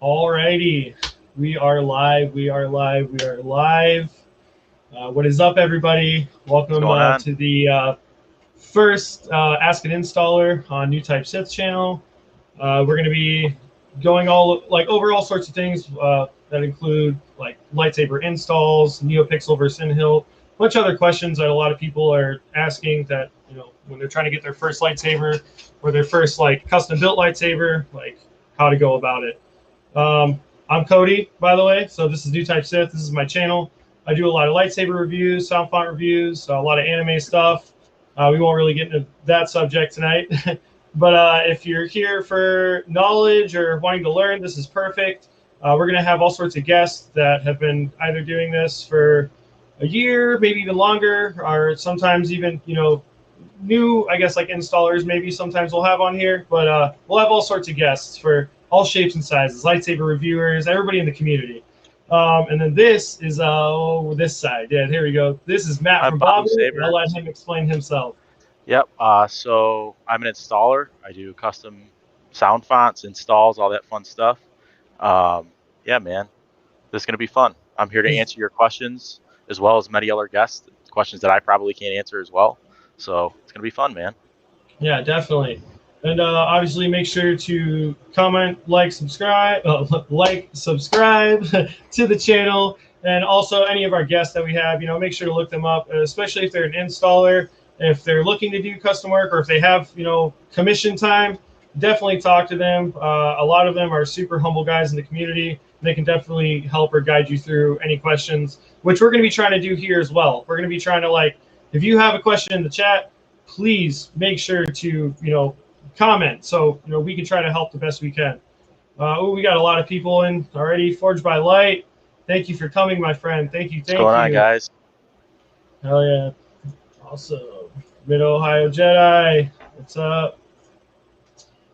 Alrighty, we are live. We are live. We are live. What is up, everybody? What's Welcome going on? to the first Ask an Installer on New Type Sith channel. We're going to be going over all sorts of things that include like lightsaber installs, NeoPixel versus InHill, a bunch of other questions that a lot of people are asking that when they're trying to get their first lightsaber or their first like custom built lightsaber, like how to go about it. I'm Cody, by the way. So this is New Type Sith. This is my channel. I do a lot of lightsaber reviews, sound font reviews, a lot of anime stuff. We won't really get into that subject tonight. But if you're here for knowledge or wanting to learn, this is perfect. We're going to have all sorts of guests that have been either doing this for a year, maybe even longer, or sometimes even, new, I guess, like installers maybe sometimes we'll have on here. But we'll have all sorts of guests for all shapes and sizes, lightsaber reviewers, everybody in the community. And then this is this side. Yeah, here we go. This is Matt I'm from Babu Babu, and I'll Saber. let him explain himself. Yep. So I'm an installer. I do custom sound fonts, installs, all that fun stuff. Yeah, man, this is gonna be fun. I'm here to answer your questions as well as many other guests, questions that I probably can't answer as well. So it's gonna be fun, man. Yeah, definitely. And obviously, make sure to comment, like, subscribe, subscribe to the channel, and also any of our guests that we have. Make sure to look them up, especially if they're an installer, if they're looking to do custom work, or if they have commission time. Definitely talk to them. A lot of them are super humble guys in the community. They can definitely help or guide you through any questions, which we're going to be trying to do here as well. We're going to be trying to if you have a question in the chat, please make sure to comment so we can try to help the best we can. We got a lot of people in already. Forged by Light, thank you for coming, my friend. Thank you. What's going on, guys? Hell yeah. Awesome. Mid Ohio Jedi, what's up?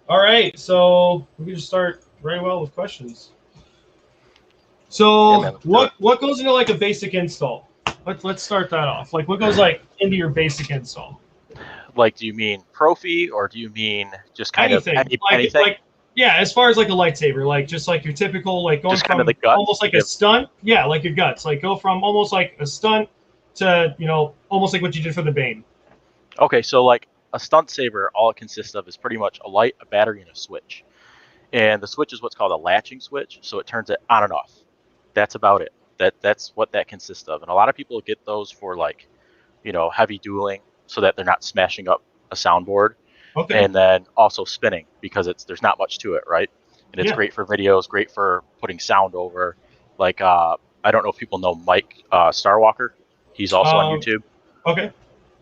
All right, so we can just start very well with questions. So Yeah, man, what goes into like a basic install? Let's start that off. Like what goes into your basic install? Like, do you mean Profi or do you mean just kind anything. of anything? Yeah, as far as like a lightsaber, like just like your typical like going just kind of from the guts? almost like a stunt. Yeah, like your guts. Like go from almost like a stunt to almost like what you did for the Bane. Okay, so like a stunt saber, all it consists of is pretty much a light, a battery, and a switch. And the switch is what's called a latching switch, so it turns it on and off. That's about it. That's what that consists of. And a lot of people get those for like, heavy dueling, so that they're not smashing up a soundboard. Okay. And then also spinning, because there's not much to it, right? And it's great for videos, great for putting sound over. Like I don't know if people know Mike Starwalker. He's also on YouTube. Okay.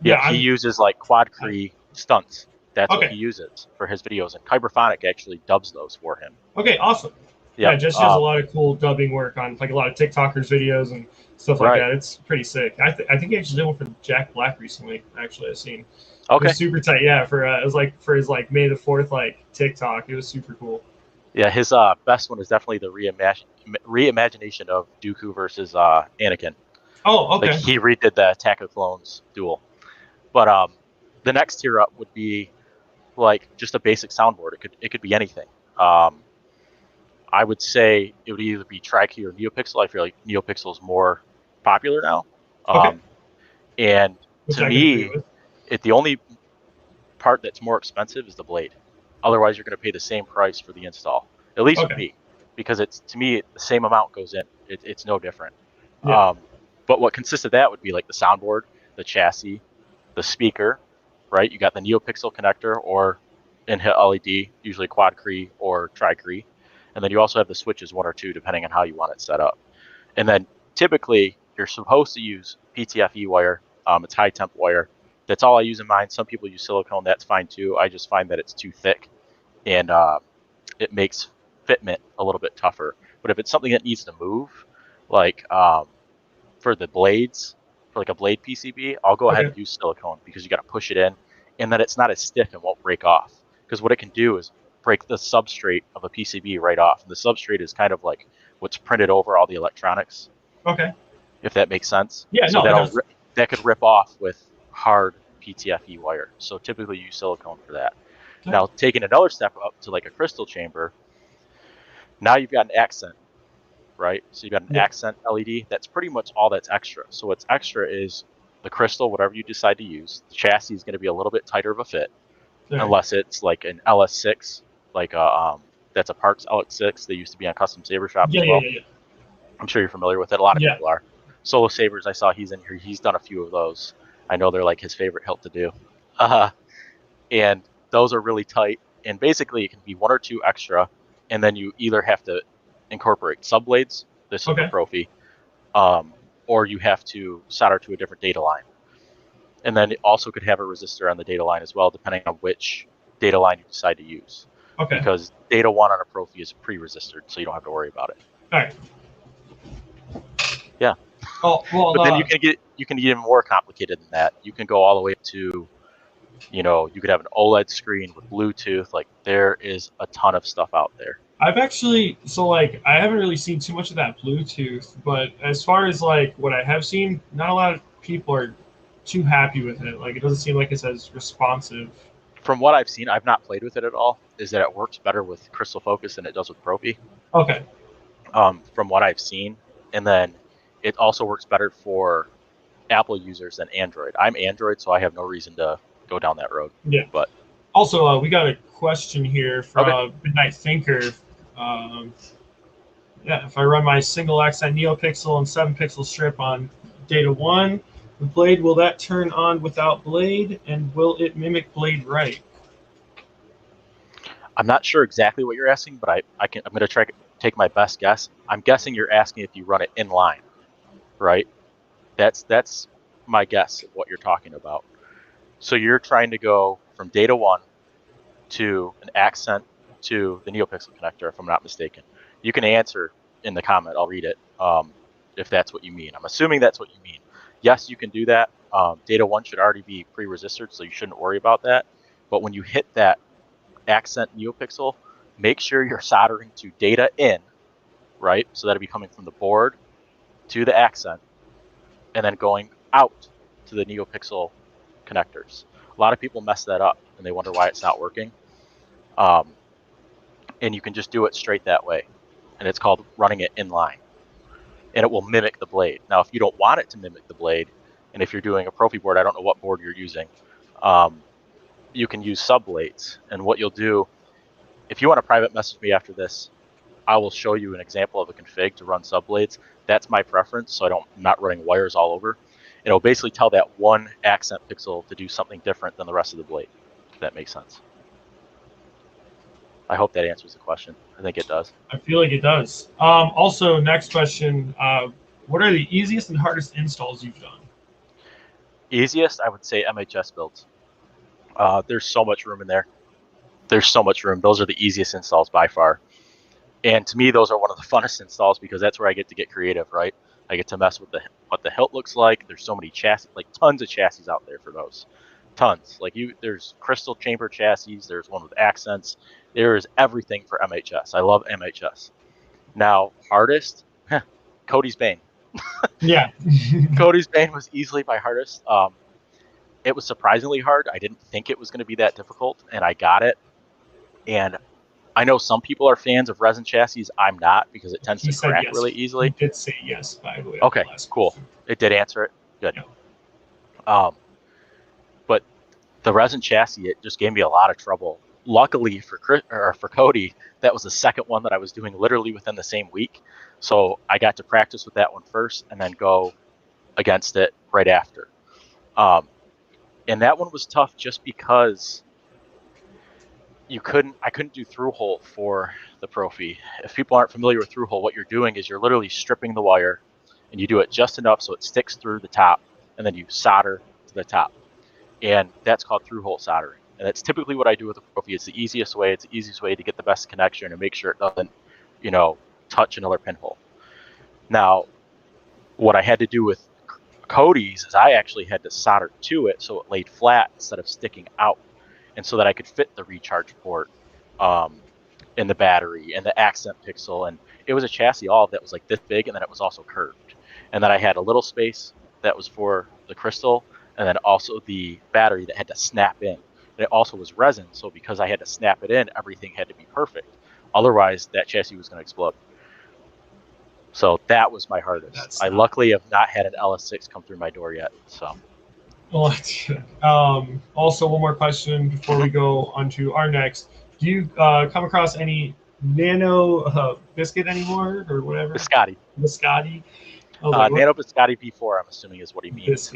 Yeah, he uses like quad-cree stunts. That's what he uses for his videos, and Kyberphonic actually dubs those for him. Okay, awesome. Yep. Yeah, Jesse does a lot of cool dubbing work on like a lot of TikTokers videos and stuff like that. It's pretty sick. I think he actually did one for Jack Black recently. Actually, I've seen. Okay. It was super tight. Yeah, it was like for his like May the 4th like TikTok. It was super cool. Yeah, his best one is definitely the reimagination of Dooku versus Anakin. Oh, okay. Like he redid the Attack of the Clones duel. But the next tier up would be like just a basic soundboard. It could be anything. I would say it would either be Tri-Key or NeoPixel. I feel like NeoPixel is more popular now. And to me, the only part that's more expensive is the blade. Otherwise, you're going to pay the same price for the install. At least with me, because to me the same amount goes in. It's no different. Yeah. But what consists of that would be like the soundboard, the chassis, the speaker, right? You got the NeoPixel connector or in-hit LED, usually quad-cree or tri-cree. And then you also have the switches, 1 or 2, depending on how you want it set up. And then typically you're supposed to use PTFE wire. It's high temp wire. That's all I use in mine. Some people use silicone. That's fine too. I just find that it's too thick, and it makes fitment a little bit tougher. But if it's something that needs to move, like for the blades, for like a blade PCB, I'll go ahead and use silicone, because you got to push it in, and then it's not as stiff and won't break off. Because what it can do is break the substrate of a PCB right off. And the substrate is kind of like what's printed over all the electronics. Okay. If that makes sense. Yeah. So that could rip off with hard PTFE wire. So typically use silicone for that. Okay. Now, taking another step up to like a crystal chamber, Now you've got an accent, right? So you've got an Yeah. accent LED. That's pretty much all that's extra. So what's extra is the crystal, whatever you decide to use. The chassis is going to be a little bit tighter of a fit, All right. unless it's like an LS6, like that's a Parks LX6. They used to be on Custom Saber Shop Yeah, as yeah, well. yeah, yeah. I'm sure you're familiar with it. A lot of Yeah. people are. Solo Sabers, I saw he's in here. He's done a few of those. I know they're like his favorite hilt to do. Uh, and those are really tight. And basically, it can be one or two extra, and then you either have to incorporate subblades. This is for Okay. Profi, or you have to solder to a different data line. And then it also could have a resistor on the data line as well, depending on which data line you decide to use. Okay. Because data one on a Profi is pre-resistored, so you don't have to worry about it. All right. Yeah. Oh well. But then you can get even more complicated than that. You can go all the way to, you could have an OLED screen with Bluetooth. Like, there is a ton of stuff out there. I've actually I haven't really seen too much of that Bluetooth, but as far as like what I have seen, not a lot of people are too happy with it. Like it doesn't seem like it's as responsive. From what I've seen, I've not played with it at all, is that it works better with Crystal Focus than it does with Profi. Okay. From what I've seen. And then it also works better for Apple users than Android. I'm Android, so I have no reason to go down that road. Yeah. But Also, we got a question here from okay. Midnight Thinker. Um, yeah, if I run my single accent NeoPixel and 7-pixel strip on data 1 with blade, will that turn on without blade, and will it mimic blade right? I'm not sure exactly what you're asking, but I'm going to try to take my best guess. I'm guessing you're asking if you run it in line, right? That's my guess of what you're talking about. So you're trying to go from data 1 to an accent to the NeoPixel connector, if I'm not mistaken. You can answer in the comment. I'll read it if that's what you mean. I'm assuming that's what you mean. Yes, you can do that. Data 1 should already be pre-resisted, so you shouldn't worry about that. But when you hit that accent NeoPixel, make sure you're soldering to data in, right? So that'll be coming from the board to the accent, and then going out to the NeoPixel connectors. A lot of people mess that up, and they wonder why it's not working. And you can just do it straight that way. And it's called running it in line. And it will mimic the blade. Now, if you don't want it to mimic the blade, and if you're doing a Profi board, I don't know what board you're using, you can use subblades. And what you'll do, if you want to private message me after this, I will show you an example of a config to run subblades. That's my preference, so I'm not running wires all over. It'll basically tell that one accent pixel to do something different than the rest of the blade, if that makes sense. I hope that answers the question. I think it does. I feel like it does. Also, next question: what are the easiest and hardest installs you've done? Easiest, I would say MHS builds. There's so much room in there. There's so much room. Those are the easiest installs by far. And to me, those are one of the funnest installs because that's where I get to get creative, right? I get to mess with what the hilt looks like. There's so many chassis, like tons of chassis out there for those. Tons. There's crystal chamber chassis. There's one with accents. There is everything for MHS. I love MHS. Now, hardest, Cody's Bane. Yeah. Cody's Bane was easily my hardest. It was surprisingly hard. I didn't think it was going to be that difficult, and I got it. And I know some people are fans of resin chassis. I'm not, because it tends He to said crack yes. really easily. He did say yes, by the way. Okay, cool. It did answer it. Good. Yeah. But the resin chassis, it just gave me a lot of trouble. Luckily for Cody, that was the second one that I was doing literally within the same week. So I got to practice with that one first and then go against it right after. And that one was tough just because I couldn't do through hole for the Profi. If people aren't familiar with through hole, what you're doing is you're literally stripping the wire, and you do it just enough so it sticks through the top, and then you solder to the top. And that's called through hole soldering. And that's typically what I do with the Profi. It's the easiest way. It's the easiest way to get the best connection and make sure it doesn't, touch another pinhole. Now, what I had to do with Cody's is I actually had to solder to it so it laid flat instead of sticking out, and so that I could fit the recharge port in the battery and the accent pixel. And it was a chassis all that was like this big, and then it was also curved. And then I had a little space that was for the crystal, and then also the battery that had to snap in. And it also was resin, so because I had to snap it in, everything had to be perfect. Otherwise, that chassis was going to explode. So that was my hardest. I luckily have not had an LS6 come through my door yet. So. Also, one more question before we go on to our next. Do you come across any nano biscuit anymore or whatever? Biscotti. Nano Biscotti B4, I'm assuming is what he means.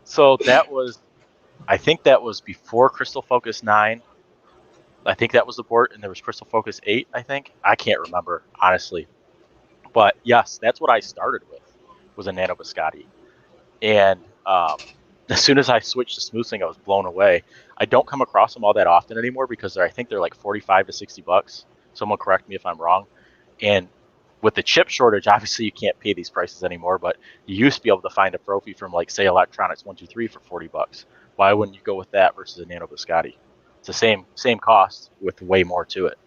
So I think that was before Crystal Focus 9. I think that was the port, and there was Crystal Focus 8, I think. I can't remember, honestly. But yes, that's what I started with, was a Nano Biscotti. And as soon as I switched to smoothing, I was blown away. I don't come across them all that often anymore because I think they're like $45 to $60. Someone correct me if I'm wrong. And with the chip shortage, obviously you can't pay these prices anymore, but you used to be able to find a Profi from like, say, Electronics 123 for $40. Why wouldn't you go with that versus a Nano Biscotti? It's the same cost with way more to it.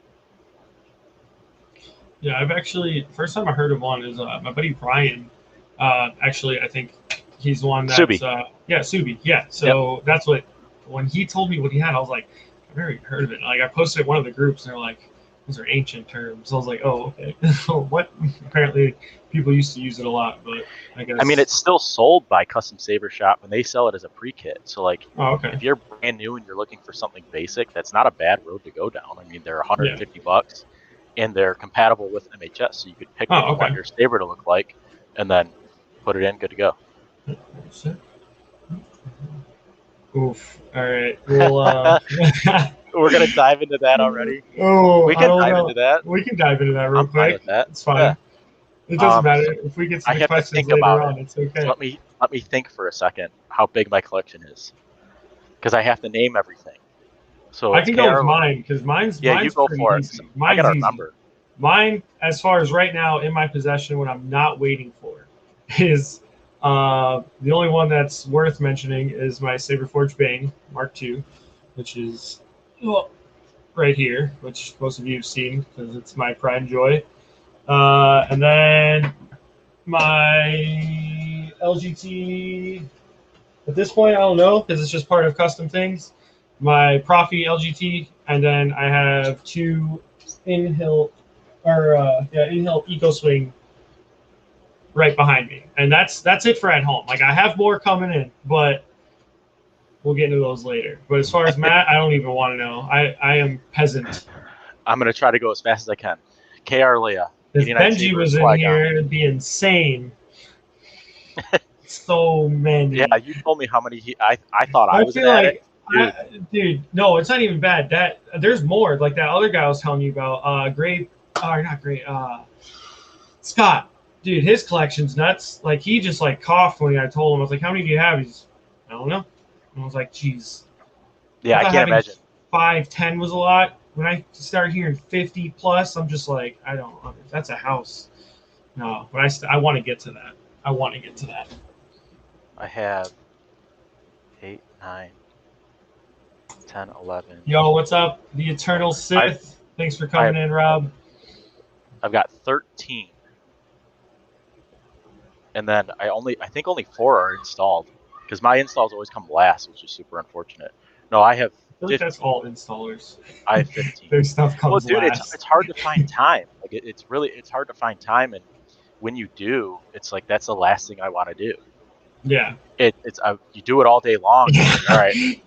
Yeah, I've actually, first time I heard of one is my buddy Brian. Actually, I think he's the one that's Subi. Subi. Yeah. So That's what, when he told me what he had, I was like, I've never even heard of it. Like, I posted in one of the groups and they're like, those are ancient terms. So I was like, oh, okay. What? Apparently people used to use it a lot, but I guess. I mean, it's still sold by Custom Saber Shop and they sell it as a pre-kit. So like, if you're brand new and you're looking for something basic, that's not a bad road to go down. I mean, they're $150 and they're compatible with MHS. So you could pick what you want your saber to look like and then put it in, good to go. Oof. All right. Well, we're gonna dive into that already. Oh, we can dive into that. We can dive into that real quick. Fine with that. It's fine. Yeah. It doesn't matter if we get some questions later on. It's okay. So let me think for a second how big my collection is, because I have to name everything. So I can go with mine because mine's you go for it. I gotta remember. Mine, as far as right now in my possession, what I'm not waiting for, is the only one that's worth mentioning is my Saberforge Bang Mark II, which is right here, which most of you have seen because it's my pride and joy. And then my LGT, at this point, I don't know because it's just part of custom things. My Profi LGT, and then I have two in-hill Eco Swing right behind me, and that's it for at home. Like, I have more coming in, but we'll get into those later. But as far as Matt, I don't even want to know. I am peasant. I'm gonna try to go as fast as I can. KR Leia. If Benji was in here, it'd be insane. So many. Yeah, you told me how many. I thought I was an addict. Dude, no, it's not even bad. That there's more. Like that other guy I was telling you about. Scott. Dude, his collection's nuts. Like, he just like coughed when I told him. I was like, "How many do you have?" He's, I don't know. And I was like, "Geez." Yeah, I can't imagine. 5, 10 was a lot. When I start hearing 50 plus, I'm just like, I don't. That's a house. No, but I want to get to that. I have 8, 9, 10, 11. Yo, what's up? The Eternal Sith. Thanks for coming in, Rob. I've got 13. And then I think only 4 are installed because my installs always come last, which is super unfortunate. No, I have 15. I feel like that's all installers. I have 15. Their stuff comes last. It's hard to find time. Like, it's hard to find time, and when you do, it's like that's the last thing I want to do. Yeah. You do it all day long. All right.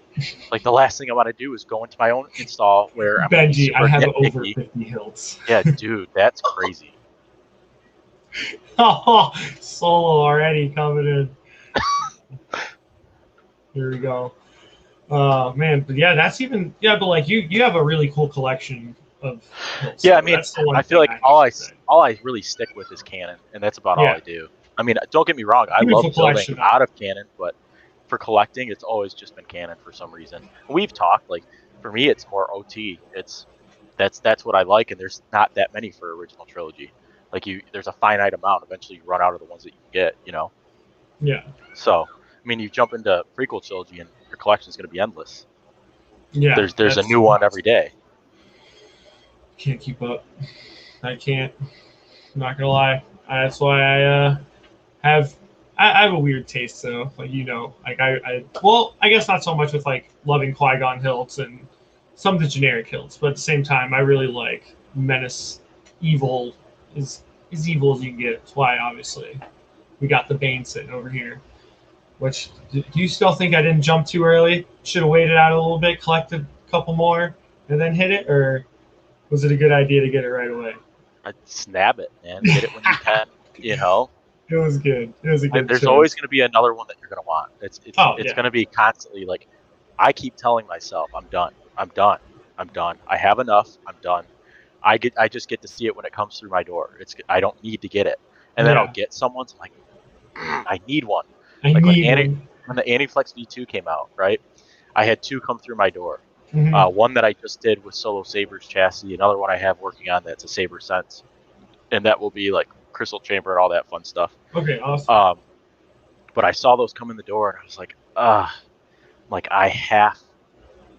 Like, the last thing I want to do is go into my own install where I'm Benji, I have over 50 hilts. Yeah, dude, that's crazy. Oh, solo already coming in. Here we go. Man, but yeah, that's even but like you have a really cool collection of hilts. Yeah, I mean, I feel like all I really stick with is Canon, and that's about all I do. I mean, don't get me wrong, I love building out of Canon, but for collecting, it's always just been Canon for some reason. We've talked, like, for me, it's more OT. That's what I like, and there's not that many for original trilogy. Like, there's a finite amount. Eventually, you run out of the ones that you can get, you know? Yeah. So, I mean, you jump into prequel trilogy, and your collection is going to be endless. Yeah. There's a new one every day. Can't keep up. I can't. I'm not going to lie. That's why I have a weird taste, though. Like, you know, like I guess not so much with, like, loving Qui-Gon hilts and some of the generic hilts, but at the same time, I really like Menace. Evil is as evil as you can get. That's why, obviously, we got the Bane sitting over here. Which do you still think I didn't jump too early? Should have waited out a little bit, collected a couple more, and then hit it, or was it a good idea to get it right away? I'd snap it, man. Get it when you can. You know, It was good. It was a good there's choice. always going to be another one that you're going to want. It's Oh, it's yeah. going to be constantly like, I keep telling myself, I'm done. I'm done. I'm done. I have enough. I'm done. I just get to see it when it comes through my door. I don't need to get it, and then Yeah. I'll get someone's like, I need one. I Like need one. when the Antiflex V2 came out, right? I had 2 come through my door. Mhm. One that I just did with Solo Saber's chassis, another one I have working on that's a Saber Sense, and that will be like crystal chamber and all that fun stuff. Okay, awesome. But I saw those come in the door and I was like, I have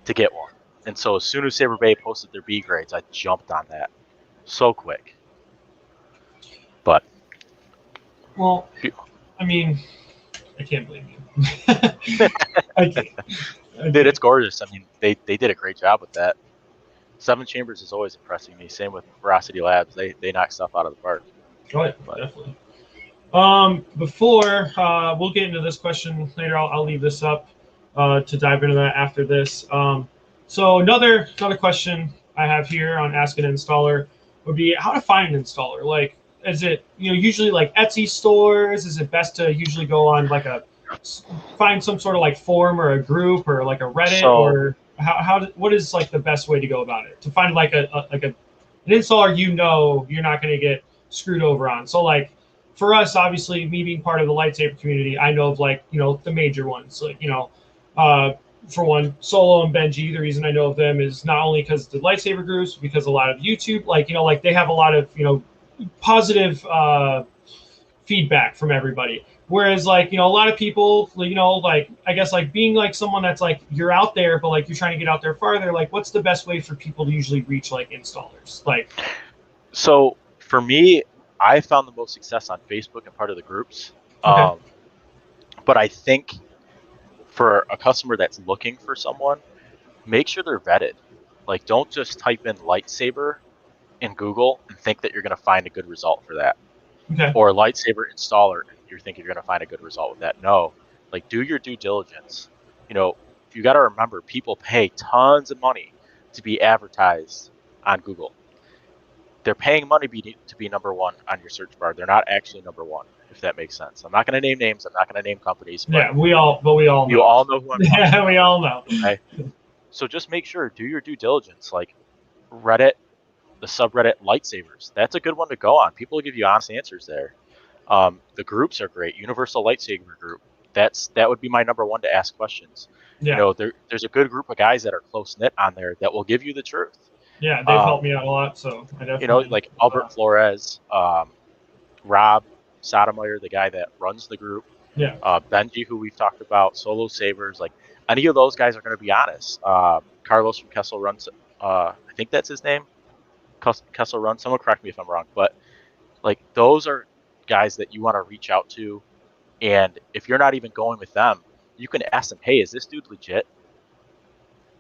to get one. And so as soon as Saber Bay posted their B grades, I jumped on that so quick. But Well, I mean, I can't blame you. I can't. dude, it's gorgeous. I mean, they did a great job with that. 7 chambers is always impressing me. Same with Veracity Labs. They knock stuff out of the park. Oh, yeah, But definitely. Before we'll get into this question later, I'll leave this up to dive into that after this. So another question I have here on Ask an Installer would be how to find an installer. Like, is it usually like Etsy stores? Is it best to usually go on like find some sort of like forum or a group or like a Reddit, or what is like the best way to go about it to find like an installer you're not going to get screwed over on? So like for us, obviously, me being part of the lightsaber community, I know of like the major ones, like for one, Solo and Benji. The reason I know of them is not only because the lightsaber groups, because a lot of YouTube, like they have a lot of positive feedback from everybody. Whereas like a lot of people, like I guess like being like someone that's like you're out there, but like you're trying to get out there farther. Like, what's the best way for people to usually reach like installers? Like, so for me, I found the most success on Facebook and part of the groups. Okay. But I think for a customer that's looking for someone, make sure they're vetted. Like, don't just type in lightsaber in Google and think that you're going to find a good result for that. Okay. Or lightsaber installer, and you're thinking you're going to find a good result with that. No, like do your due diligence. You got to remember, people pay tons of money to be advertised on Google. They're paying money to be number one on your search bar. They're not actually number one, if that makes sense. I'm not going to name names. I'm not going to name companies. But yeah, we all know. You all know who I'm talking about. Yeah, we all know. Okay? So just make sure, do your due diligence. Like Reddit, the subreddit lightsabers. That's a good one to go on. People will give you honest answers there. The groups are great. Universal Lightsaber Group. That would be my number one to ask questions. Yeah. There's a good group of guys that are close knit on there that will give you the truth. Yeah, they've helped me out a lot. So I definitely. Like Albert Flores, Rob Sotomayor, the guy that runs the group. Yeah. Benji, who we've talked about, Solo Sabers. Like any of those guys are going to be honest. Carlos from Kessel runs. I think that's his name. Kessel Run. Someone correct me if I'm wrong, but like those are guys that you want to reach out to, and if you're not even going with them, you can ask them, "Hey, is this dude legit?"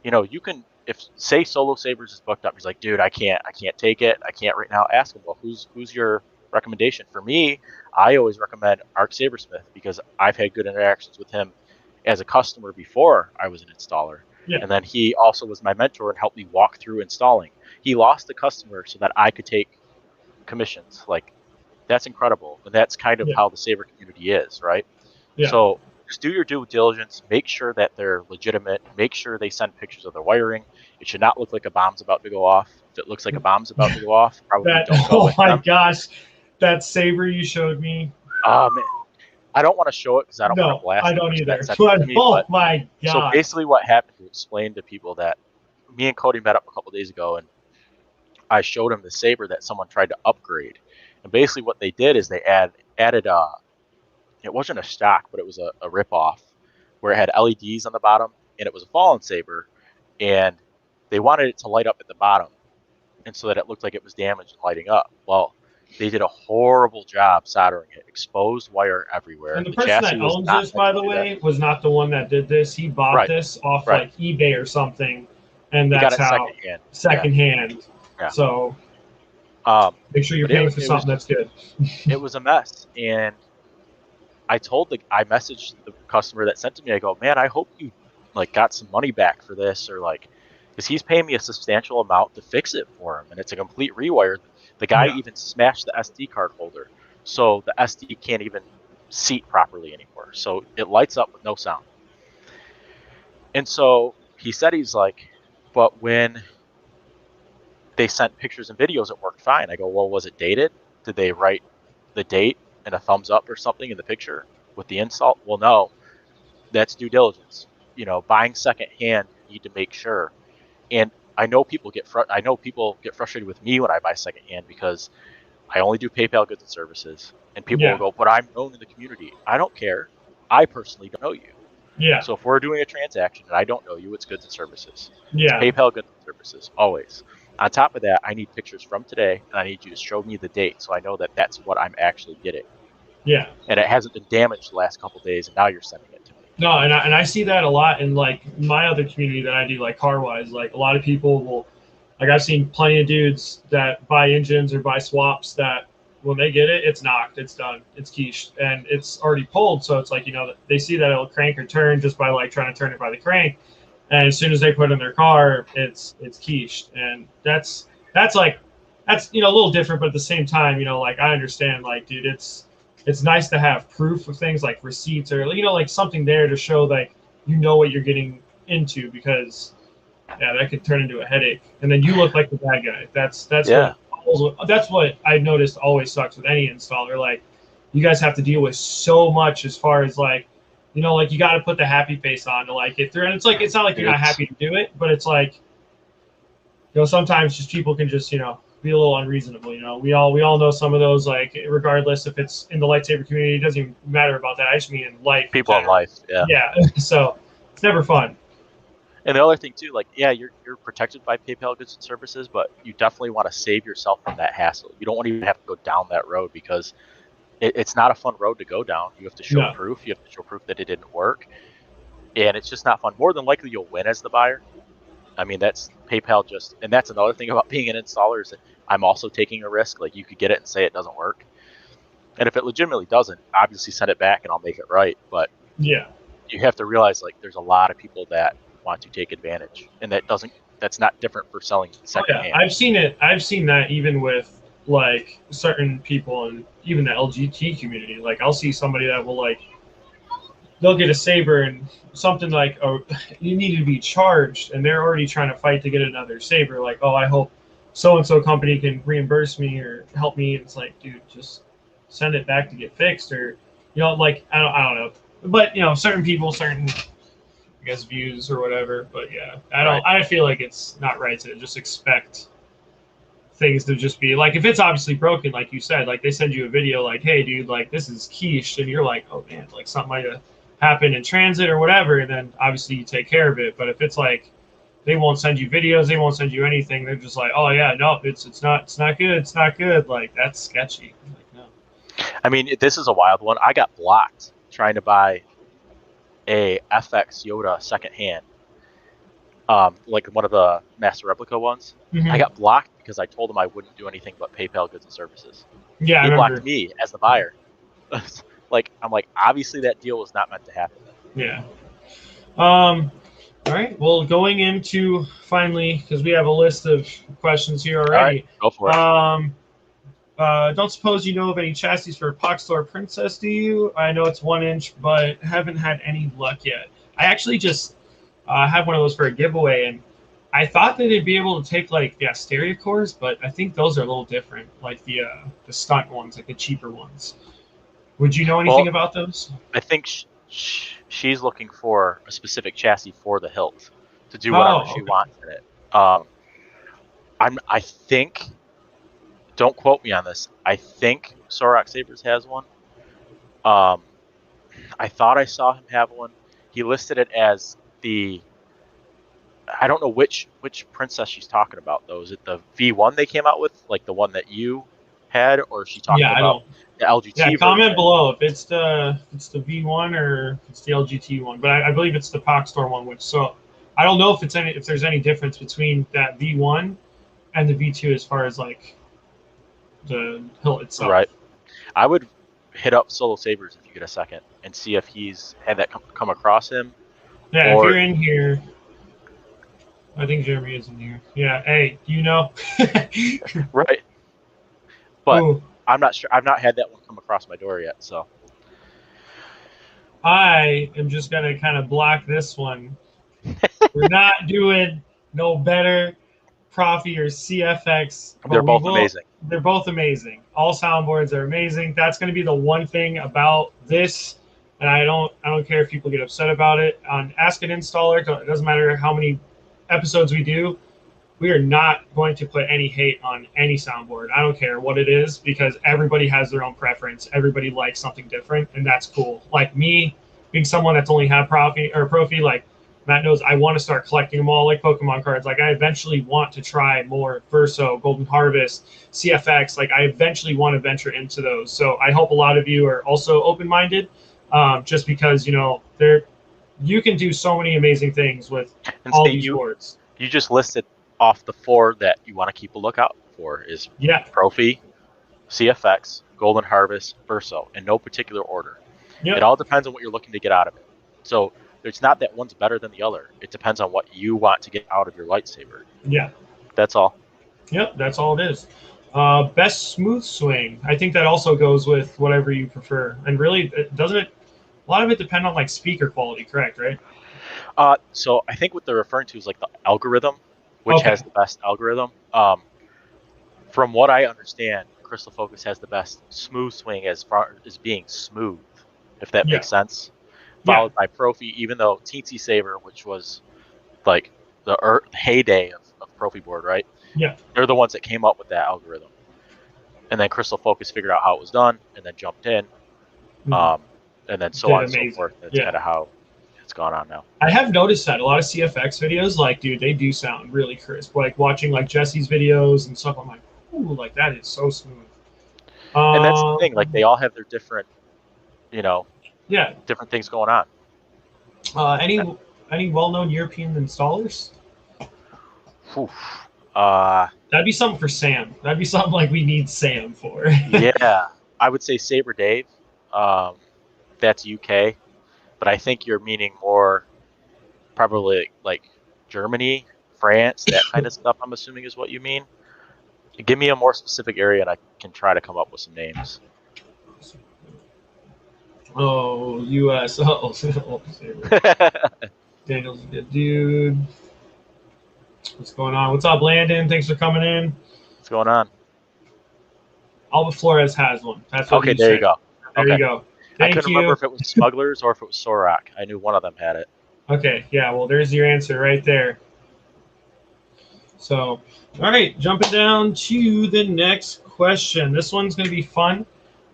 You can, if say Solo Sabers is booked up, he's like, "Dude, I can't take it. I can't right now." Ask him, "Well, who's your recommendation?" For me, I always recommend Arc Sabersmith because I've had good interactions with him as a customer before I was an installer. Yeah. And then he also was my mentor and helped me walk through installing. He lost a customer so that I could take commissions. Like, that's incredible. And that's kind of how the Saber community is, right? Yeah. So just do your due diligence. Make sure that they're legitimate. Make sure they send pictures of their wiring. It should not look like a bomb's about to go off. If it looks like a bomb's about to go off, probably don't go with them. Oh, my gosh. That Saber you showed me. Man. I don't want to show it because I don't want to blast it. I don't either. But my God. So basically what happened, to explain to people that me and Cody met up a couple days ago, and I showed him the Saber that someone tried to upgrade. And basically what they did is they added it wasn't a stock, but it was a rip-off where it had LEDs on the bottom, and it was a Fallen Saber, and they wanted it to light up at the bottom, and so that it looked like it was damaged and lighting up. Well, they did a horrible job soldering it. Exposed wire everywhere. And the person that owns this, by the way, was not the one that did this. He bought this off like eBay or something and We got that's it how secondhand. secondhand. Yeah. So make sure you're But paying for something that's good. it was a mess, and I messaged the customer that sent to me. I go, man, I hope you like got some money back for this, or like, because he's paying me a substantial amount to fix it for him, and it's a complete rewire. The guy Yeah. even smashed the SD card holder, so the SD can't even seat properly anymore. So it lights up with no sound. And so he said, he's like, but when they sent pictures and videos, it worked fine. I go, well, was it dated? Did they write the date and a thumbs up or something in the picture with the insult? Well, no, that's due diligence. You know, buying secondhand, you need to make sure. And I know people get frustrated with me when I buy secondhand because I only do PayPal goods and services, and people will Yeah. go, but I'm known in the community. I don't care. I personally don't know you. Yeah. So if we're doing a transaction and I don't know you, it's goods and services. It's Yeah. PayPal goods and services, always. On top of that, I need pictures from today, and I need you to show me the date so I know that that's what I'm actually getting. Yeah. And it hasn't been damaged the last couple of days, and now you're sending it to me. No, and I see that a lot in like my other community that I do, like car wise. Like a lot of people will, like I've seen plenty of dudes that buy engines or buy swaps that when they get it, it's knocked, it's done, it's quiche, and it's already pulled. So it's like, you know, they see that it'll crank or turn just by like trying to turn it by the crank, and as soon as they put it in their car, it's quiche, and that's like that's you know a little different, but at the same time, you know, like I understand, like dude, it's nice to have proof of things like receipts or you know like something there to show like you know what you're getting into, because yeah, that could turn into a headache, and then you look like the bad guy. Yeah. That's what I noticed always sucks with any installer. Like you guys have to deal with so much as far as like you know like you got to put the happy face on to like get through, and it's like it's not like you're not happy to do it, but it's like you know sometimes just people can just you know be a little unreasonable. You know, we all know some of those. Like, regardless if it's in the lightsaber community, it doesn't even matter about that. I just mean in life. People in life, yeah. Yeah. So it's never fun. And the other thing too, like, yeah, you're protected by PayPal goods and services, but you definitely want to save yourself from that hassle. You don't want to even have to go down that road because it's not a fun road to go down. You have to show No. proof. You have to show proof that it didn't work, and it's just not fun. More than likely, you'll win as the buyer. I mean, that's PayPal just, and that's another thing about being an installer is that I'm also taking a risk. Like, you could get it and say it doesn't work, and if it legitimately doesn't, obviously send it back and I'll make it right. But Yeah. you have to realize, like, there's a lot of people that want to take advantage, and that's not different for selling secondhand. I've seen it. I've seen that even with like certain people and even the LGT community. Like I'll see somebody that will like they'll get a saber and something like oh you need to be charged, and they're already trying to fight to get another saber. Like oh I hope so and so company can reimburse me or help me. And it's like dude just send it back to get fixed, or you know like I don't know. But you know certain people certain I guess views or whatever. But yeah, I feel like it's not right to just expect things to just be like if it's obviously broken, like you said, like they send you a video like, hey dude, like this is quiche, and you're like, oh man, like something might have happened in transit or whatever, and then obviously you take care of it. But if it's like they won't send you videos, they won't send you anything, they're just like, oh yeah, no, it's not good, it's not good, like that's sketchy. Like, no. I mean, this is a wild one. I got blocked trying to buy a FX Yoda secondhand, like one of the master replica ones. Mm-hmm. I got blocked because I told him I wouldn't do anything but PayPal goods and services. Yeah, he I blocked remember. me as the buyer. Like I'm like, obviously that deal was not meant to happen. Yeah. All right. Well, going into finally, because we have a list of questions here already. All right, go for it. Don't suppose you know of any chassis for Poxtor Princess, do you? I know it's 1 inch, but haven't had any luck yet. I actually just had one of those for a giveaway, and I thought that they'd be able to take like the Asteria cores, but I think those are a little different, like the stunt ones, like the cheaper ones. Would you know anything about those? I think she's looking for a specific chassis for the hilt to do whatever she wants in it. I think, don't quote me on this, I think Sorok Sabers has one. I thought I saw him have one. He listed it as I don't know which princess she's talking about though. Is it the V1 they came out with, like the one that you had, or is she talking about the LGT? Yeah, comment below if it's the V1 or it's the LGT one, but I believe it's the Poxtor one. Which so I don't know if there's any difference between that V1 and the V2 as far as like the hilt itself. Right. I would hit up Solo Sabers if you get a second and see if he's had that come across him. Yeah, if Or you're in here, I think Jeremy is in here. Yeah, hey, you know. right. But Ooh, I'm not sure. I've not had that one come across my door yet. So I am just gonna kind of block this one. We're not doing no better Profi or CFX, they're but we both will. amazing. They're both amazing. All soundboards are amazing. That's going to be the one thing about this, and I don't care if people get upset about it. On Ask an Installer, it doesn't matter how many episodes we do. We are not going to put any hate on any soundboard. I don't care what it is because everybody has their own preference. Everybody likes something different, and that's cool. Like me, being someone that's only had Profi, like Matt knows, I want to start collecting them all like Pokemon cards. Like I eventually want to try more Verso, Golden Harvest, CFX. Like I eventually want to venture into those. So I hope a lot of you are also open-minded, just because you can do so many amazing things with And all Steve, these boards. You just listed off the 4 that you want to keep a lookout for is Profi, CFX, Golden Harvest, Verso, in no particular order. It all depends on what you're looking to get out of it. So it's not that one's better than the other. It depends on what you want to get out of your lightsaber. Yeah. That's all. Yep, that's all it is. Best smooth swing. I think that also goes with whatever you prefer. And really, doesn't it? A lot of it depend on like speaker quality, correct? Right. So I think what they're referring to is like the algorithm, which has the best algorithm. From what I understand, Crystal Focus has the best smooth swing as far as being smooth, if that makes sense. Followed by Profi, even though Teensy Saber, which was like the heyday of Profi board, right? Yeah. They're the ones that came up with that algorithm. And then Crystal Focus figured out how it was done and then jumped in. And then so on and so forth. That's kind of how it's gone on now. I have noticed that a lot of CFX videos, like, dude, they do sound really crisp. Like watching like Jesse's videos and stuff, I'm like, ooh, like that is so smooth. And that's the thing, like they all have their different, different things going on. Any well-known European installers? That'd be something for Sam. That'd be something like we need Sam for. Yeah, I would say Saber Dave. That's UK, but I think you're meaning more probably like Germany, France, that kind of stuff. I'm assuming is what you mean. Give me a more specific area, and I can try to come up with some names. Oh, US. Oh, Daniel's a good dude. What's going on? What's up, Landon? Thanks for coming in. What's going on? Alba Flores has one. That's what okay, there you go. There you go. I couldn't remember if it was Smugglers or if it was Sorak. I knew one of them had it. Okay, yeah, well, there's your answer right there. So, all right, jumping down to the next question. This one's going to be fun.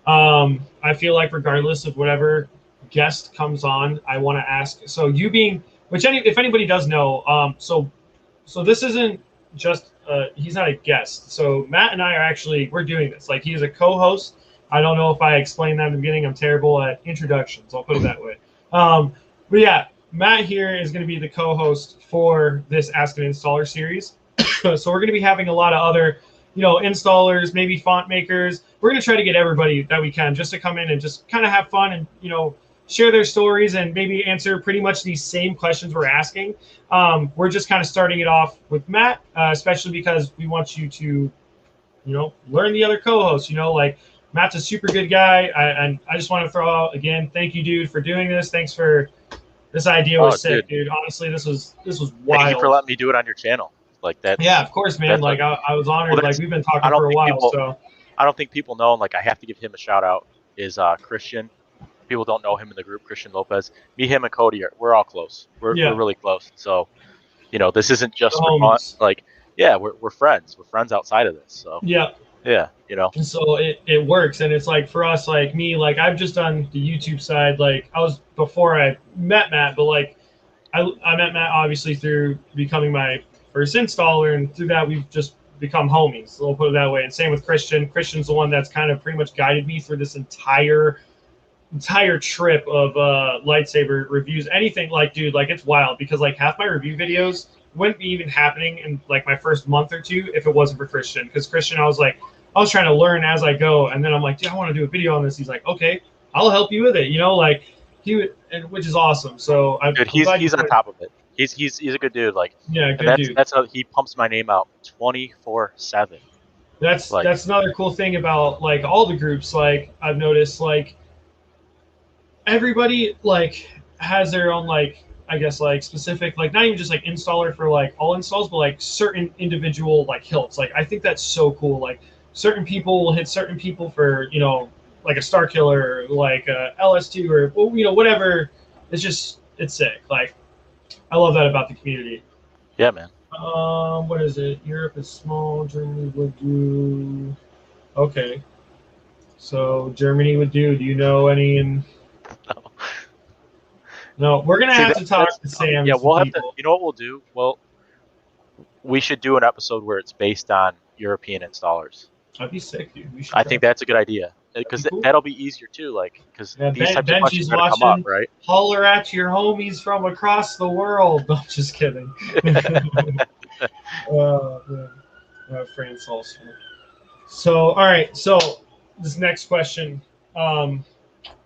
I feel like regardless of whatever guest comes on, I want to ask. So you being, if anybody does know, so this isn't just, he's not a guest. So Matt and I we're doing this. Like he's a co-host. I don't know if I explained that in the beginning. I'm terrible at introductions. I'll put it that way. But yeah, Matt here is going to be the co-host for this Ask an Installer series. So we're going to be having a lot of other, installers, maybe font makers. We're going to try to get everybody that we can just to come in and just kind of have fun and, share their stories and maybe answer pretty much these same questions we're asking. We're just kind of starting it off with Matt, especially because we want you to, learn the other co-hosts, like Matt's a super good guy. And I just want to throw out again, thank you, dude, for doing this. Thanks for this idea was sick, dude. Honestly, this was wild. Thank you for letting me do it on your channel. Like that. Yeah, of course, man. Like I was honored. Like we've been talking for a while. So I don't think people know, and like I have to give him a shout out, is Christian. People don't know him in the group, Christian Lopez. Me, him, and Cody we're all close. We're really close. So, this isn't just for fun. Like, yeah, we're friends. We're friends outside of this. So yeah. And so it works, and it's like for us, like me, like I've just done the YouTube side. Like I was before I met Matt, but like I met Matt obviously through becoming my first installer, and through that we've just become homies. So we'll put it that way. And same with Christian. Christian's the one that's kind of pretty much guided me through this entire, entire trip of lightsaber reviews, anything like, dude, like it's wild because like half my review videos wouldn't be even happening in like my first month or two if it wasn't for Christian. Because Christian, I was trying to learn as I go, and then I'm like, dude, I want to do a video on this. He's like, okay, I'll help you with it. You know, like which is awesome. So I'm glad he's on top of it. He's a good dude. Like, yeah, and good dude. that's how he pumps my name out 24/7. Like, That's another cool thing about like all the groups. Like I've noticed, like everybody like has their own like I guess like specific like not even just like installer for like all installs, but like certain individual like hilts. Like I think that's so cool. Like certain people will hit certain people for like a Star Killer, like a LS2 or whatever. It's sick. Like I love that about the community. yeah, man. What is it? Europe is small. Germany would do. Okay, so Germany would do. Do you know any in? No. No, we're gonna have to talk to Sam. Yeah, we'll have people. to. You know what we'll do? Well, we should do an episode where it's based on European installers. That'd be sick, dude. We should. I think that's a good idea because cool. that'll be easier too. Like, because Yeah, these types of questions Benji's are gonna come watching. up, right? Holler at your homies from across the world. No, just kidding. France also. So, all right. So, this next question, I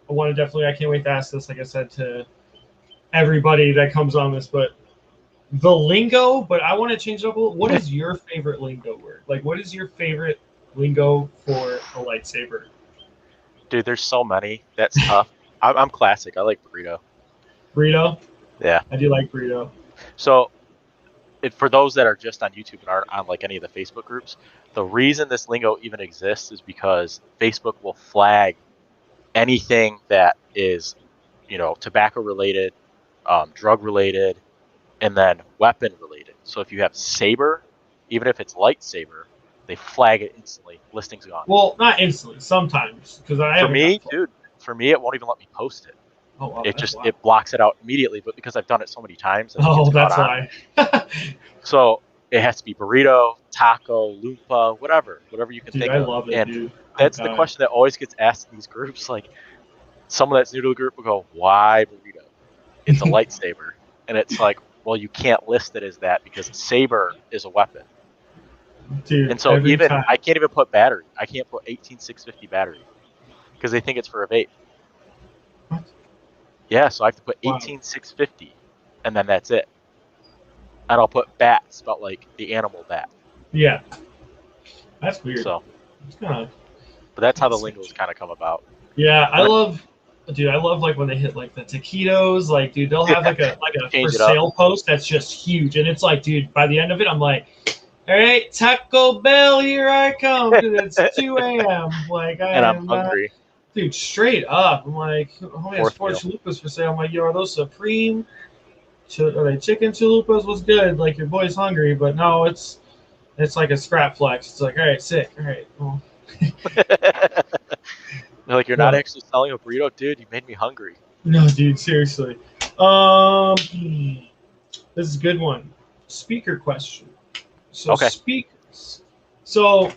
want to definitely. I can't wait to ask this. Like I said to everybody that comes on this, but the lingo. But I want to change it up a little. What is your favorite lingo word? Like, what is your favorite lingo for a lightsaber? Dude, there's so many. That's tough. I'm classic. I like burrito. Burrito? Yeah. I do like burrito. So, for those that are just on YouTube and aren't on like any of the Facebook groups, the reason this lingo even exists is because Facebook will flag anything that is, tobacco related, drug related, and then weapon related. So if you have saber, even if it's lightsaber, they flag it instantly. Listing's gone. Well, not instantly. Sometimes, because For me, it won't even let me post it. Oh, wow, It blocks it out immediately. But because I've done it so many times, that's why. So it has to be burrito, taco, lupa, whatever you can think of. I love it, and dude. That's the question that always gets asked in these groups. Like, someone that's new to the group will go, "Why burrito? It's a lightsaber," and it's like, well, you can't list it as that because saber is a weapon. Dude, and so I can't even put battery. I can't put 18650 battery because they think it's for a vape. What? Yeah, so I have to put 18650, and then that's it. And I'll put bat, spelled like the animal bat. Yeah, that's weird. So, but that's how the lingos kind of come about. Yeah, I love like when they hit like the taquitos. Like, dude, they'll have like a for sale post that's just huge, and it's like, dude, by the end of it, I'm like, all right, Taco Bell, here I come. Dude, it's 2 a.m. Like, I'm hungry. Dude, straight up. I'm like, homie has 4 chalupas for sale. I'm like, yo, are those Supreme? Are they chicken chalupas? What's good? Like, your boy's hungry, but no, it's like a scrap flex. It's like, all right, sick. All right, well. They're like, you're not actually selling a burrito, dude. You made me hungry. No, dude, seriously. This is a good one. Speaker question. So speakers. So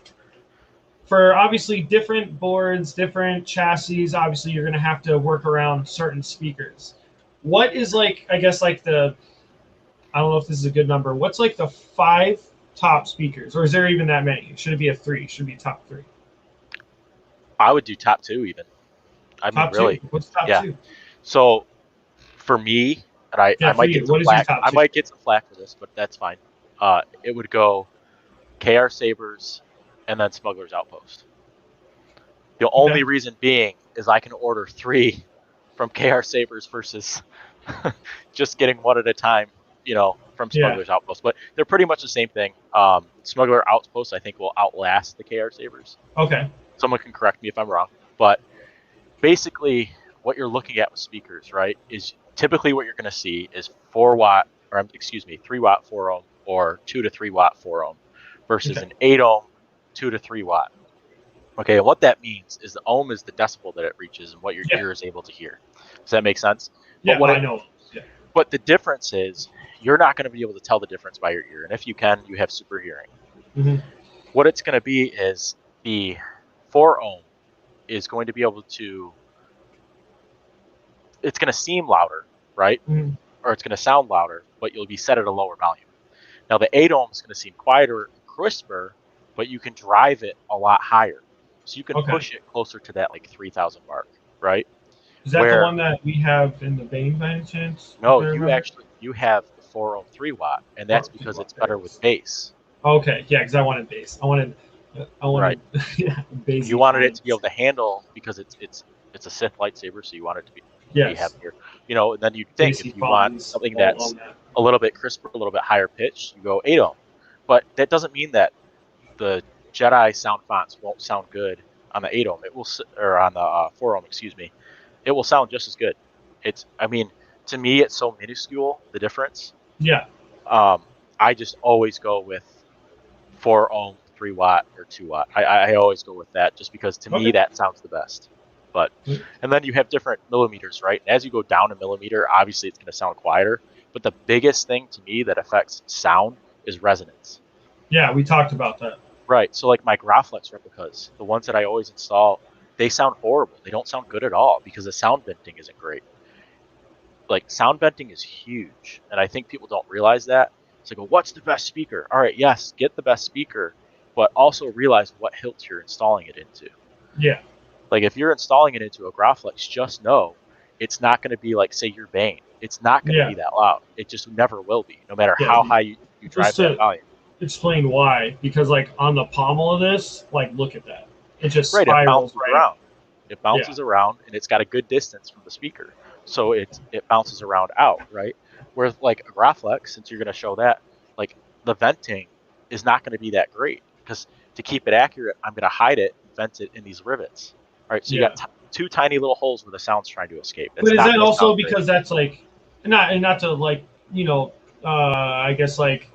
for obviously different boards, different chassis, obviously you're going to have to work around certain speakers. What is like, I guess like I don't know if this is a good number. What's like the 5 top speakers, or is there even that many? Should it be a 3? Should it be top 3? I would do top 2 even. Top 2? What's top 2? So for me, and I might get some flack. I might get some flack for this, but that's fine. It would go KR Sabers and then Smuggler's Outpost. The only reason being is I can order 3 from KR Sabers versus just getting 1 at a time, from Smuggler's Outpost. But they're pretty much the same thing. Smuggler Outpost, I think, will outlast the KR Sabers. Okay. Someone can correct me if I'm wrong. But basically, what you're looking at with speakers, right, is typically what you're going to see is 3 watt 4 ohm or 2 to 3 watt 4 ohm versus an 8 ohm 2 to 3 watt. Okay, and what that means is the ohm is the decibel that it reaches and what your ear is able to hear. Does that make sense? Yeah, I know. Yeah. But the difference is you're not going to be able to tell the difference by your ear. And if you can, you have super hearing. Mm-hmm. What it's going to be is the 4 ohm is going to be able to it's going to seem louder, right? Mhm. Or it's going to sound louder, but you'll be set at a lower volume. Now the 8 ohm is going to seem quieter and crisper, but you can drive it a lot higher. So you can Okay. push it closer to that like 3,000 mark, right? Is that the Where one that we have in the Bane by any chance? If no, I you remember. actually you have the 4 ohm 3 watt, and that's Or because it's there it better with is. bass, Okay, yeah, because I wanted bass. I right? wanted yeah, You bassy wanted it to be able tones. to handle because it's a Sith lightsaber, so you want it to be Yes, heavier. And then you'd think bassy if you want tones. something All that's on that. a little bit crisper, a little bit higher pitch, you go 8 ohm. But that doesn't mean that the Jedi sound fonts won't sound good on the 8 ohm. It will, or on the 4 ohm, excuse me. It will sound just as good. I mean, to me, it's so minuscule the difference. Yeah, Um, I just always go with 4 ohm, 3 watt, or 2 watt. I always go with that just because to me okay. that sounds the best. But and then you have different millimeters, right? And as you go down a millimeter, obviously it's going to sound quieter. But the biggest thing to me that affects sound is resonance. Yeah, we talked about that. Right. So like my Graflex replicas, the ones that I always install, they sound horrible. They don't sound good at all because the sound venting isn't great. Like sound venting is huge, and I think people don't realize that. It's like, well, what's the best speaker? All right, yes, get the best speaker, but also realize what hilt you're installing it into. Yeah, Like if you're installing it into a Graflex, just know it's not going to be like say your Bane. It's not going to yeah, be that loud. It just never will be, no matter yeah. how high you drive Just that to volume. explain why, because like on the pommel of this, like look at that. It just Right, it spirals bounces right around. up. It Yeah, bounces around, and it's got a good distance from the speaker, so it bounces around out, right? Whereas like a Graflex, since you're going to show that, like the venting is not going to be that great because to keep it accurate, I'm going to hide it and vent it in these rivets. All right, so you yeah. got two tiny little holes where the sound's trying to escape. But It's is not that going to also sound great. because that's like not to like I guess like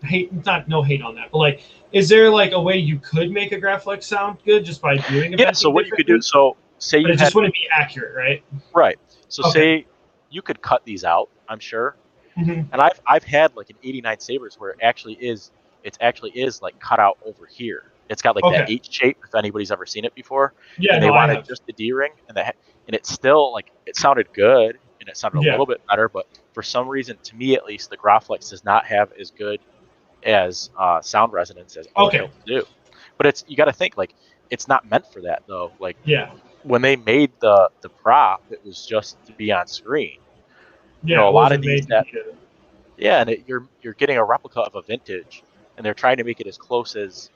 hate not no hate on that, but like is there like a way you could make a Graflex sound good just by doing Yeah. So eventing what you could do, differently? so say But you it just had wouldn't be accurate, right? right. So Okay. say you could cut these out, I'm sure. Hmm. And I've had like an 89 Sabres where it actually is like cut out over here. It's got like that Okay. H shape if anybody's ever seen it before, Yeah, and they no, I wanted have. just the D ring and it's still like it sounded good and it sounded a Yeah. little bit better, but for some reason to me at least the Graflex does not have as good as sound resonance as other Okay. hilts do. But it's you got to think like it's not meant for that though. Like Yeah. when they made the prop, it was just to be on screen. Yeah. A It lot of wasn't these made to that be a yeah, and you're getting a replica of a vintage, and they're trying to make it as close as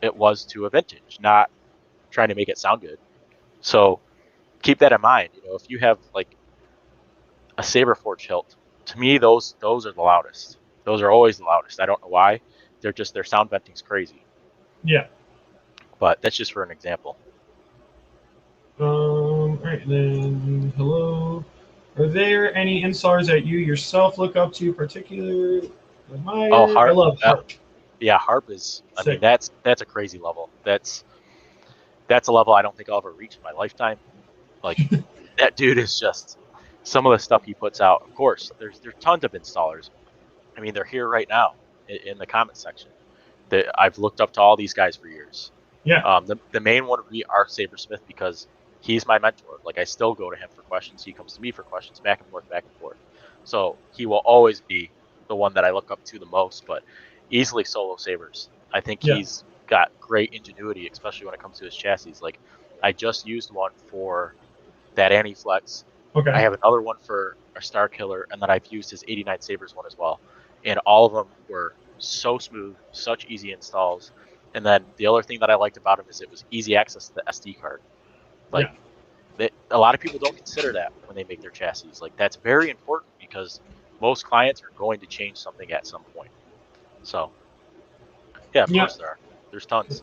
it was to a vintage, not trying to make it sound good. So keep that in mind. If you have like a saber forge hilt, to me those are the loudest. Those are always the loudest. I don't know why. Their sound venting's crazy, yeah. but that's just for an example. All right, then hello. Are there any installers that you yourself look up to, particular Oh, admire? I harp. love Harp. Yeah, harp is. I mean, Sick. that's a crazy level. That's a level I don't think I'll ever reach in my lifetime. Like that dude is just some of the stuff he puts out. Of course, there's tons of installers. I mean, they're here right now in the comment section. I've looked up to all these guys for years. Yeah. The main one would be Art Sabersmith because he's my mentor. Like I still go to him for questions. He comes to me for questions, back and forth, back and forth. So he will always be the one that I look up to the most. But easily Solo Sabers. I think Yeah. he's got great ingenuity, especially when it comes to his chassis. Like I just used one for that Anti-Flex. I Okay. have another one for a Star Killer, and then I've used his 89 Sabres one as well. And all of them were so smooth, such easy installs. And then the other thing that I liked about him is it was easy access to the SD card. Yeah. Like a lot of people don't consider that when they make their chassis. Like that's very important because most clients are going to change something at some point. So yeah, of Yeah. course there are. There's tons.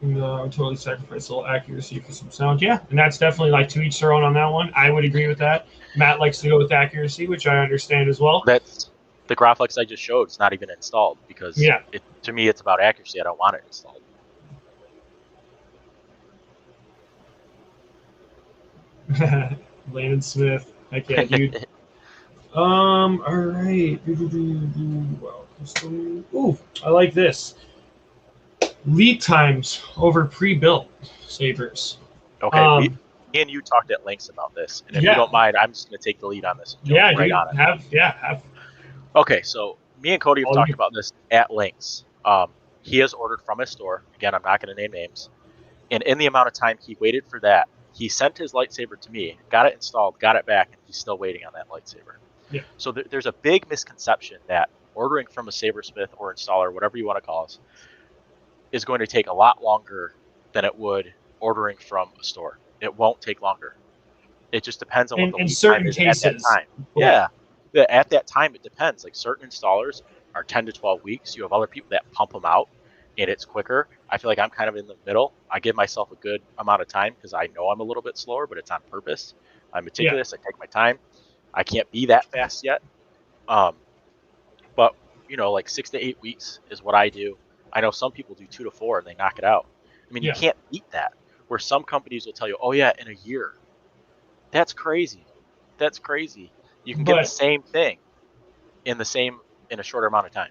Totally sacrifice a little accuracy for some sound. Yeah, and that's definitely like to each their own on that one. I would agree with that. Matt likes to go with accuracy, which I understand as well. That's the Graphics I just showed. It's not even installed because Yeah. to me it's about accuracy. I don't want it installed. Landon Smith. Heck yeah, dude. All right. Wow. Ooh, I like this. Lead times over pre-built sabers. Okay, Um, Me and you talked at lengths about this, and if you Yeah, don't mind, I'm just going to take the lead on this and jump yeah, right dude. on it. Have Okay, so me and Cody have all talked you. about this at lengths. He has ordered from his store. Again, I'm not going to name names. And in the amount of time he waited for that, he sent his lightsaber to me, got it installed, got it back, and he's still waiting on that lightsaber. Yeah. So there's a big misconception that ordering from a sabersmith or installer, whatever you want to call us, is going to take a lot longer than it would ordering from a store. It won't take longer. It just depends on what the In lead time certain is at that cases, time. but Yeah. At that time, it depends. Like certain installers are 10 to 12 weeks. You have other people that pump them out and it's quicker. I feel like I'm kind of in the middle. I give myself a good amount of time because I know I'm a little bit slower, but it's on purpose. I'm yeah, meticulous. I take my time. I can't be that fast yet. Um, but, like 6 to 8 weeks is what I do. I know some people do 2 to 4 and they knock it out. I mean, you yeah. can't beat that. Where some companies will tell you, oh, yeah, in a year. That's crazy. That's crazy. You can get the But same thing in a shorter amount of time.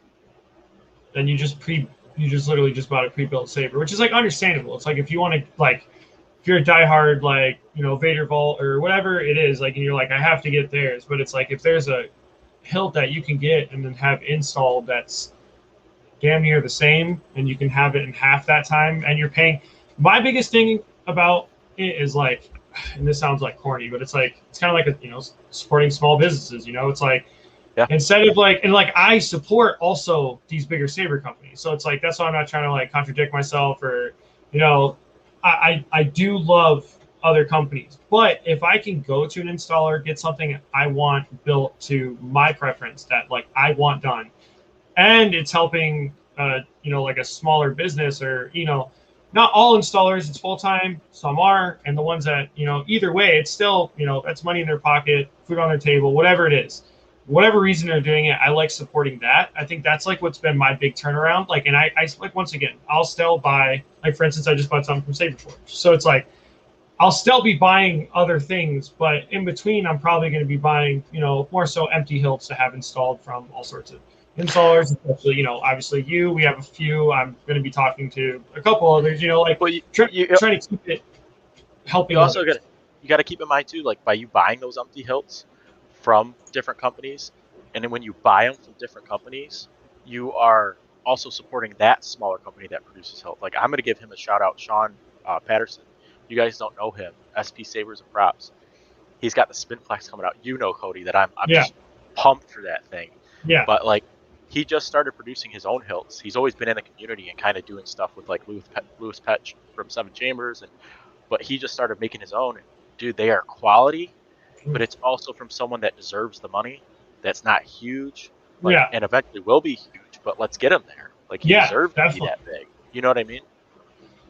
then you just literally just bought a pre-built saber, which is like understandable. It's like if you want to like if you're a diehard like Vader Vault or whatever it is, like and you're like I have to get theirs, but it's like if there's a hilt that you can get and then have installed that's damn near the same and you can have it in half that time and you're paying. My biggest thing about it is like, and this sounds like corny, but it's like it's kind of like supporting small businesses. It's like Yeah. instead of like and like I support also these bigger saber companies, so it's like that's why I'm not trying to like contradict myself or I do love other companies, but if I can go to an installer, get something I want built to my preference that like I want done, and it's helping like a smaller business or not all installers it's full time, some are, and the ones that either way it's still that's money in their pocket, food on their table, whatever it is, whatever reason they're doing it. I like supporting that. I think that's like what's been my big turnaround. Like, and I like once again I'll still buy, like for instance I just bought something from Saberforge, so it's like I'll still be buying other things, but in between I'm probably going to be buying more so empty hilts to have installed from all sorts of installers, especially obviously we have a few. I'm going to be talking to a couple others, like But trying to keep it helping you also others. got to keep in mind too, like by you buying those empty hilts from different companies, and then when you buy them from different companies, you are also supporting that smaller company that produces hilt. Like I'm going to give him a shout out, Sean Patterson. You guys don't know him, SP Sabers and Props. He's got the Spinflex coming out. Cody, that I'm Yeah. just pumped for that thing. Yeah. But like he just started producing his own hilts. He's always been in the community and kind of doing stuff with like Lewis Petch from Seven Chambers, but he just started making his own. And dude, they are quality, but it's also from someone that deserves the money. That's not huge, and eventually will be huge. But let's get him there. Like he deserves to be that big. You know what I mean?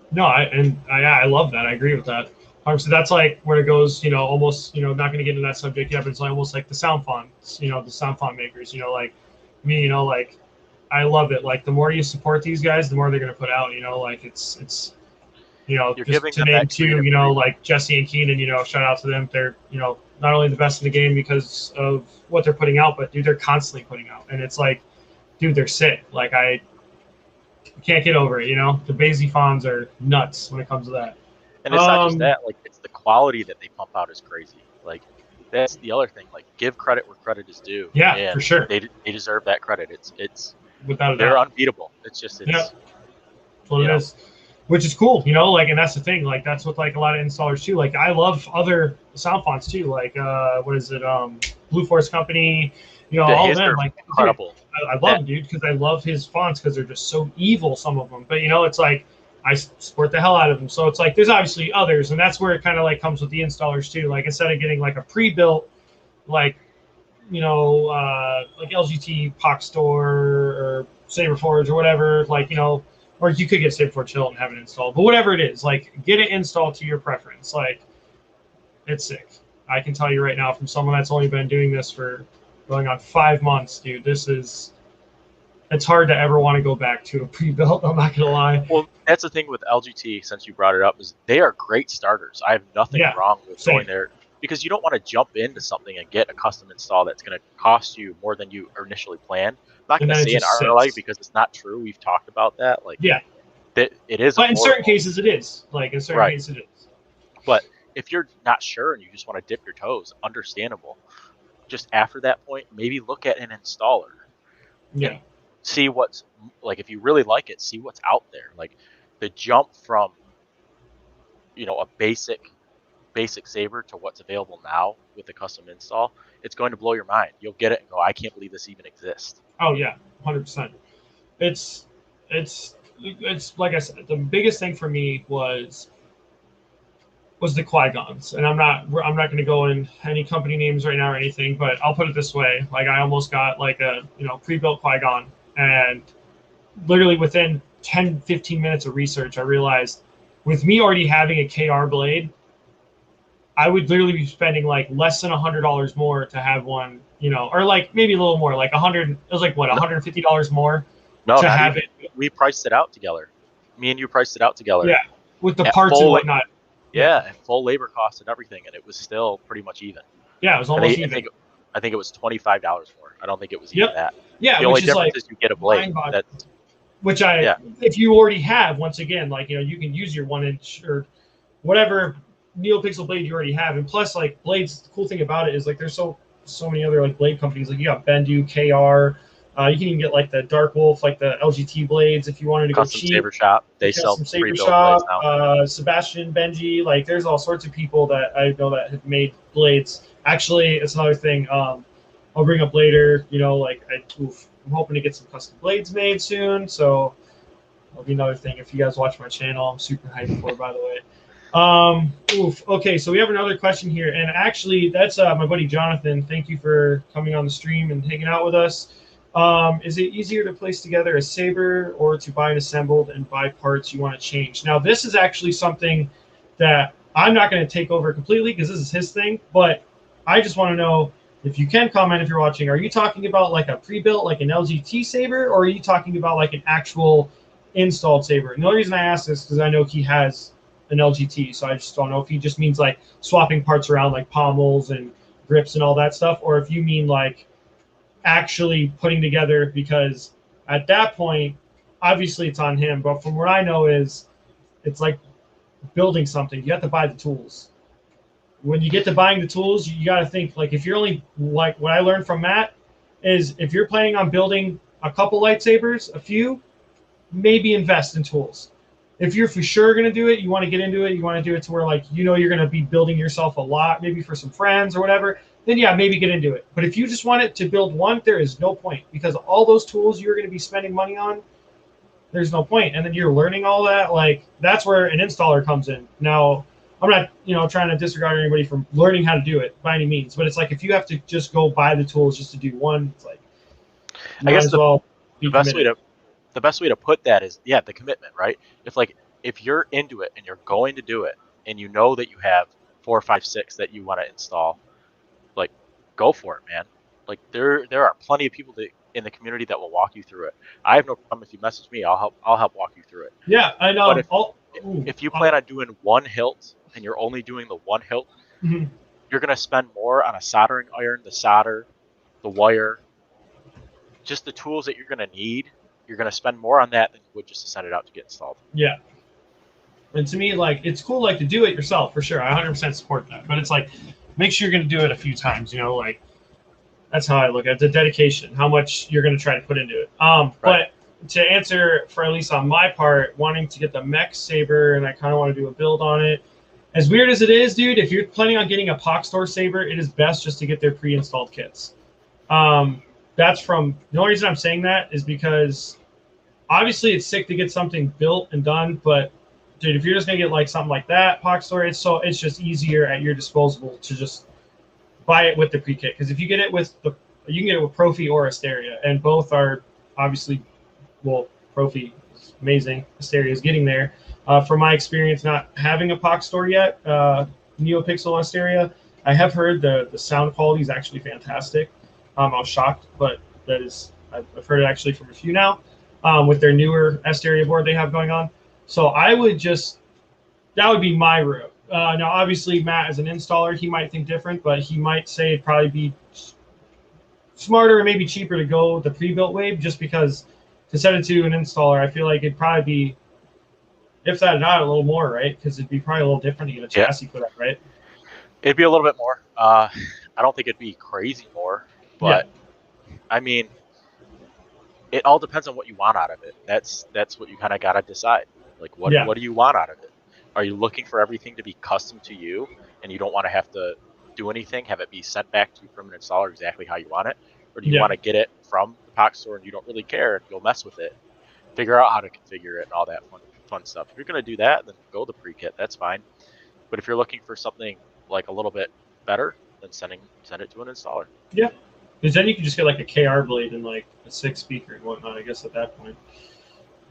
No, I love that. I agree with that. So that's like where it goes, almost, not going to get into that subject yet, but it's like almost like the sound fonts, the sound font makers, like me, like I love it. Like the more you support these guys, the more they're going to put out, like it's You're just giving to them name that two, like Jesse and Keenan, shout out to them. They're, not only the best in the game because of what they're putting out, but dude, they're constantly putting out. And it's like, dude, they're sick. Like I can't get over it, The Basie Fonz are nuts when it comes to that. And it's not just that, like it's the quality that they pump out is crazy. Like that's the other thing. Like give credit where credit is due. Yeah, and for sure. They deserve that credit. It's without a they're doubt. unbeatable. It's what it is. Which is cool, like, and that's the thing, like that's with like a lot of installers too. Like I love other sound fonts too, like what is it, Blue Force Company, all of them. Like incredible. Dude, I love them, dude, because I love his fonts because they're just so evil, some of them. But it's like I support the hell out of them. So it's like there's obviously others, and that's where it kind of like comes with the installers too. Like instead of getting like a pre-built, like like LGT Pock Store or Saberforge or whatever, like or you could get Saberforge Hilt and have it installed, but whatever it is, like get it installed to your preference. Like it's sick. I can tell you right now from someone that's only been doing this for going on 5 months, dude. It's hard to ever want to go back to a pre-built. I'm not gonna lie. Well, that's the thing with LGT. Since you brought it up, is they are great starters. I have nothing wrong with going there because you don't want to jump into something and get a custom install that's going to cost you more than you initially planned. I'm not going to say in our life because it's not true. We've talked about that. Like, it is. But in certain cases, it is. Like in certain cases, it is. But if you're not sure and you just want to dip your toes, understandable. Just after that point, maybe look at an installer Yeah. and see what's like, if you really like it, see what's out there. Like the jump from, a basic saber to what's available now with the custom install, it's going to blow your mind. You'll get it and go, I can't believe this even exists. Oh yeah, 100%. It's it's like I said, the biggest thing for me was the Qui-Gons, and I'm not going to go in any company names right now or anything, but I'll put it this way: like I almost got like a pre-built Qui-Gon, and literally within 10, 15 minutes of research, I realized with me already having a KR blade, I would literally be spending like less than $100 more to have one, or like maybe a little more, like 100. It was like what, $150 more No, to not have even. it. We priced it out together. Me and you priced it out together. Yeah, with the At parts and full- whatnot. Yeah, and full labor costs and everything, and it was still pretty much even. Yeah, it was almost even. I think it was $25 more. I don't think it was even that. Yeah, the only which is difference like is you get a blade. Which if you already have, once again, like you can use your 1-inch or whatever NeoPixel blade you already have, and plus like blades. The cool thing about it is like there's so many other like blade companies. Like you got Bendu, KR. You can even get like the Dark Wolf, like the LGT blades if you wanted to Custom go cheap. Saber Shop. They sell Custom Saber pre-built Shop. blades now. Sebastian, Benji, like there's all sorts of people that I know that have made blades. Actually, it's another thing. I'll bring up later. I'm hoping to get some custom blades made soon. So that'll be another thing. If you guys watch my channel, I'm super hyped for, by the way. Okay, so we have another question here, and actually, that's my buddy Jonathan. Thank you for coming on the stream and hanging out with us. Is it easier to place together a saber or to buy an assembled and buy parts you want to change? Now, this is actually something that I'm not going to take over completely because this is his thing, but I just want to know if you can comment if you're watching. Are you talking about like a pre-built, like an LGT saber, or are you talking about like an actual installed saber? And the only reason I ask this is because I know he has an LGT, so I just don't know if he just means like swapping parts around like pommels and grips and all that stuff, or if you mean like actually putting together, because at that point obviously it's on him, but from what I know is it's like building something. You have to buy the tools. When you get to buying the tools, you got to think like if you're only, like what I learned from Matt is if you're planning on building a couple lightsabers, a few, maybe invest in tools. If you're for sure going to do it, you want to get into it, you want to do it to where like you're going to be building yourself a lot, maybe for some friends or whatever, then yeah, maybe get into it. But if you just want it to build one, there is no point, because all those tools you're going to be spending money on, there's no point. And then you're learning all that, like that's where an installer comes in. Now, I'm not, trying to disregard anybody from learning how to do it by any means, but it's like if you have to just go buy the tools just to do one, it's like I guess the best way to put that is the commitment, right? If you're into it and you're going to do it and you know that you have 4, 5, 6 that you want to install, like go for it, man. Like there are plenty of people in the community that will walk you through it. I have no problem if you message me. I'll help walk you through it. Yeah, I know. But if you plan on doing one hilt and you're only doing the one hilt, you're gonna spend more on a soldering iron, the solder, the wire, just the tools that you're gonna need. You're gonna spend more on that than you would just to send it out to get installed. Yeah. And to me, like, it's cool, like, to do it yourself, for sure. I 100% support that. But it's like, make sure you're going to do it a few times, like, that's how I look at it. The dedication, how much you're going to try to put into it. Right. But to answer, for at least on my part, wanting to get the mech saber, and I kind of want to do a build on it. As weird as it is, dude, if you're planning on getting a POC store saber, it is best just to get their pre-installed kits. That's the only reason I'm saying that is because obviously it's sick to get something built and done, but dude, if you're just gonna get like something like that, POC store, it's just easier at your disposal to just buy it with the pre-kit. Because if you get it with you can get it with Profi or Asteria, and both are obviously, well, Profi is amazing. Asteria is getting there. From my experience, not having a POC store yet, NeoPixel Asteria, I have heard the sound quality is actually fantastic. I was shocked, but I've heard it actually from a few now with their newer Asteria board they have going on. So that would be my route. Now, obviously, Matt, as an installer, he might think different, but he might say it'd probably be smarter or maybe cheaper to go the pre-built way, just because to send it to an installer, I feel like it'd probably be if that not a little more, right? Because it'd be probably a little different to get a chassis put up, right? It'd be a little bit more. I don't think it'd be crazy more, Yeah. but I mean, it all depends on what you want out of it. That's what you kind of gotta decide. Like, what Yeah. do you want out of it? Are you looking for everything to be custom to you, and you don't want to have to do anything, have it be sent back to you from an installer exactly how you want it, or do you Yeah. want to get it from the box store and you don't really care and you'll mess with it, figure out how to configure it and all that fun stuff. If you're gonna do that, then go the pre-kit. That's fine. But if you're looking for something like a little bit better, then send it to an installer. Yeah. Because then you can just get like a KR blade and like a 6 speaker and whatnot. I guess at that point,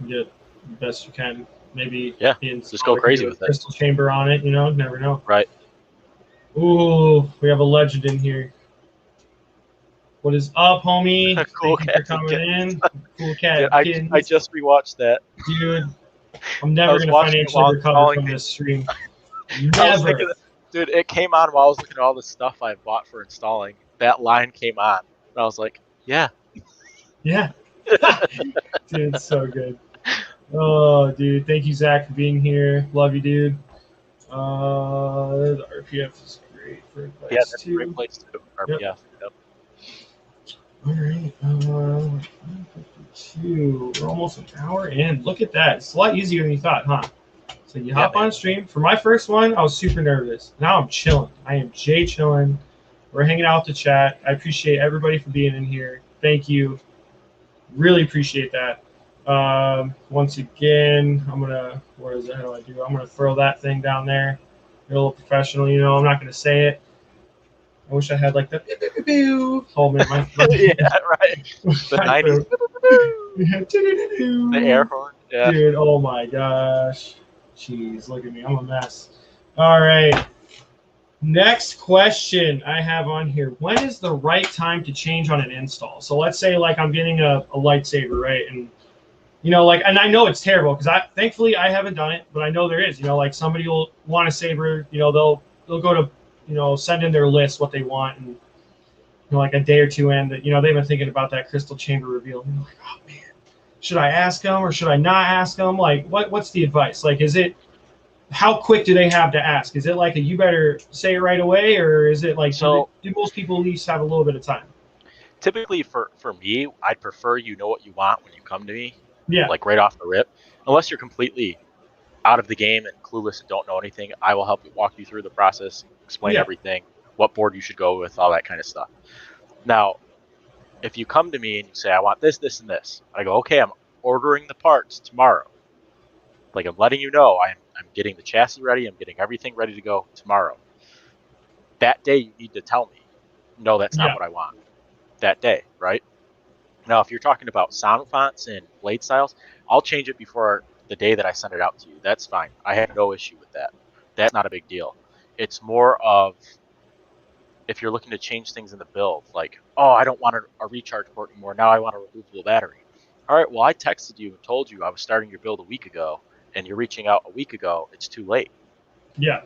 you get the best you can. Maybe Yeah, the just go installer can crazy do a with it. crystal chamber on it. You know, never know. Right. Ooh, we have a legend in here. What is up, homie? Cool Thank you for cats and coming kittens. in. Cool Dude, cat I kittens. just rewatched that. Dude, I'm I never was going to watching it financially while recover installing from the. this stream. I was Never. thinking, dude, it came on while I was looking at all the stuff I bought for installing. That line came on, and I was like, yeah. Yeah. Dude, it's so good. Oh, dude. Thank you, Zach, for being here. Love you, dude. The RPF is great for advice, Yeah, that's a too. great place to Yep. RPF. Yep. All right. 52. We're almost an hour in. Look at that. It's a lot easier than you thought, huh? So you hop on stream. For my first one, I was super nervous. Now I'm chilling. I am Jay chilling. We're hanging out with the chat. I appreciate everybody for being in here. Thank you. Really appreciate that. Once again, I'm gonna. What is it? How do I do? I'm gonna throw that thing down there. A little professional, you know. I'm not gonna say it. I wish I had like the oh man, my Yeah, right. The my 90s. The air throat. horn. Yeah. Dude, oh my gosh. Jeez, look at me. I'm a mess. All right. Next question I have on here. When is the right time to change on an install? So let's say like I'm getting a lightsaber, right? And you know, like, and I know it's terrible because thankfully I haven't done it, but I know there is. You know, like somebody will want a saber. You know, they'll go to, you know, send in their list what they want, and you know, like a day or two in, that you know they've been thinking about that crystal chamber reveal. And they're like, oh man, should I ask them or should I not ask them? Like, what's the advice? Like, is it how quick do they have to ask? Is it like a you better say it right away, or is it like So do most people at least have a little bit of time? typically for me, I'd prefer you know what you want when you come to me, Yeah, like right off the rip. Unless you're completely out of the game and clueless and don't know anything, I will help you walk you through the process, explain yeah, everything, what board you should go with, all that kind of stuff. Now, if you come to me and you say, I want this, this, and this, I go, okay, I'm ordering the parts tomorrow. Like I'm letting you know I'm getting the chassis ready, I'm getting everything ready to go tomorrow. That day you need to tell me, no, that's not yeah, what I want. That day, right? Now, if you're talking about sound fonts and blade styles, I'll change it before the day that I send it out to you. That's fine. I have no issue with that. That's not a big deal. It's more of if you're looking to change things in the build, like, oh, I don't want a recharge port anymore. Now I want a removable battery. All right, well, I texted you and told you I was starting your build a week ago, and you're reaching out a week ago. It's too late. yeah,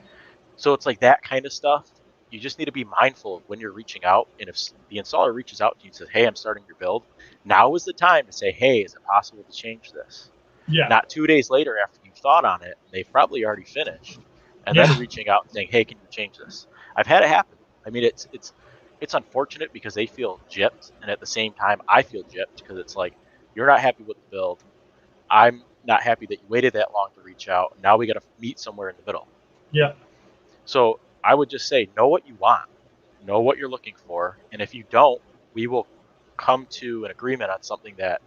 So it's like that kind of stuff. You just need to be mindful of when you're reaching out. And if the installer reaches out to you and says, hey, I'm starting your build, now is the time to say, hey, is it possible to change this? yeah, Not 2 days later after you've thought on it, and they've probably already finished, and then yeah, reaching out and saying, hey, can you change this? I've had it happen. I mean, it's unfortunate because they feel gypped, and at the same time, I feel gypped because it's like, you're not happy with the build. I'm not happy that you waited that long to reach out. Now we got to meet somewhere in the middle. yeah, So I would just say, know what you want, know what you're looking for. And if you don't, we will come to an agreement on something that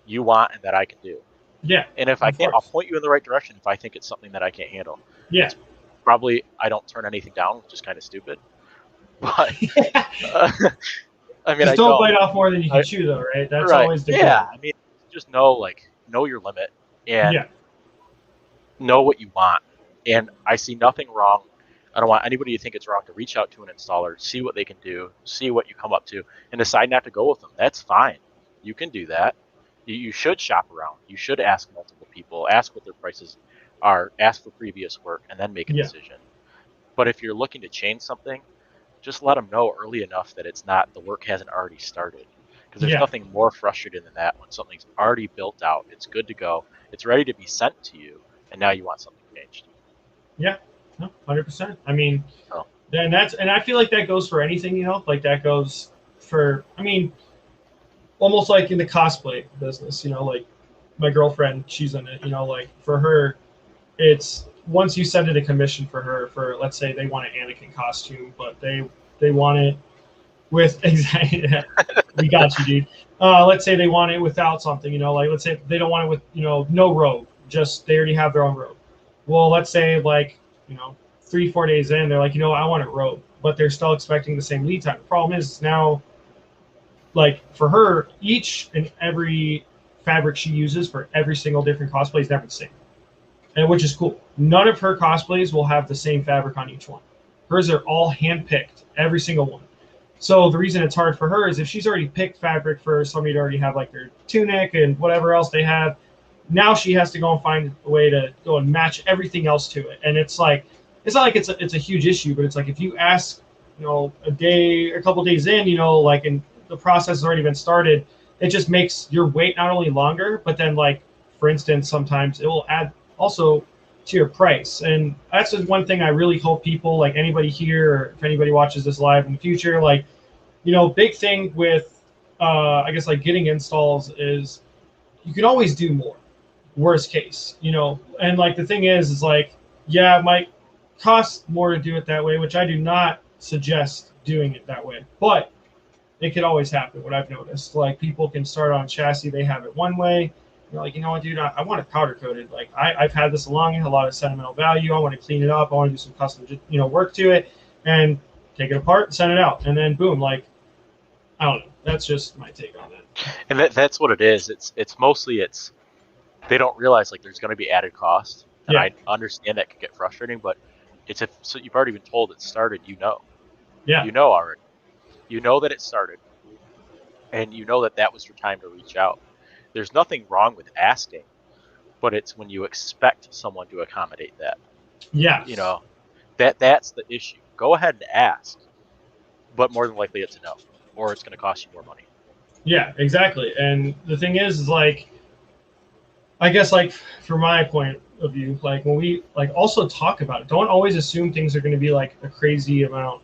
you want and that I can do. yeah. And if I Of can't, I'll course. point you in the right direction if I think it's something that I can't handle. Yeah. It's probably, I don't turn anything down, which is kind of stupid. But, I mean, Just I don't don't. bite off more than you can chew, though, right? That's Right. always the Yeah. goal. I mean, just know your limit and Yeah, know what you want. And I see nothing wrong. I don't want anybody to think it's wrong to reach out to an installer, see what they can do, see what you come up to, and decide not to go with them. That's fine. You can do that. You should shop around. You should ask multiple people, ask what their prices are, ask for previous work, and then make a yeah, decision. But if you're looking to change something, just let them know early enough that it's not, the work hasn't already started. Because there's yeah, nothing more frustrating than that when something's already built out, it's good to go, it's ready to be sent to you, and now you want something changed. Yeah, no, 100%. I mean, So, and I feel like that goes for anything, like that goes for, I mean, almost like in the cosplay business, like my girlfriend, she's in it, like for her, it's once you send it a commission for her for, let's say they want an Anakin costume, but they want it with exactly. We got you, dude. Let's say they want it without something, like let's say they don't want it with, no robe, just they already have their own robe. Well, let's say like, 3-4 days in, they're like, I want a robe, but they're still expecting the same lead time. The problem is now, like for her, each and every fabric she uses for every single different cosplay is never the same, and which is cool. None of her cosplays will have the same fabric on each one. Hers are all handpicked, every single one. So the reason it's hard for her is if she's already picked fabric for somebody to already have like their tunic and whatever else they have, now she has to go and find a way to go and match everything else to it. And it's like, it's not like it's a huge issue, but it's like if you ask, a couple days in, like, and the process has already been started, it just makes your wait not only longer, but then like, for instance, sometimes it will add also to your price. And that's just one thing I really hope people, like anybody here, or if anybody watches this live in the future, like, big thing with, I guess like getting installs is you can always do more. Worst case, and like the thing is like, yeah, it might cost more to do it that way, which I do not suggest doing it that way, but it could always happen. What I've noticed, like people can start on chassis, they have it one way. You're like, what, dude, I want it powder coated. Like I've had this along, a lot of sentimental value. I want to clean it up. I want to do some custom, work to it, and take it apart, and send it out, and then boom, like I don't know. That's just my take on that. and that's what it is. It's mostly they don't realize like there's going to be added cost, and Yeah. I understand that could get frustrating, but so you've already been told it started. Yeah. You know already. You know that it started, and you know that was your time to reach out. There's nothing wrong with asking, but it's when you expect someone to accommodate that. Yeah. That's the issue. Go ahead and ask, but more than likely it's a no, or it's going to cost you more money. Yeah, exactly. And the thing is like, I guess like from my point of view, like when we like also talk about it, don't always assume things are going to be like a crazy amount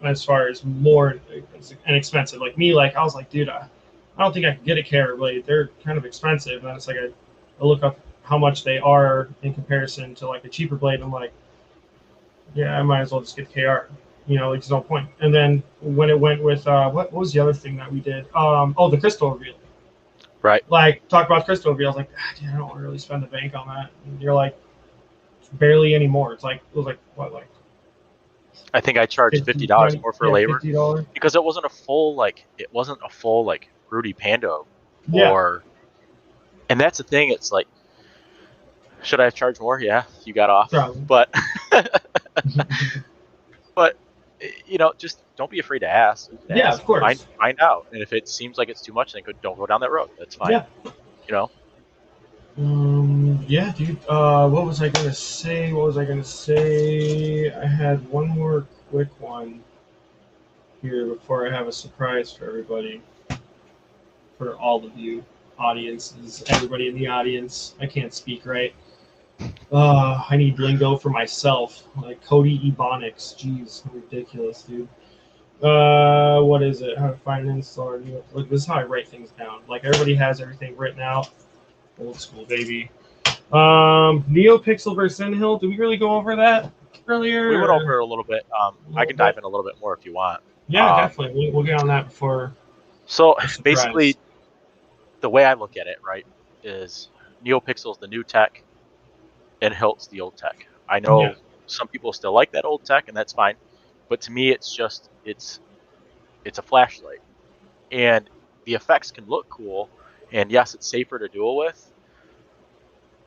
as far as more and expensive. Like me, like I was like, dude, I don't think I can get a KR blade. They're kind of expensive. And it's like I look up how much they are in comparison to like a cheaper blade. I'm like, yeah, I might as well just get KR. Like there's no point. And then when it went with what was the other thing that we did? The crystal reveal. Right. Like talk about crystal reveal. I was like, dude, I don't want to really spend the bank on that. And you're like, barely anymore. It was like what, like I think I charged $50 more for labor $50 because it wasn't a full like Rudy Pando, Yeah. and that's the thing. It's like, should I have charged more? Yeah, you got off, Probably. but but just don't be afraid to ask. Yeah, ask. of course. Find out, and if it seems like it's too much, then don't go down that road. That's fine. Yeah. Yeah, dude. What was I gonna say? I had one more quick one here before I have a surprise for everybody, for all of you audiences, everybody in the audience. I can't speak right. I need lingo for myself, like Cody Ebonics. Jeez, ridiculous, dude. What is it? How to find an installer? Look, this is how I write things down. Like everybody has everything written out. Old school, baby. NeoPixel versus Inhill. Did we really go over that earlier? We went over it a little bit. I can dive in a little bit more if you want. Yeah, definitely. We'll get on that before. So basically, the way I look at it, right, is NeoPixel's the new tech, and Hilt's the old tech. I know some people still like that old tech, and that's fine. But to me, it's a flashlight, and the effects can look cool, and yes, it's safer to duel with.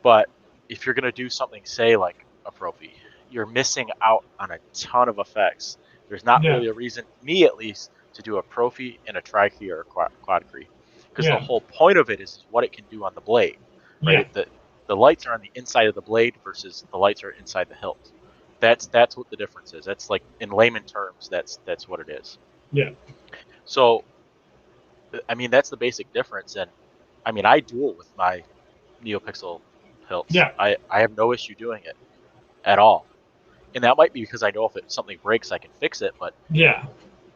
But if you're gonna do something, say like a Profi, you're missing out on a ton of effects. There's not really a reason, me at least, to do a Profi and a Tri-Cree or a Quad-Cree, because the whole point of it is what it can do on the blade, right? The lights are on the inside of the blade versus the lights are inside the hilt. That's what the difference is. That's like, in layman terms, that's what it is. Yeah. So, I mean, that's the basic difference. And I mean, I duel with my NeoPixel hilts. Yeah. I have no issue doing it at all. And that might be because I know if something breaks, I can fix it. But Yeah.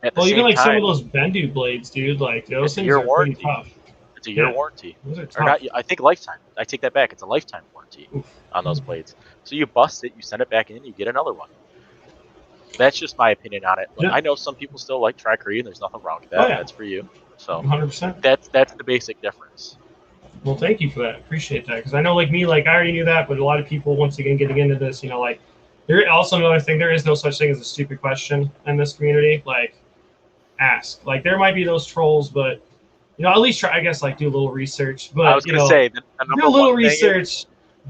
at the Well, even same like some of time, those Bendu blades, dude, like those it's a things year are pretty warranty. tough. It's a year Yeah. warranty. Those are Or tough. not? I think lifetime. I take that back. It's a lifetime warranty Oof. on those blades. So you bust it, you send it back in, you get another one. That's just my opinion on it. Yeah. I know some people still like Tri-Cree, and there's nothing wrong with that. Oh, yeah. That's for you. So 100%. that's the basic difference. Well, thank you for that. Appreciate that. Because I know, like me, like I already knew that, but a lot of people, once again, getting into this, you know, like there also another thing, there is no such thing as a stupid question in this community. Like, ask. Like, there might be those trolls, but you know, at least try. I guess like do a little research. But I was going to say the do number a little one thing research. is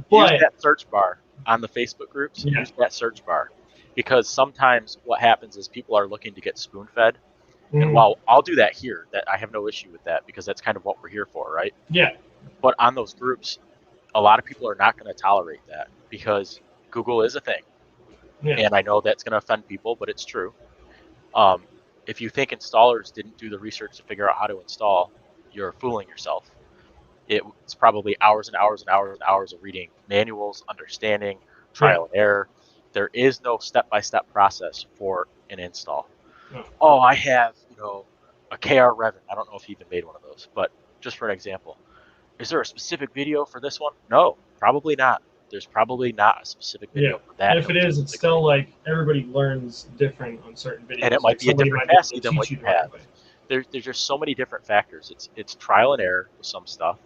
But use that search bar on the Facebook groups. Yeah. Use that search bar, because sometimes what happens is people are looking to get spoon-fed. And while I'll do that here, that I have no issue with that because that's kind of what we're here for, right? Yeah. But on those groups, a lot of people are not going to tolerate that because Google is a thing. Yeah. And I know that's going to offend people, but it's true. If you think installers didn't do the research to figure out how to install, you're fooling yourself. It's probably hours and hours and hours and hours of reading manuals, understanding, trial and error. There is no step-by-step process for an install. No. Oh, I have, a KR Revit. I don't know if he even made one of those, but just for an example, is there a specific video for this one? No, probably not. There's probably not a specific video for that. And if it is, it's still like everybody learns different on certain videos. And it might be a different chassis than what you have. There's just so many different factors. It's trial and error with some stuff.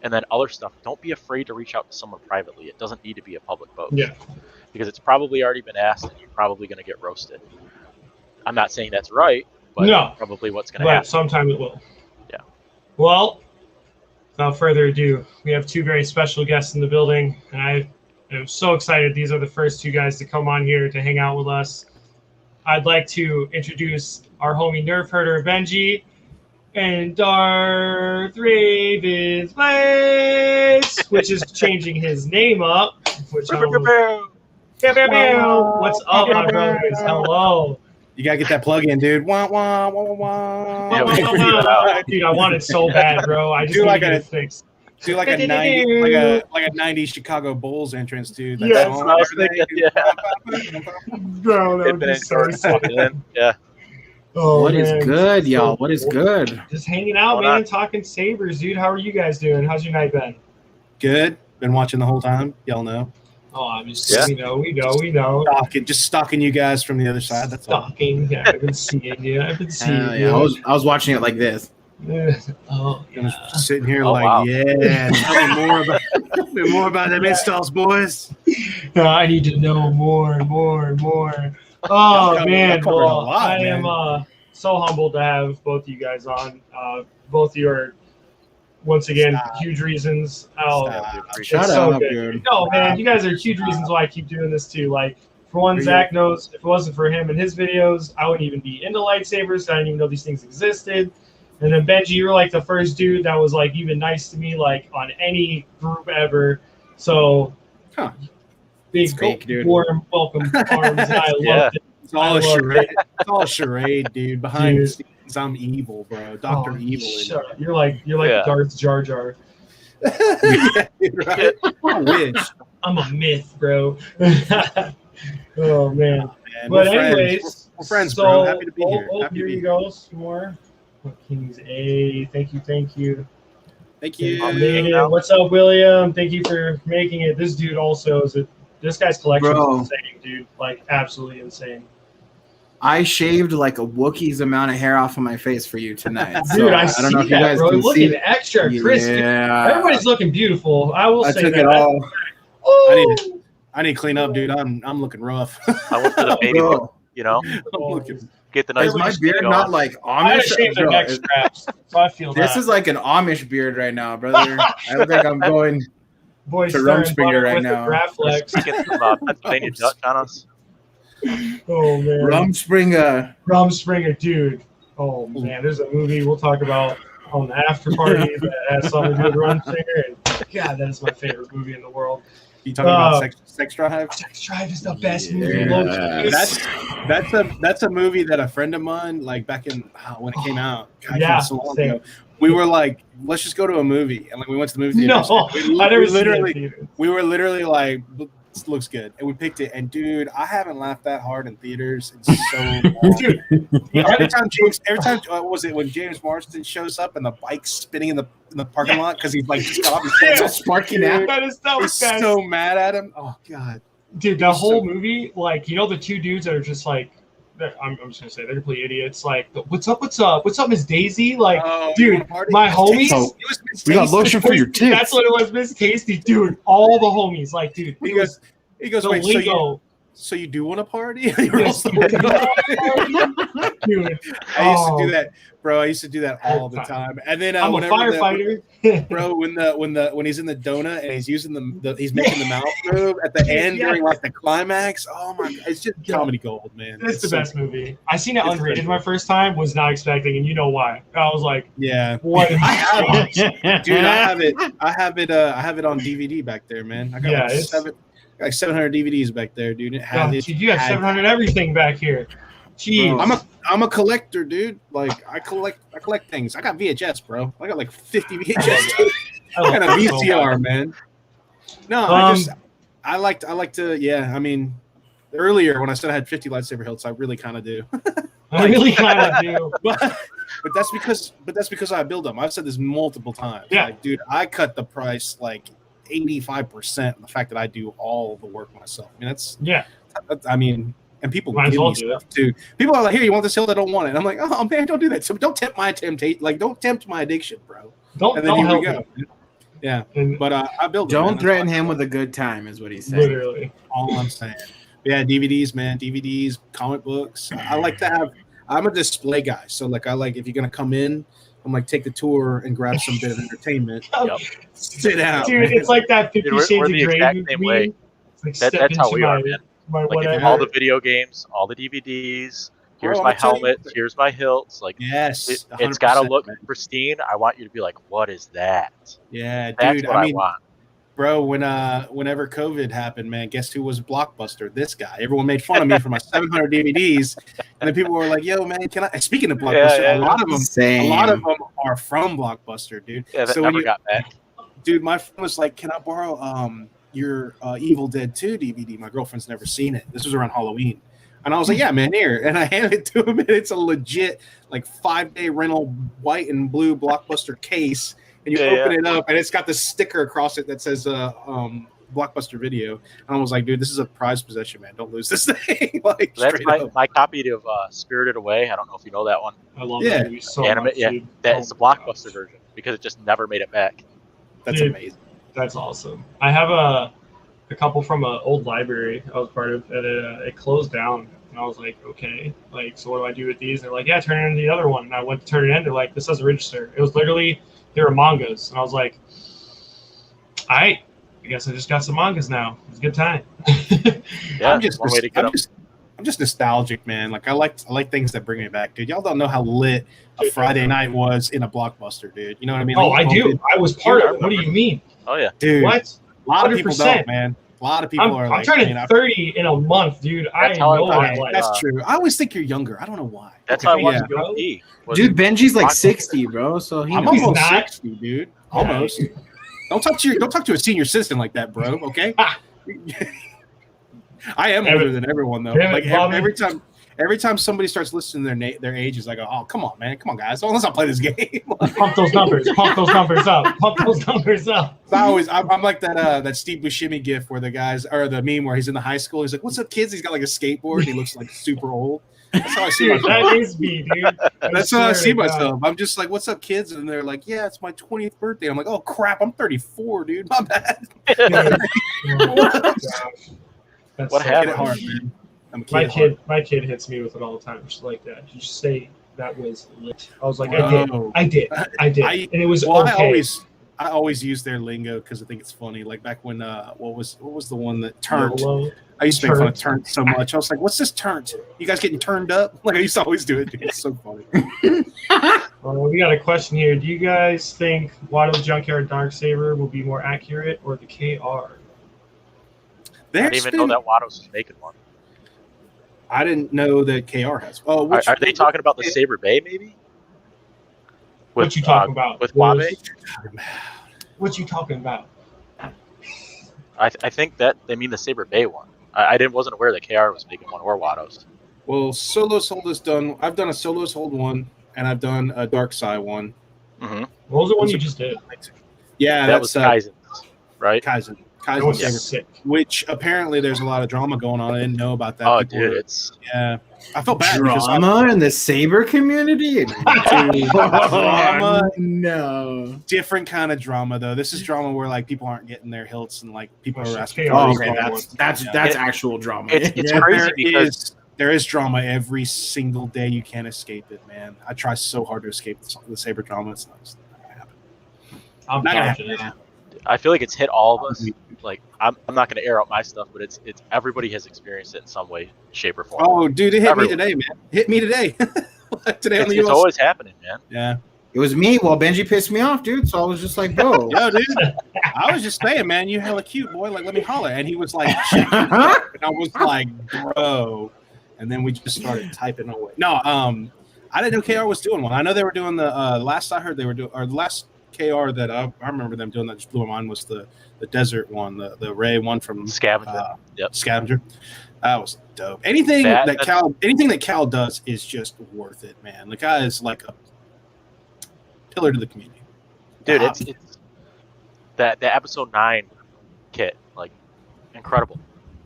And then other stuff, don't be afraid to reach out to someone privately. It doesn't need to be a public post. Yeah. Because it's probably already been asked and you're probably going to get roasted. I'm not saying that's right, but no, probably what's going to happen. But sometime it will. Yeah. Well, without further ado, we have two very special guests in the building, and I am so excited. These are the first two guys to come on here to hang out with us. I'd like to introduce our homie Nerf Herder Benji and Darth Raven's Place, which is changing his name up. Which What's up, my brothers? Hello. You gotta get that plug in, dude. Wah, wah, wah, wah, wah. Dude, I want it so bad, bro. I just need to get it fixed. Do like a 90s Chicago Bulls entrance, dude. That's yeah, what I was thinking. Yeah. Bro, that would be so sick. Yeah. Oh, what is good, y'all? What is good? Just hanging out, man, talking sabers, dude. How are you guys doing? How's your night been? Good. Been watching the whole time. Y'all know. Oh, I'm just we know. Just stalking you guys from the other side. That's stalking. All. Yeah, I've been seeing you. Yeah, I was watching it like this. Oh, yeah. Just sitting here yeah. Tell me more about them installs, boys. I need to know more and more and more. Oh man, well, I am so humbled to have both of you guys on. Both of you are, once again, huge reasons. Shut up, dude. No, man, you guys are huge reasons why I keep doing this too. Like, for one, Zach knows if it wasn't for him and his videos, I wouldn't even be into lightsabers. I didn't even know these things existed. And then Benji, you were like the first dude that was like even nice to me, like on any group ever. So, big, warm welcome arms, and I loved it. It's all a charade. It's all a charade, dude. Behind the scenes, I'm evil, bro. Dr. Evil. You're like Darth Jar Jar. Yeah, right. I wish. I'm a myth, bro. Oh man. But anyways, we're friends, bro. Happy to be here. Here you go. Some more. Kings A. Thank you. Thank you. What's up, William? Thank you for making it. This dude also this guy's collection is insane, dude. Like absolutely insane. I shaved like a Wookiee's amount of hair off of my face for you tonight. Dude, I don't know if you guys can looking extra crisp. Yeah. Everybody's looking beautiful. I will say took that. It all. Oh. I need to clean up, dude. I'm looking rough. I went to the baby look, get the nice. Is my beard not like Amish? So I feel this is like an Amish beard right now, brother. I look like I'm going to Rumspringer right now. Speaking from Pennsylvania Dutch on us. Oh man, Rumspringer, dude. Oh man, there's a movie we'll talk about on the after party that has something to do with Rumspringer, and God, that is my favorite movie in the world. You talking about Sex Drive? Sex Drive is the best movie. That's a movie that a friend of mine, like back in when it came out, so long ago, we were like, let's just go to a movie, and like we went to the movie theater. No, I never we were literally like, this looks good, and we picked it. And dude, I haven't laughed that hard in theaters in so long. Dude, every time what was it when James Marsden shows up and the bike's spinning in the parking lot because he's like just got off his head, sparking out. That is so He's so mad at him. Oh god, dude, the whole movie, like the two dudes that are just like. I'm just gonna say they're complete idiots. Like, what's up, Miss Daisy? Like, dude, my homies. We got lotion for your tits. That's what it was, Miss Tasty, dude. All the homies, like, dude. He goes. Wait, so you do want a party? Yes, dude, I used to do that, bro. I used to do that all the time. And then I'm a firefighter, bro. When he's in the donut and he's using he's making the mouth move at the end during like the climax. Oh my god, it's just comedy gold, man. It's the best movie. I seen it unrated my first time. Was not expecting, and you know why? I was like, yeah, what? I have it, dude. I have it. I have it on DVD back there, man. I got like 700 DVDs back there, dude. You have 700 everything back here. Jeez. I'm a collector, dude. Like I collect things. I got VHS, bro. I got like 50 VHS. I got a VCR, man. No, I like to. Yeah, I mean, earlier when I said I had 50 lightsaber hilts, I really kind of do. I really kind of do. But that's because I build them. I've said this multiple times. Yeah, like, dude, I cut the price like 85% on the fact that I do all the work myself. I mean, and people give me stuff too. People are like, "Here, you want this hilt? I don't want it." And I'm like, "Oh man, don't do that." So don't tempt my temptation. Like, don't tempt my addiction, bro. Don't help me. Yeah, but I build. Don't threaten him with a good time, is what he said. Literally, all I'm saying. Yeah, DVDs, man. DVDs, comic books. I like to have. I'm a display guy, so like if you're gonna come in. I'm like, take the tour and grab some bit of entertainment. Yep. Sit down, dude. Man. It's like that 50 Shades of Grey. Like that's how we are, man. Like all the video games, all the DVDs. Here's my helmet. Here's my hilts. Like, yes, it's got to look pristine. I want you to be like, what is that? Yeah, that's dude. What I want. Bro, whenever COVID happened, man, guess who was Blockbuster? This guy. Everyone made fun of me for my 700 DVDs, and then people were like, "Yo, man, can I?" Speaking of Blockbuster, a lot of them are from Blockbuster, dude. Yeah, that never got back. Dude, my friend was like, "Can I borrow your Evil Dead 2 DVD?" My girlfriend's never seen it. This was around Halloween, and I was like, "Yeah, man, here." And I handed it to him, and it's a legit like 5-day rental white and blue Blockbuster case. And you open it up, and it's got the sticker across it that says Blockbuster Video. And I was like, dude, this is a prized possession, man. Don't lose this thing. Like, that's my copy of Spirited Away. I don't know if you know that one. I love that movie so much. Yeah, that's the Blockbuster version because it just never made it back. That's amazing. That's awesome. I have a couple from an old library I was part of, and it closed down. And I was like, okay, like, so what do I do with these? And they're like, yeah, turn it into the other one. And I went to turn it in. They're like, this doesn't register. It was literally, they were mangas. And I was like, all right, I guess I just got some mangas now. It's a good time. Yeah, I'm just nostalgic, man. Like I like things that bring me back, dude. Y'all don't know how lit a Friday night was in a Blockbuster, dude. You know what I mean? Oh, like, I do. I was part of it. What do you mean? Oh yeah, dude. What? A lot of people don't, man. A lot of people I'm turning 30 in a month, dude. I know what that's true. I always think you're younger. I don't know why. That's how I want to go. Dude, Benji's like 60, bro. So I'm almost 60, dude. Almost. Don't talk to a senior citizen like that, bro. Okay. I am older than everyone though. Like every time somebody starts listing their ages, I go, oh, come on, man, come on, guys, let's not play this game. Pump those numbers up. I'm like that Steve Buscemi gif where the guys, or the meme where he's in the high school. He's like, "What's up, kids?" He's got like a skateboard. He looks like super old. That's how I see myself. That is me, dude. That's how I see myself. I'm just like, "What's up, kids?" And they're like, "Yeah, it's my 20th birthday." I'm like, "Oh crap, I'm 34, dude. My bad." What happened? Hard, man. My kid hits me with it all the time, just like that. You just say that was lit. I was like, I did, and it was okay. I always use their lingo because I think it's funny. Like back when what was the one that turned? I used to make fun of turnt so much. I was like, "What's this turnt? You guys getting turned up?" Like I used to always do it. Dude. It's so funny. We got a question here. Do you guys think Watto's Junkyard Darksaber will be more accurate, or the KR? I didn't even know that Watto's was making one. I didn't know that KR has. Oh, are they talking about the Saber Bay, maybe? What you talking about? With Wabe? What you talking about? I think that they mean the Saber Bay one. I wasn't aware that KR was making one or Watto's. Well, Solo's Hold is done. I've done a Solo's Hold one, and I've done a Dark Side one. Mm-hmm. What was the one you just did? Yeah, that was Kaizen, right? Kaizen was Saber, sick. which apparently there's a lot of drama going on. I didn't know about that. Oh, People dude, were, it's I felt bad drama in the Saber community. Drama, no, different kind of drama though. This is drama where like people aren't getting their hilts and like people are asking. Oh, okay, that's actual drama. It's crazy because there is drama every single day. You can't escape it, man. I try so hard to escape the Saber drama. It's not gonna happen. I'm not gonna confident. happen. I feel like it's hit all of us. Like I'm not going to air out my stuff, but it's everybody has experienced it in some way, shape, or form. Oh, dude, it hit Everyone. me today, man. Hit me today. Today on the It's always happening, man. Yeah. It was me. Well, Benji pissed me off, dude. So I was just like, bro. Yo, dude. I was just saying, man, you hella cute, boy. Like, let me holler. And he was like, shit. And I was like, bro. And then we just started typing away. No, I didn't know KR was doing one. I know they were doing the last I heard they were doing, or the last KR that I remember them doing that just blew my mind was the desert one, the Ray one from Scavenger. Yep. Scavenger. That was dope. Anything that Cal does is just worth it, man. The guy is like a pillar to the community. Dude, it's that episode 9 kit, like incredible.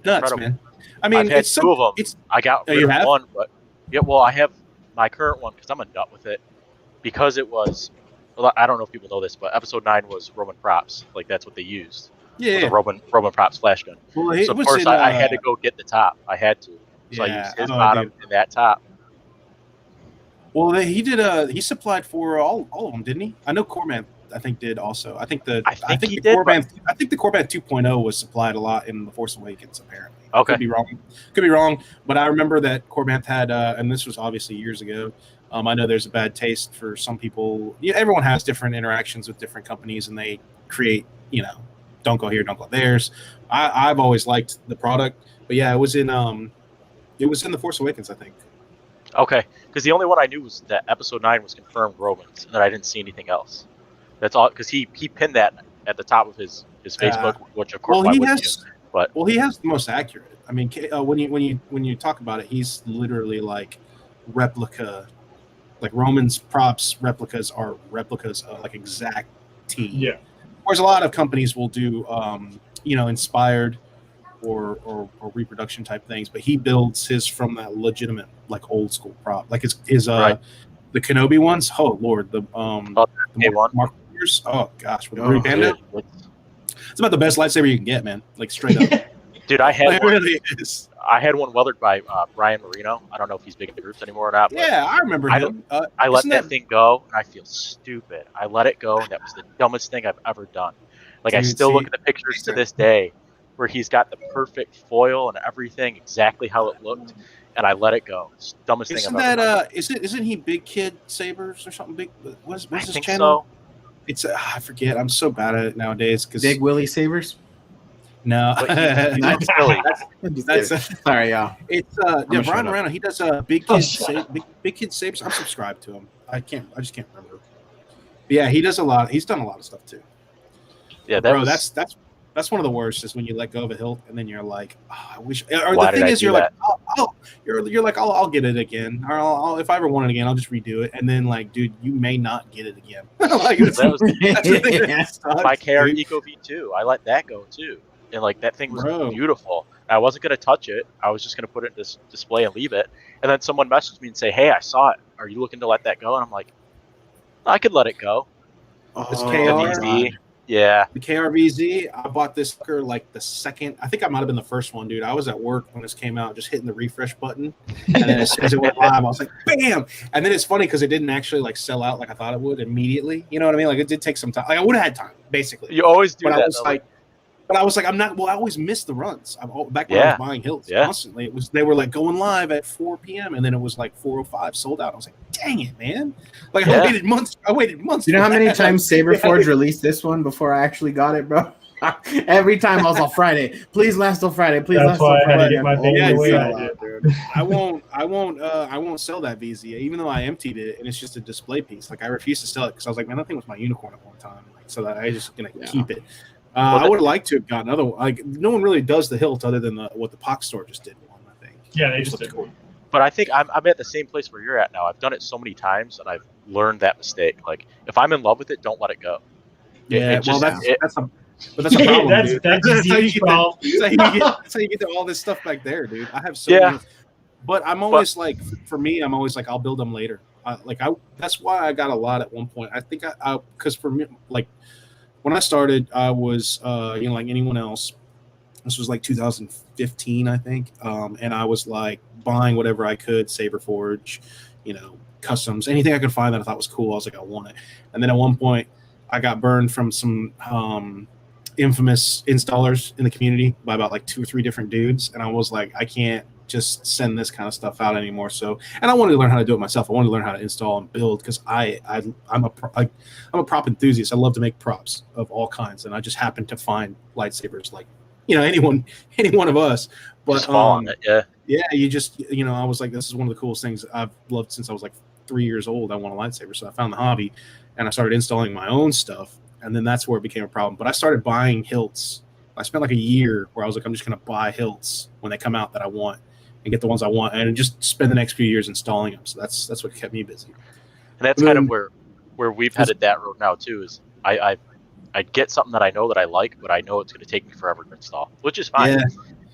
Nuts, incredible. Man. I mean, I've had it's two of them. I got rid of one, but I have my current one because I'm a nut with it because it was. Well, I don't know if people know this, but episode 9 was Roman props. Like that's what they used. Yeah, the Roman props flash gun. Well, so of course I had to go get the top. I had to. So I used his bottom and that top. Well, he supplied for all of them, didn't he? I know Corman, I think, did also. I think the Corban 2.0 was supplied a lot in The Force Awakens, apparently. Okay. Could be wrong, but I remember that Corban had, and this was obviously years ago. I know there's a bad taste for some people. Yeah, everyone has different interactions with different companies, and they create, don't go here, don't go theirs. I've always liked the product, but yeah, it was in The Force Awakens, I think. Okay, because the only one I knew was that episode 9 was confirmed Roman's, and then I didn't see anything else. That's all, because he pinned that at the top of his Facebook, which of course he has the most accurate. I mean, when you talk about it, he's literally like replica. Like Roman's props replicas are replicas of like exact T. Yeah. Whereas a lot of companies will do, inspired or reproduction type things, but he builds his from that legitimate like old school prop. Like his the Kenobi ones. Oh Lord, the Mark Warriors. Oh gosh, with the Bandit. It's about the best lightsaber you can get, man. Like straight up. Dude, I had one. Really is. I had one weathered by Brian Marino. I don't know if he's big in the groups anymore or not. But yeah, I remember him. I let that thing go, and I feel stupid. I let it go, and that was the dumbest thing I've ever done. Like, I still look at the pictures to this day where he's got the perfect foil and everything exactly how it looked, and I let it go. It's the dumbest thing I've ever done. Isn't he Big Kid Sabers or something? Big? What's his think channel? So. It's I forget. I'm so bad at it nowadays. Big Willie Sabers. No, that's sorry, y'all. It's Brian Moreno. He does Big Kid Sabers. I'm subscribed to him. I just can't remember. But yeah, he does a lot. He's done a lot of stuff too. Yeah, that's one of the worst. Is when you let go of a hilt and then you're like, I wish. Or the thing is, you're like, you're like, I'll get it again, or I'll if I ever want it again, I'll just redo it. And then like, dude, you may not get it again. Like, that's the thing that sucks, my KR Eco V2. I let that go too. And like that thing was beautiful. I wasn't gonna touch it. I was just gonna put it in this display and leave it. And then someone messaged me and say, "Hey, I saw it. Are you looking to let that go?" And I'm like, I could let it go. This KR, yeah, the KRVZ. I bought this sucker like the second. I think I might have been the first one, dude. I was at work when this came out, just hitting the refresh button, and then as soon as it went live, I was like, "Bam!" And then it's funny because it didn't actually like sell out like I thought it would immediately. You know what I mean? Like it did take some time. Like I would have had time, basically. You always do but that. I was like, I'm not. Well, I always missed the runs. Back when I was buying hilts constantly, they were like going live at 4 p.m. and then it was like 4:05 sold out. I was like, dang it, man! Like I waited months. You know how many times Saberforge released this one before I actually got it, bro? Every time I was on Friday. Please last till Friday. Please last till Friday. I had to get my thing I won't sell that VZ, even though I emptied it and it's just a display piece. Like I refuse to sell it because I was like, man, that thing was my unicorn at one time. Like, so that I just gonna keep it. I would like to have gotten another one. Like no one really does the hilt other than what the Pox store just did one. I think. Yeah, they just did one. But I think I'm at the same place where you're at now. I've done it so many times, and I've learned that mistake. Like, if I'm in love with it, don't let it go. That's a problem, that's dude. That's how you get to all this stuff back there, dude. I have so many. But I'm always like, for me, I'm always like, I'll build them later. That's why I got a lot at one point. I think because for me, like when I started, I was, like anyone else. This was like 2015, I think. And I was like buying whatever I could, Saber Forge, customs, anything I could find that I thought was cool. I was like, I want it. And then at one point, I got burned from some infamous installers in the community by about like 2 or 3 different dudes. And I was like, I can't just send this kind of stuff out anymore. So, and I wanted to learn how to do it myself. I wanted to learn how to install and build because I'm a prop enthusiast. I love to make props of all kinds. And I just happened to find lightsabers like, any one of us. But you just, I was like, this is one of the coolest things I've loved since I was like 3 years old. I want a lightsaber. So I found the hobby and I started installing my own stuff. And then that's where it became a problem. But I started buying hilts. I spent like a year where I was like, I'm just going to buy hilts when they come out that I want and get the ones I want and just spend the next few years installing them. So that's what kept me busy. And that's kind of where we've headed that road now too, is I get something that I know that I like, but I know it's going to take me forever to install, which is fine. Yeah.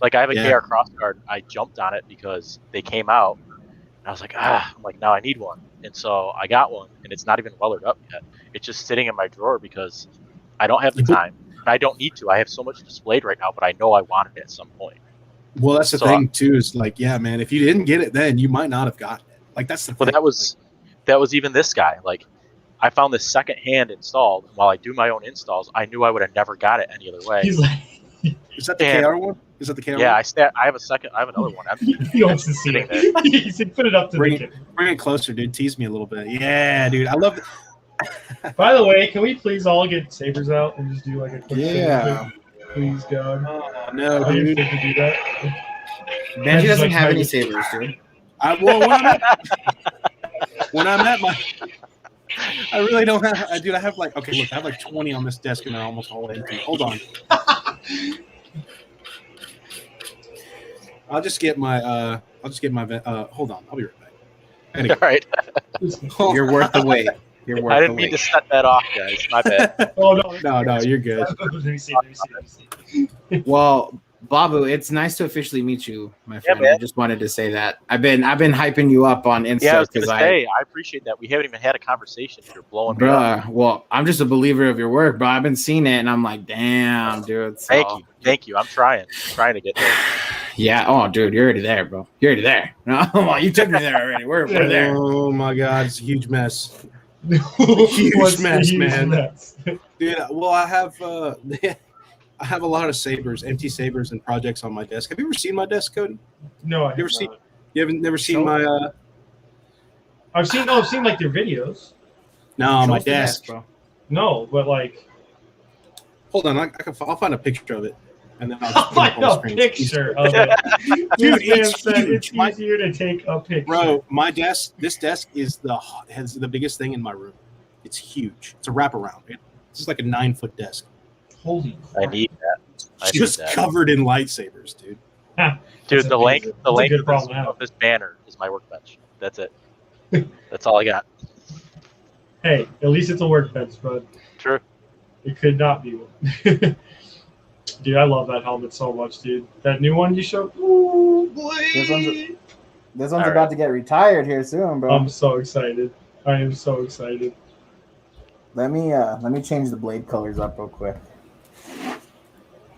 Like I have a KR crossguard. I jumped on it because they came out. And I was like, I'm like, now I need one. And so I got one, and it's not even wellered up yet. It's just sitting in my drawer because I don't have the time. And I don't need to. I have so much displayed right now, but I know I want it at some point. Well, that's the thing, too, is like, yeah, man, if you didn't get it then, you might not have gotten it. Like, that's the thing. Well, that was even this guy. Like, I found this secondhand installed. And while I do my own installs, I knew I would have never got it any other way. He's like, is that the KR one? Is that the KR one? Yeah, I have another one. He wants to see it. He said, put it up to bring it closer, dude. Tease me a little bit. Yeah, dude. I love it. By the way, can we please all get sabers out and just do like a quick saber? Please, God. Oh, no, dude. To do that. Benji doesn't have any sabers, dude. When I'm at my... I really don't have... Dude, I have like... Okay, look, I have like 20 on this desk and they're almost all empty. Hold on. I'll just get my... hold on. I'll be right back. Anyway. All right. You're worth the wait. I didn't mean to set that off, guys. My bad. No, you're good. Let me see. Well, Babu, it's nice to officially meet you, my friend. I just wanted to say that. I've been hyping you up on Insta because I appreciate that. We haven't even had a conversation. You're blowing me up. Well, I'm just a believer of your work, bro. I've been seeing it, and I'm like, damn, dude. Thank you. I'm trying to get there. Yeah. Oh, dude, you're already there, bro. You're already there. No, you took me there already. We're there. Oh my God, it's a huge mess. Huge mess, man. Dude, well, I have a lot of sabers, empty sabers, and projects on my desk. Have you ever seen my desk, Cody? No, I haven't. You haven't never seen my? I've seen like their videos. No, my desk, bro. No, but like, hold on, I'll find a picture of it, and then I'll just find a picture of it. Dude, it's easier to take a picture. Bro, this desk has the biggest thing in my room. It's huge. It's a wraparound. It's like a 9-foot desk. Holy crap. I need that. Just covered in lightsabers, dude. Dude, the length of this banner is my workbench. That's it. That's all I got. Hey, at least it's a workbench, bud. True. It could not be one. Dude, I love that helmet so much, dude. That new one you showed. Ooh, boy. This one's about to get retired here soon, bro. I'm so excited. I am so excited. Let me change the blade colors up real quick.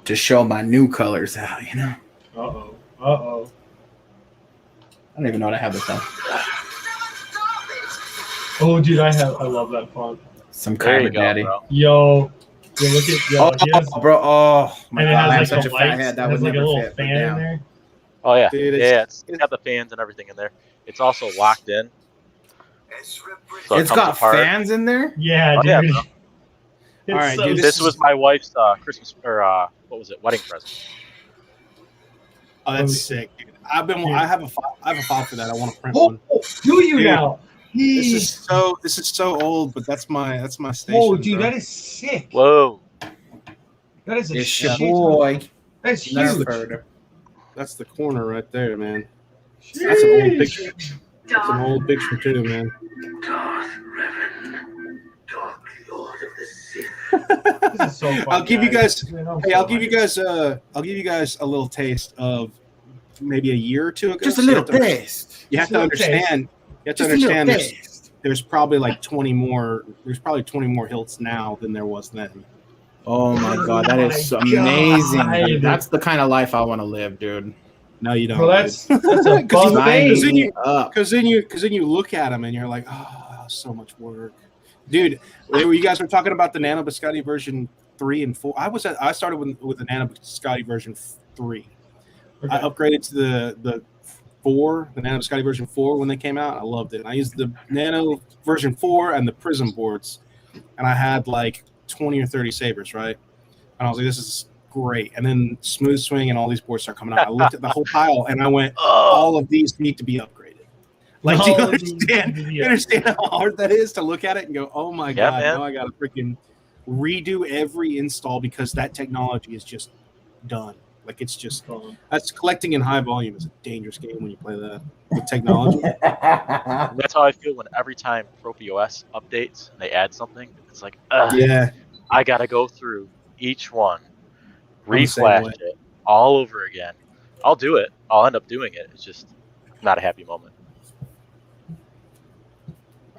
To show my new colors out, you know. Uh-oh. I don't even know what I have this on. Oh, dude, I love that font. Some Kyber Daddy. Bro. Yo, look at bro. Oh my God, I have like such a fat head. That would like never a little fit. fan in there. Oh yeah, dude, it's got the fans and everything in there. It's also locked in. So it's got fans in there? Yeah, dude. All right, dude. This was my wife's Christmas or what was it? Wedding present. Oh, that's sick, dude. I have a file for that. I want to print Oh, one. do you Dude, now? This is so old, but that's my station. Oh, dude, bro. that is sick. Whoa. That is a It's your shit. boy. That's That's huge. That's the corner right there, man. That's an old picture. That's an old picture too, man. Darth Revan, Dark Lord of the Sith. This is so fun, I'll give you guys. Man, I'm Hey, so I'll give you hyped. guys a little taste of maybe a year or two ago. Just a So little taste. You have to understand. You have to Just a little understand. taste. There's probably like 20 more. There's probably 20 more hilts now than there was then. Oh my god, that is my amazing. God. That's the kind of life I want to live, dude. No, you don't. Bro, that's a Because buffet. then you- up. Because then you look at them and you're like, oh, so much work, dude. You guys were talking about the Nano Biscotti version 3 and 4. I started with the Nano Biscotti version 3. Okay. I upgraded to the 4, the Nano Biscotti version 4 when they came out. I loved it. I used the Nano version 4 and the Prism boards, and I had like 20 or 30 sabers, right? And I was like, this is great. And then Smooth Swing and all these boards start coming out. I looked at the whole pile and I went, all of these need to be upgraded. Like, do you understand? You understand how hard that is to look at it and go, oh my God, man. now I got to freaking redo every install because that technology is just done. Like, it's just, that's collecting in high volume is a dangerous game when you play that with technology. And that's how I feel when every time Trophy OS updates and they add something, it's like, Yeah. I got to go through each one, I'm the same reflash way. it all over again. I'll do it. I'll end up doing it. It's just not a happy moment.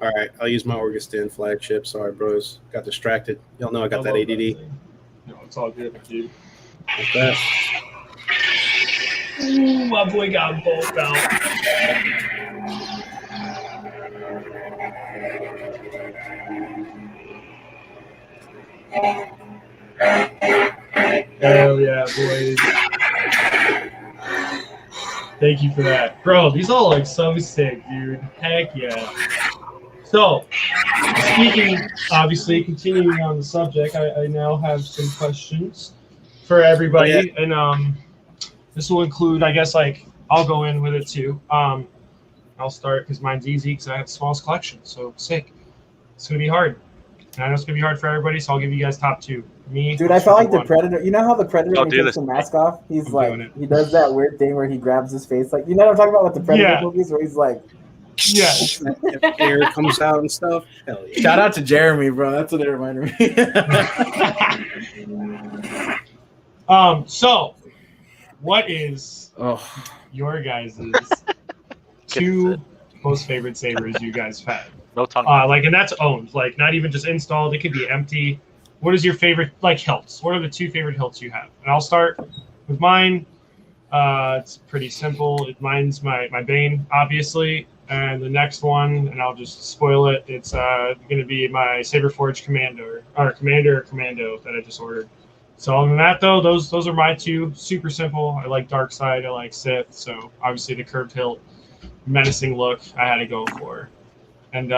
All right, I'll use my Augustin flagship. Sorry, bros. Got distracted. Y'all know I got that ADD. No, it's all good, dude. Like that. Ooh, my boy got both out. Hell yeah, boys. Thank you for that. Bro, these all look so sick, dude. Heck yeah. So, speaking, obviously, continuing on the subject, I now have some questions for everybody. Oh, And this will include, I guess, like, I'll go in with it too. I'll start because mine's easy because I have the smallest collection. So, sick. It's going to be hard. And I know it's going to be hard for everybody, so I'll give you guys top two. Me, Dude, I felt like the one. Predator. You know how the Predator, Don't when he do takes this. the mask off, he's I'm like, doing it. he does that weird thing where he grabs his face. Like, you know what I'm talking about with the Predator Yeah. movies where he's like, Yeah. Air comes out and stuff. Hell yeah. Shout out to Jeremy, bro. That's what it reminded me. So, what is Oh, your guys' two most favorite sabers you guys have had? No tongue. Like, and that's owned. Like, not even just installed. It could be empty. What is your favorite, like, hilts? What are the two favorite hilts you have? And I'll start with mine. It's pretty simple. Mine's my Bane, obviously. And the next one, and I'll just spoil it, it's going to be my Saberforge Commander that I just ordered. So other than that, though, those are my two. Super simple. I like Dark Side. I like Sith. So obviously the curved hilt, menacing look, I had to go for. And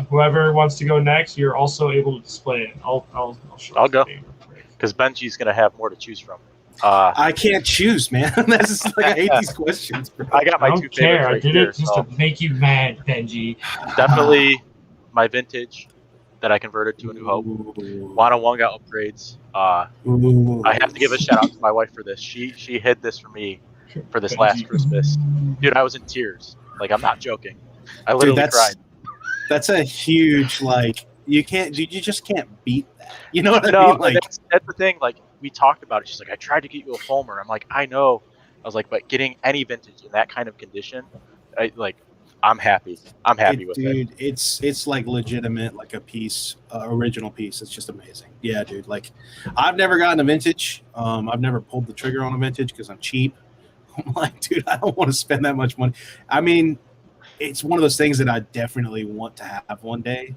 whoever wants to go next, you're also able to display it. I'll show I'll it go. to you real quick. Because Benji's going to have more to choose from. I can't choose, man. That's just like I hate these questions, bro. I got my I two don't care. favorites I right did here, it just so to make you mad, Benji. definitely my vintage that I converted to a New Hope. One on one got upgrades. I have to give a shout out to my wife for this. She hid this for me for this last Benji. Christmas. Dude, I was in tears. Like, I'm not joking. I literally cried. That's a huge, like, you just can't beat that. You know what I No, mean? Like, that's the thing. Like, we talked about it. She's like, I tried to get you a foamer. I'm like, I know. I was like, but getting any vintage in that kind of condition, I'm happy. I'm happy with it. dude, it's like legitimate, like a piece, original piece. It's just amazing. Yeah, dude. Like, I've never gotten a vintage. I've never pulled the trigger on a vintage because I'm cheap. I'm like, dude, I don't want to spend that much money. I mean, it's one of those things that I definitely want to have one day.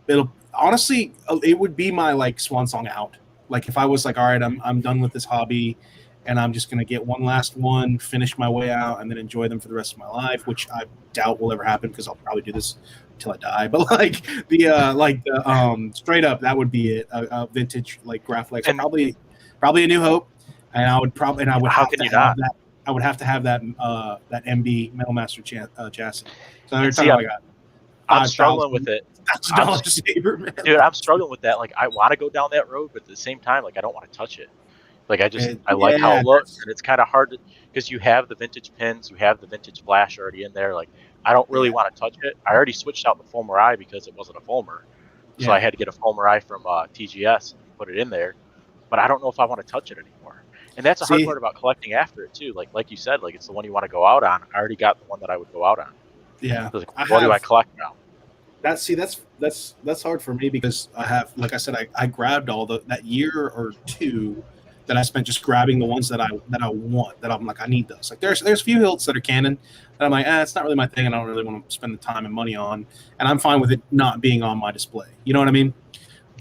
It would be my like swan song out. Like, if I was like, all right, I'm done with this hobby, and I'm just gonna get one last one, finish my way out, and then enjoy them for the rest of my life, which I doubt will ever happen because I'll probably do this until I die. But like the straight up, that would be it. A vintage like Graflex, And- probably a New Hope, and I would How have can to you have not? that. I would have to have that that MB Metal Master chassis. So every See, time I got I'm struggling with it. $1,000 saber, man. Dude, I'm struggling with that. Like, I want to go down that road, but at the same time, like, I don't want to touch it. Like, I like how Yeah, it looks, and it's kind of hard to, because you have the vintage pins, you have the vintage flash already in there. Like, I don't really want to touch it. I already switched out the Fulmer Eye because it wasn't a Fulmer, so I had to get a Fulmer Eye from TGS and put it in there. But I don't know if I want to touch it anymore. And that's a hard part about collecting after it too. Like you said, like it's the one you want to go out on. I already got the one that I would go out on. Yeah. So like, what do I collect now? That's hard for me because I have, like I said, I grabbed all that year or two that I spent just grabbing the ones that I want, that I'm like, I need those. Like there's a few hilts that are canon that I'm like, it's not really my thing, and I don't really want to spend the time and money on, and I'm fine with it not being on my display. You know what I mean?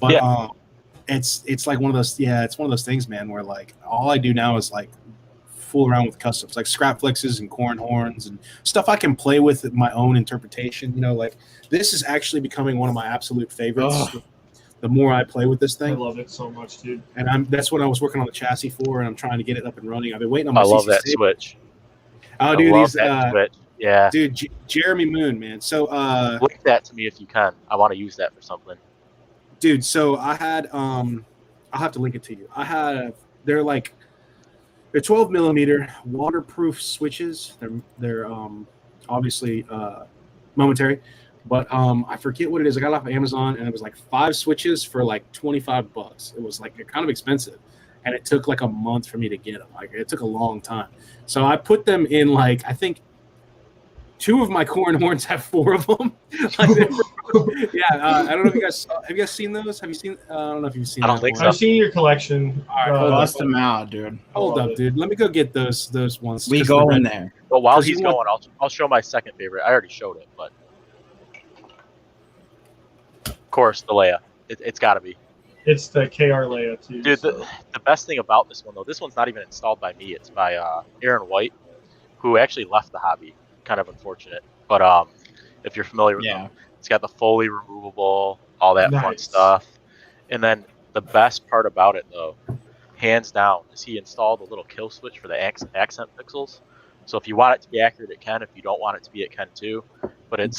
But it's like one of those, it's one of those things, man, where like all I do now is like fool around with customs, like scrap flexes and corn horns and stuff I can play with my own interpretation. You know, like this is actually becoming one of my absolute favorites. The more I play with this thing, I love it so much, dude. And that's what I was working on the chassis for, and I'm trying to get it up and running. I've been waiting on my. I love CC that Saber. switch. Oh, I dude, love he's that switch. Yeah, dude, Jeremy Moon, man. So, link that to me if you can. I want to use that for something. Dude, so I had I'll have to link it to you. They're 12 millimeter waterproof switches. They're obviously momentary, but I forget what it is. I got it off of Amazon, and it was like 5 switches for like $25. It was like kind of expensive, and it took like a month for me to get them. Like it took a long time. So I put them in like, I think 2 of my corn horns have 4 of them. I don't know if you guys have you guys seen those? Have you seen? I don't know if you've seen. I don't think so. I've seen your collection. All right, Bust them out, dude. Hold up, dude. Let me go get those ones. We go in there. But while 'Cause he's you going, want- I'll show my second favorite. I already showed it, but of course the Leia. It's got to be. It's the KR Leia too. Dude, so. the best thing about this one though, this one's not even installed by me. It's by Aaron White, who actually left the hobby. Kind of unfortunate, but if you're familiar with them, it's got the fully removable, all that fun Nice. stuff. And then the best part about it though, hands down, is he installed a little kill switch for the accent pixels. So if you want it to be accurate, it can. If you don't want it to be, it can too. But it's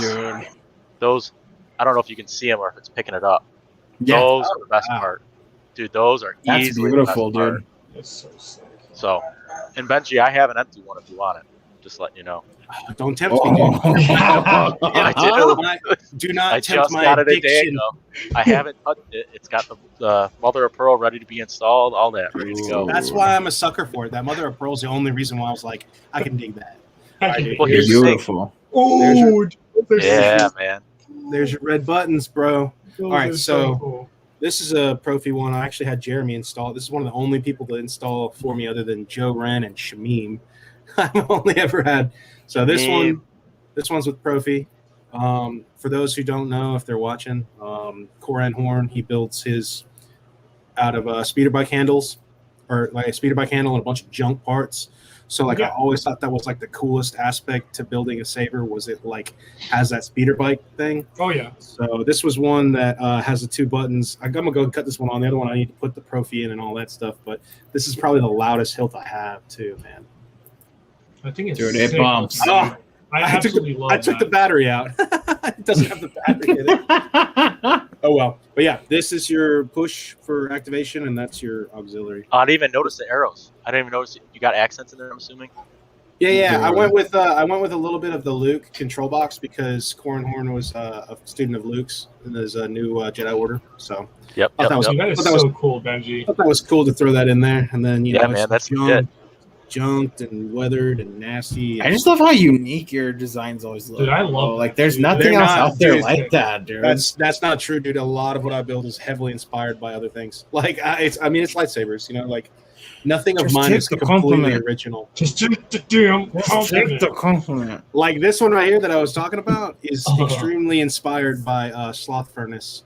those. I don't know if you can see them or if it's picking it up. Yeah. Those are the best part, dude. Those are That's easily beautiful, the best dude. It's so sick. Part. So, and Benji, I have an empty one if you want it. Just letting you know. Don't tempt me, dude. I Do not I tempt just my got it a day addiction. ago. I haven't touched it. It's got the mother of pearl ready to be installed, all that ready to go. That's why I'm a sucker for it. That mother of pearl is the only reason why I was like, I can dig that. Well, here's the thing. Beautiful. Oh, Yeah, man. There's your red buttons, bro. All right, so- cool. This is a Profi one. I actually had Jeremy install. This is one of the only people to install for me other than Joe Wren and Shamim. I've only ever had. So this one's with Profi. For those who don't know, if they're watching, Coran Horn, he builds his out of speeder bike handles, or like a speeder bike handle and a bunch of junk parts. So like I always thought that was like the coolest aspect to building a saber, was it like has that speeder bike thing. Oh yeah. So this was one that has the 2 buttons. I'm gonna go cut this one on. The other one I need to put the Profi in and all that stuff. But this is probably the loudest hilt I have too, man. I think it's Dude, it sick. bumps. I absolutely love I took the that. battery out. It doesn't have the battery in it. Oh well. But yeah, this is your push for activation, and that's your auxiliary. I didn't even notice the arrows. I didn't even notice it. You got accents in there, I'm assuming. Yeah. I went with a little bit of the Luke control box because Coran Horn was a student of Luke's in his new Jedi Order. So Yep. I thought that was Dude, that is But that so cool, Benji. I thought that was cool to throw that in there, and then Yeah, know, man, it's that's legit. junked and weathered and nasty. I just love how unique your designs always look. Dude, I love Like, that, there's dude. nothing They're else not- out there dude, like that, dude. That's not true, dude. A lot of what I build is heavily inspired by other things. Like it's lightsabers. You know, like nothing of Just mine take is the completely compliment. original. Just take the damn Take compliment. the compliment. Like this one right here that I was talking about is Uh-huh. extremely inspired by Sloth Furnace,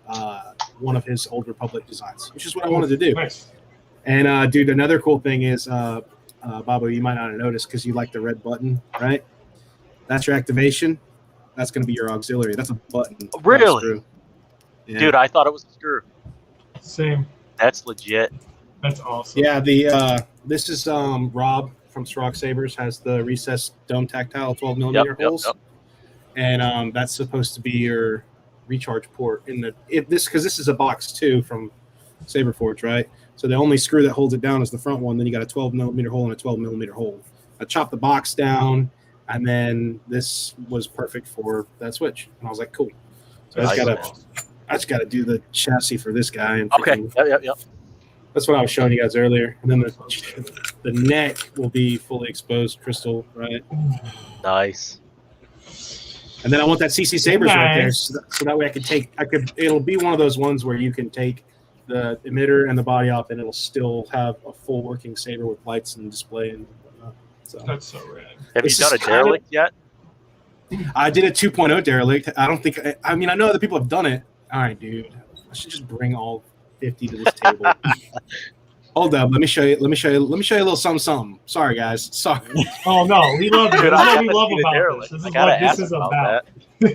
one of his Old Republic designs, which is what I wanted to do. Nice. And dude, another cool thing is, Babu, you might not have noticed because you like the red button, right? That's your activation. That's going to be your auxiliary. That's a button. not a Really? screw. Yeah. Dude, I thought it was a screw. Same. That's legit. That's awesome. Yeah, this is Rob from Ciroc Sabers has the recessed dome tactile 12 millimeter holes, and that's supposed to be your recharge port in the because this is a box too from Saberforge, right? So the only screw that holds it down is the front one. Then you got a 12 millimeter hole and a 12 millimeter hole. I chopped the box down, and then this was perfect for that switch. And I was like, cool. So I just got to do the chassis for this guy. And Okay. Yep. that's what I was showing you guys earlier. And then the neck will be fully exposed crystal, right? Nice. And then I want that CC Sabers right there, Nice. so that way it'll be one of those ones where you can take the emitter and the body off, and it'll still have a full working saber with lights and display and whatnot. So That's so rad. Have This you done a is kinda- derelict yet? I did a 2.0 derelict. I don't think I mean I know other people have done it. All right, dude. I should just bring all 50 to this table. Hold up, let me show you a little something. Sorry guys. Sorry. Oh no, we love it. Dude, This is I what we haven't love seen a about derelict. this. This I is gotta what this ask is about about.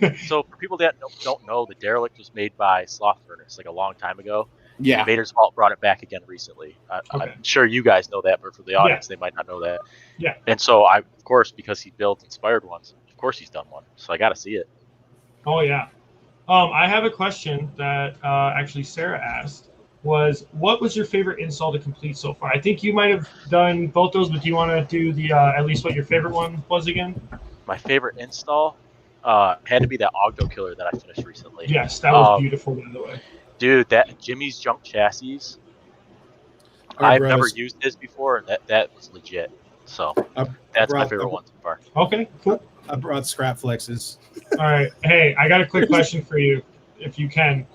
that. So for people that don't know, the derelict was made by Sloth Furnace like a long time ago. Yeah. Invaders Vault brought it back again recently. Okay. I'm sure you guys know that, but for the audience, they might not know that. Yeah. And so of course, because he built inspired ones, of course he's done one. So I got to see it. Oh yeah. I have a question that actually Sarah asked. What was your favorite install to complete so far? I think you might have done both those, but do you want to do the at least what your favorite one was again? My favorite install had to be that Ogdo killer that I finished recently. Yes, that was beautiful, by the way. Dude, that Jimmy's Junk Chassis. All right, I've never bros. used this before, and that was legit. So I that's my brought- favorite one so far. Okay, cool. I brought scrap flexes. All right. Hey, I got a quick question for you, if you can.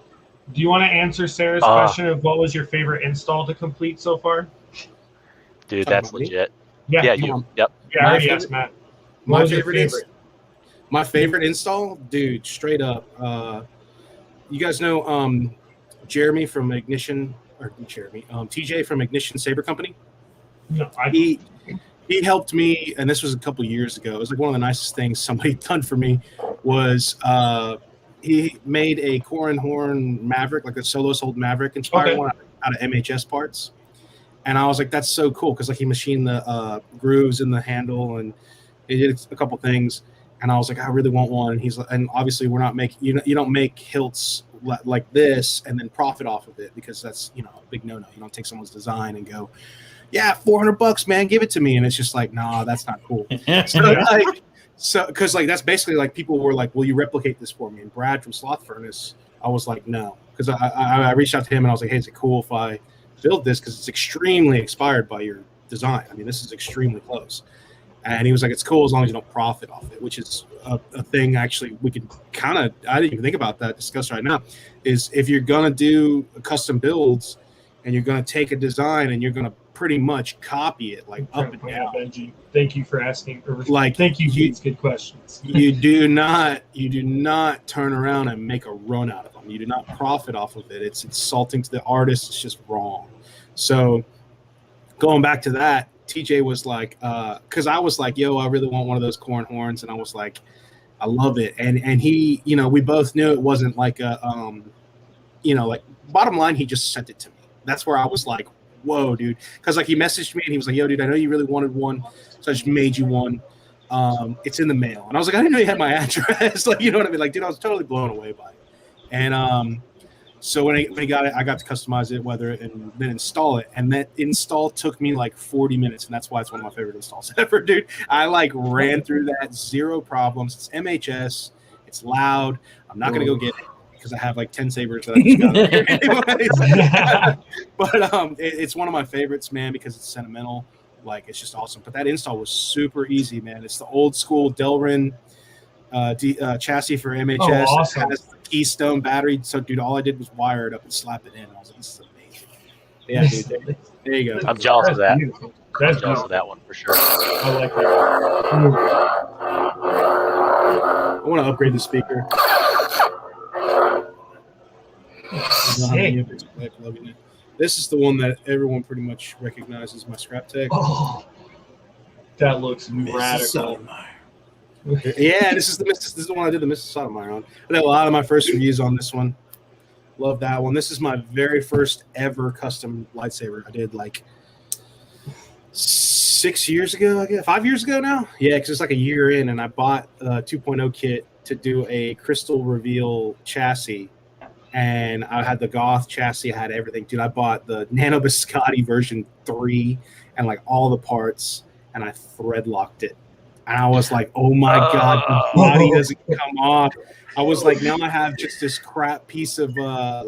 Do you want to answer Sarah's question of what was your favorite install to complete so far? Dude, Talking that's about me? legit. Yeah, Yeah, come you. on. Yep. yeah. I My already favorite- asked Matt. What My was your favorite, my favorite install, dude, straight up. You guys know Jeremy from Ignition, or Jeremy, TJ from Ignition Saber Company. No, He helped me, and this was a couple years ago. It was like one of the nicest things somebody done for me was he made a core and horn Maverick, like a solo sold Maverick inspired one out of MHS parts. And I was like, that's so cool, because like he machined the grooves in the handle, and he did a couple things. And I was like, I really want one. And he's like, and obviously we're not making you don't make hilts like this and then profit off of it, because that's a big no-no. You don't take someone's design and go, yeah, $400, man, give it to me. And it's just like, nah, that's not cool. So because like that's basically like people were like, will you replicate this for me? And Brad from Sloth Furnace, I was like, no, because I reached out to him and I was like, hey, is it cool if I build this, because it's extremely inspired by your design? I mean, this is extremely close. And he was like, it's cool as long as you don't profit off it, which is a thing actually we could kind of, I didn't even think about that, discuss right now, is if you're going to do custom builds and you're going to take a design and you're going to pretty much copy it like up and down. Benji, thank you for asking. Like, thank you for these good questions. you do not turn around and make a run out of them. You do not profit off of it. It's insulting to the artist. It's just wrong. So going back to that, TJ was like, because I was like, yo, I really want one of those corn horns, and I was like, I love it. And he, we both knew it wasn't like a, like bottom line, he just sent it to me. That's where I was like, whoa, dude. Because like he messaged me and he was like, yo, dude, I know you really wanted one, so I just made you one. It's in the mail. And I was like, I didn't know you had my address. Like, you know what I mean? Like, dude, I was totally blown away by it. And so when he got it, I got to customize it, weather it, and then install it. And that install took me like 40 minutes, and that's why it's one of my favorite installs ever, dude. I like ran through that, zero problems. It's MHS. It's loud. I'm not gonna go get it because I have like 10 sabers that I just got. But it's one of my favorites, man, because it's sentimental. Like, it's just awesome. But that install was super easy, man. It's the old school Delrin chassis for MHS. Oh, awesome. It has the Keystone battery. So, dude, all I did was wire it up and slap it in. I was like, this is amazing. Yeah, dude. There you go. I'm jealous of that. Beautiful. I'm That's jealous beautiful. of that one for sure. I like that. I want to upgrade the speaker. Sick. This is the one that everyone pretty much recognizes, my scrap tech. Oh, that looks radical. Yeah, this is the one I did the Mrs. Sotomayor on. I did a lot of my first reviews on this one. Love that one. This is my very first ever custom lightsaber. I did like 6 years ago, I guess 5 years ago now. Yeah, because it's like a year in, and I bought a 2.0 kit to do a crystal reveal chassis, and I had the Goth chassis, I had everything, dude. I bought the Nano Biscotti version 3 and like all the parts, and I thread locked it, and I was like, oh my god, the body doesn't come off. I was like, now I have just this crap piece of it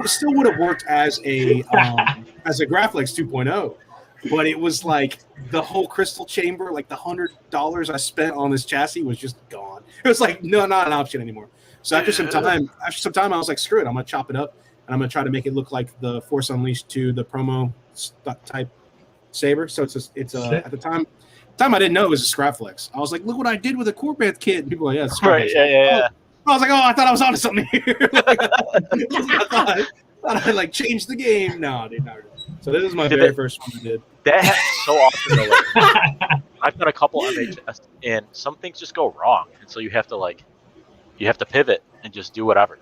still would have worked as a Graphics 2.0, but it was like the whole crystal chamber, like the $100 I spent on this chassis was just gone. It was like not an option anymore. So after some time, I was like, screw it, I'm gonna chop it up and I'm gonna try to make it look like the Force Unleashed 2, the promo type saber. So it's at the time I didn't know it was a scrap flex. I was like, look what I did with a Corbett kit. And people were like, yeah, it's scrap flex. Yeah. I was like, oh, I thought I was onto something here. I thought I like changed the game. No, dude, not really. So this is my very first one I did. That happens so often. Though, like, I've done a couple MHS, and some things just go wrong, and so you have to pivot and just do whatever.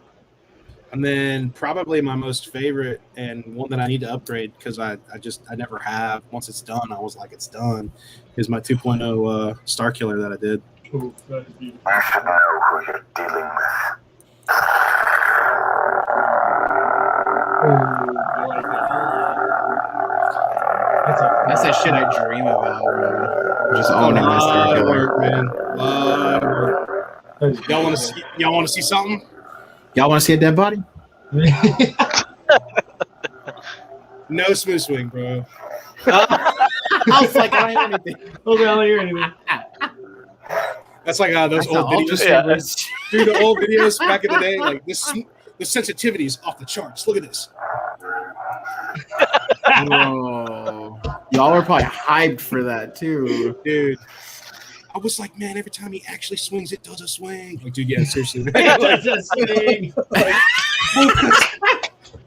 And then probably my most favorite and one that I need to upgrade because I never have. Once it's done, I was like, it's done. Is my 2.0 Star Killer that I did. Ooh, that is beautiful. You should know who you're dealing with. I like that. That's that shit I dream about, bro. Just owning my Star Killer. Man. Y'all want to see something? Y'all want to see a dead body? No smooth swing, bro. I was like, I don't hear anything. Okay, I don't hear anything. That's like those That's old the videos. Ultra Yeah. Dude, the old videos back in the day, like the sensitivity is off the charts. Look at this. Whoa. Y'all were probably hyped for that too. Dude. I was like, man, every time he actually swings, it does a swing. Like, dude, yeah, seriously. That's a swing.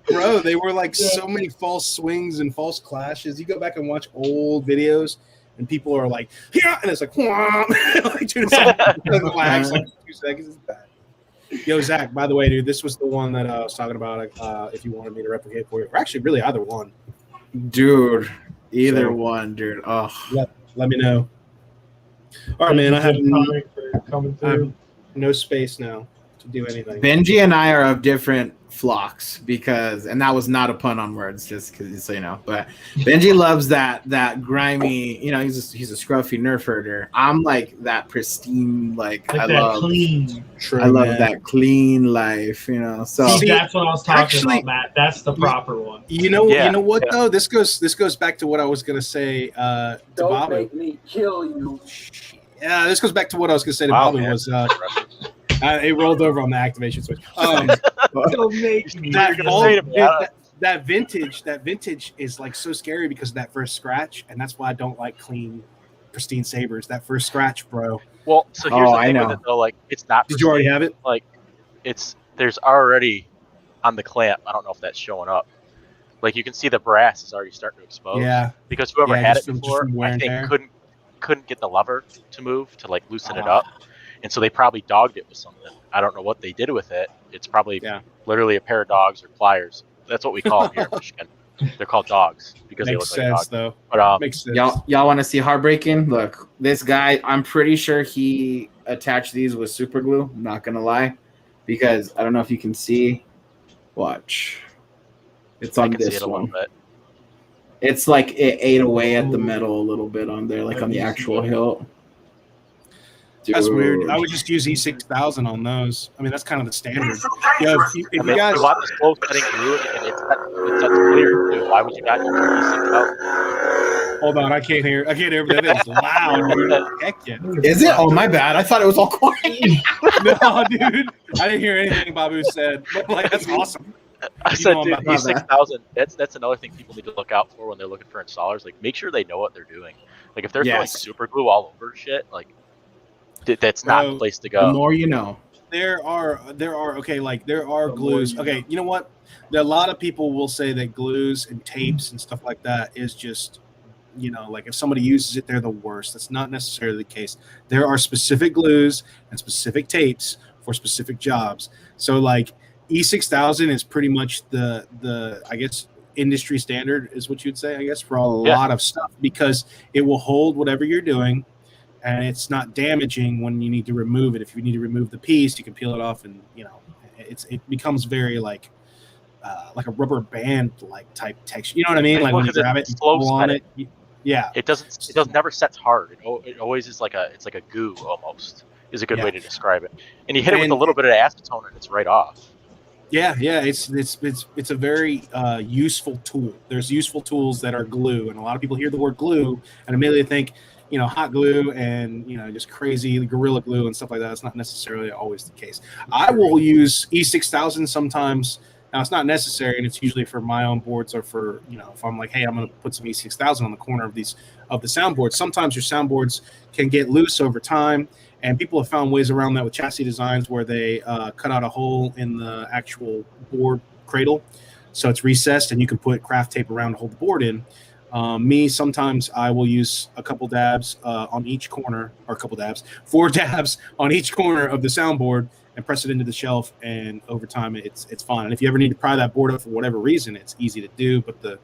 Bro, they were like so many false swings and false clashes. You go back and watch old videos, and people are like, yeah, and it's like, like dude, it's like, it lags like 2 seconds. It's bad. Yo, Zach, by the way, dude, this was the one that I was talking about. If you wanted me to replicate for you, or actually, really, either one. Dude, either one, dude. Oh, let me know. All right, man. I have coming through. no space now to do anything. Benji and I are of different flocks because, and that was not a pun on words, just because so you know. But Benji loves that grimy. You know, he's a scruffy nerf herder. I'm like that pristine, like I that love clean. True, I love man. that clean life. You know, so See, that's what I was talking actually- about, Matt. That's the proper one. You know what Yeah. though? This goes back to what I was gonna say to Bobby. me kill you. Yeah, this goes back to what I was gonna say to Wow, Bobby man. was it rolled over on the activation switch. It'll make me. That vintage is like so scary because of that first scratch, and that's why I don't like clean, pristine sabers. That first scratch, bro. Well, so here's Oh, the I thing know. with it though, like it's not. Did you already have it? Like there's already on the clamp. I don't know if that's showing up. Like you can see the brass is already starting to expose. Yeah. Because whoever Yeah, had just it from before, wear I and think tear. couldn't get the lever to move to like loosen it up, and so they probably dogged it with something. I don't know what they did with it. It's probably literally a pair of dogs or pliers. That's what we call them here in Michigan. They're called dogs because Makes they look like sense dogs. though. But Makes sense. y'all want to see heartbreaking? Look, this guy, I'm pretty sure he attached these with super glue. I'm not gonna lie, because I don't know if you can see. Watch, it's I on can see this it a one. little bit. It's like it ate away at the metal a little bit on there, like on the actual hilt. That's weird. Dude. I would just use E6000 on those. I mean, that's kind of the standard. Yo, if you I mean, guys, you want this close setting glue, and it's set clear too. Why would you not use E6000? hold on, I can't hear. That is loud, dude. Heck yeah. Is it? Oh my bad. I thought it was all quiet. No, dude. I didn't hear anything Babu said. But like, that's awesome. I said, know dude, about that. E6000. That's another thing people need to look out for when they're looking for installers. Like, make sure they know what they're doing. Like, if they're throwing Yes. super glue all over shit, like that's not the place to The go. more you know. There are glues. Okay, you know what? A lot of people will say that glues and tapes and stuff like that is just, like if somebody uses it, they're the worst. That's not necessarily the case. There are specific glues and specific tapes for specific jobs. So like E6000 is pretty much the I guess industry standard, is what you'd say, I guess, for a lot of stuff, because it will hold whatever you're doing, and it's not damaging when you need to remove it. If you need to remove the piece, you can peel it off, and it becomes very like a rubber band like type texture. You know what I mean? Like when you grab it and pull on it. Yeah. It never sets hard. It always is it's like a goo almost, is a good way to describe it. And you hit it with a little bit of acetone and it's right off. Yeah. It's a very useful tool. There's useful tools that are glue, and a lot of people hear the word glue and immediately think, hot glue and just crazy Gorilla Glue and stuff like that. That's not necessarily always the case. I will use E6000 sometimes. Now, it's not necessary, and it's usually for my own boards, or for, if I'm like, hey, I'm going to put some E6000 on the corner of the soundboards. Sometimes your soundboards can get loose over time, and people have found ways around that with chassis designs where they cut out a hole in the actual board cradle, so it's recessed, and you can put craft tape around to hold the board in. Sometimes I will use a couple dabs on each corner, or 4 dabs on each corner of the soundboard, and press it into the shelf, and over time it's fine. And if you ever need to pry that board up for whatever reason, it's easy to do, but the